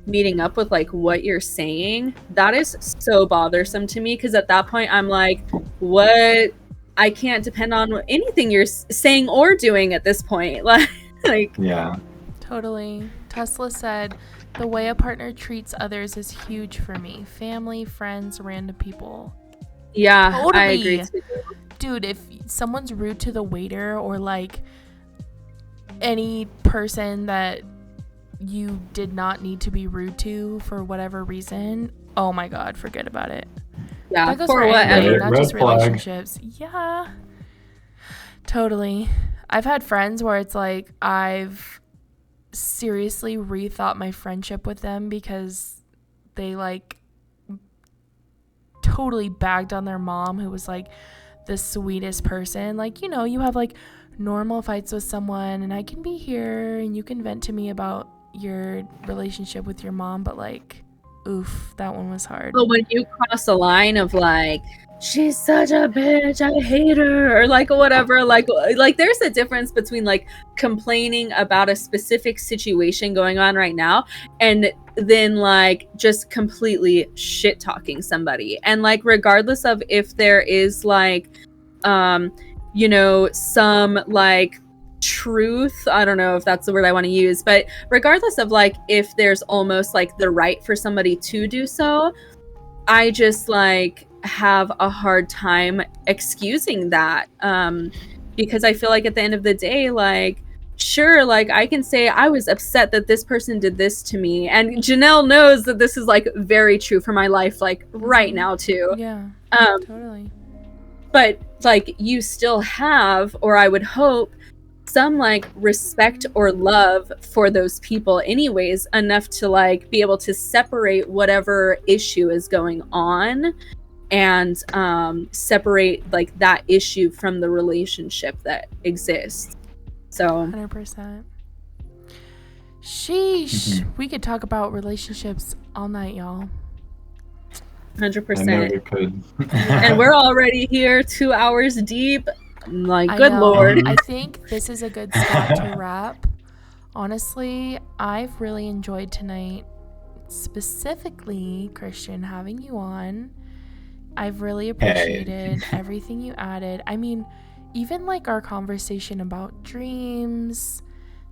meeting up with like what you're saying, that is so bothersome to me, because at that point I'm like, what? I can't depend on anything you're saying or doing at this point. Like, yeah. Totally. Tesla said, the way a partner treats others is huge for me. Family, friends, random people. Yeah, totally. I agree too. Dude, if someone's rude to the waiter, or like any person that you did not need to be rude to for whatever reason, oh my god, forget about it. Yeah, that goes for anything, whatever. not Red just flag. relationships. Yeah, totally. I've had friends where it's like I've seriously rethought my friendship with them because they like totally bagged on their mom, who was like the sweetest person. Like, you know, you have like normal fights with someone, and I can be here and you can vent to me about your relationship with your mom, but like, oof, that one was hard. But when you cross a line of like, she's such a bitch, I hate her, or like whatever, like there's a difference between like complaining about a specific situation going on right now and then like just completely shit talking somebody. And like, regardless of if there is like you know, some like truth, I don't know if that's the word I want to use, but regardless of like if there's almost like the right for somebody to do so, I just like have a hard time excusing that, because I feel like at the end of the day, like, sure, like I can say I was upset that this person did this to me, and Janelle knows that this is like very true for my life, like right now too. Yeah, totally. But like, you still have, or I would hope, some like respect or love for those people anyways, enough to like be able to separate whatever issue is going on and separate like that issue from the relationship that exists. So 100%. Sheesh. We could talk about relationships all night, y'all. 100%. I know we could. And we're already here 2 hours deep. I'm like, I good know. lord. I think this is a good spot to wrap. Honestly, I've really enjoyed tonight, specifically, Christian, having you on. I've really appreciated everything you added. I mean, even like our conversation about dreams,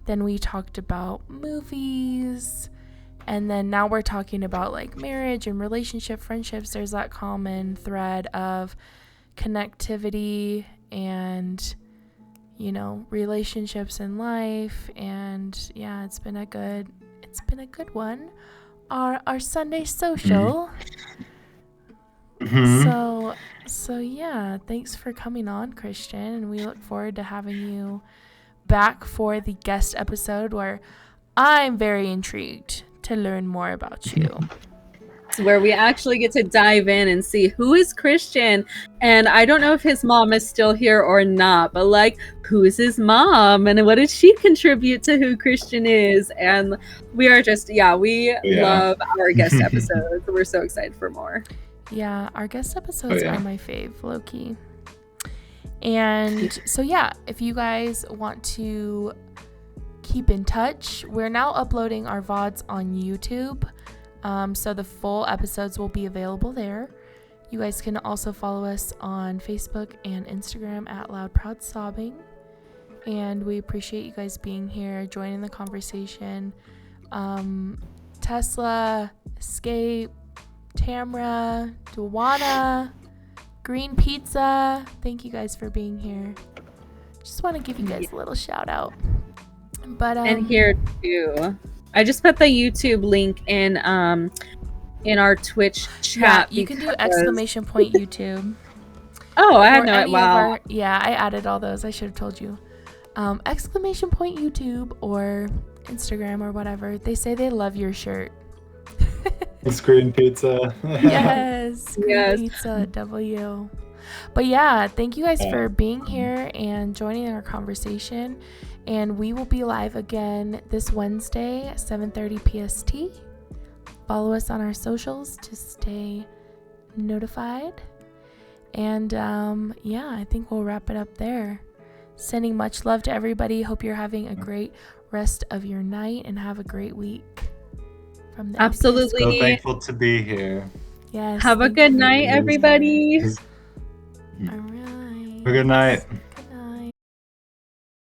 then we talked about movies, and then now we're talking about like marriage and relationship, friendships. There's that common thread of connectivity and, you know, relationships in life. And yeah, it's been a good one. Our Sunday social. Mhm. So yeah, thanks for coming on, Christian, and we look forward to having you back for the guest episode where I'm very intrigued to learn more about you. Where we actually get to dive in and see who is Christian. And I don't know if his mom is still here or not, but like, who is his mom and what did she contribute to who Christian is? And we are just, we love our guest episodes. We're so excited for more. Yeah, our guest episodes are my fave, low-key. And so yeah, if you guys want to keep in touch, we're now uploading our VODs on YouTube. So the full episodes will be available there. You guys can also follow us on Facebook and Instagram at Loud Proud Sobbing. And we appreciate you guys being here, joining the conversation. Tesla, Escape, Tamra, Duwana, Green Pizza, thank you guys for being here. Just want to give you guys a little shout out. But and here too, I just put the YouTube link in our Twitch chat. Yeah, you can do exclamation point YouTube. Oh, I had no idea. Wow. I added all those. I should have told you. Exclamation point YouTube or Instagram or whatever. They say they love your shirt. It's Green Pizza. Yes, Green Pizza, W. But yeah, thank you guys for being here and joining our conversation. And we will be live again this Wednesday at 7:30 PST. Follow us on our socials to stay notified. And I think we'll wrap it up there. Sending much love to everybody. Hope you're having a great rest of your night and have a great week. From the Absolutely. So thankful to be here. Yes. Have a good night, everybody. All right. Have a good night.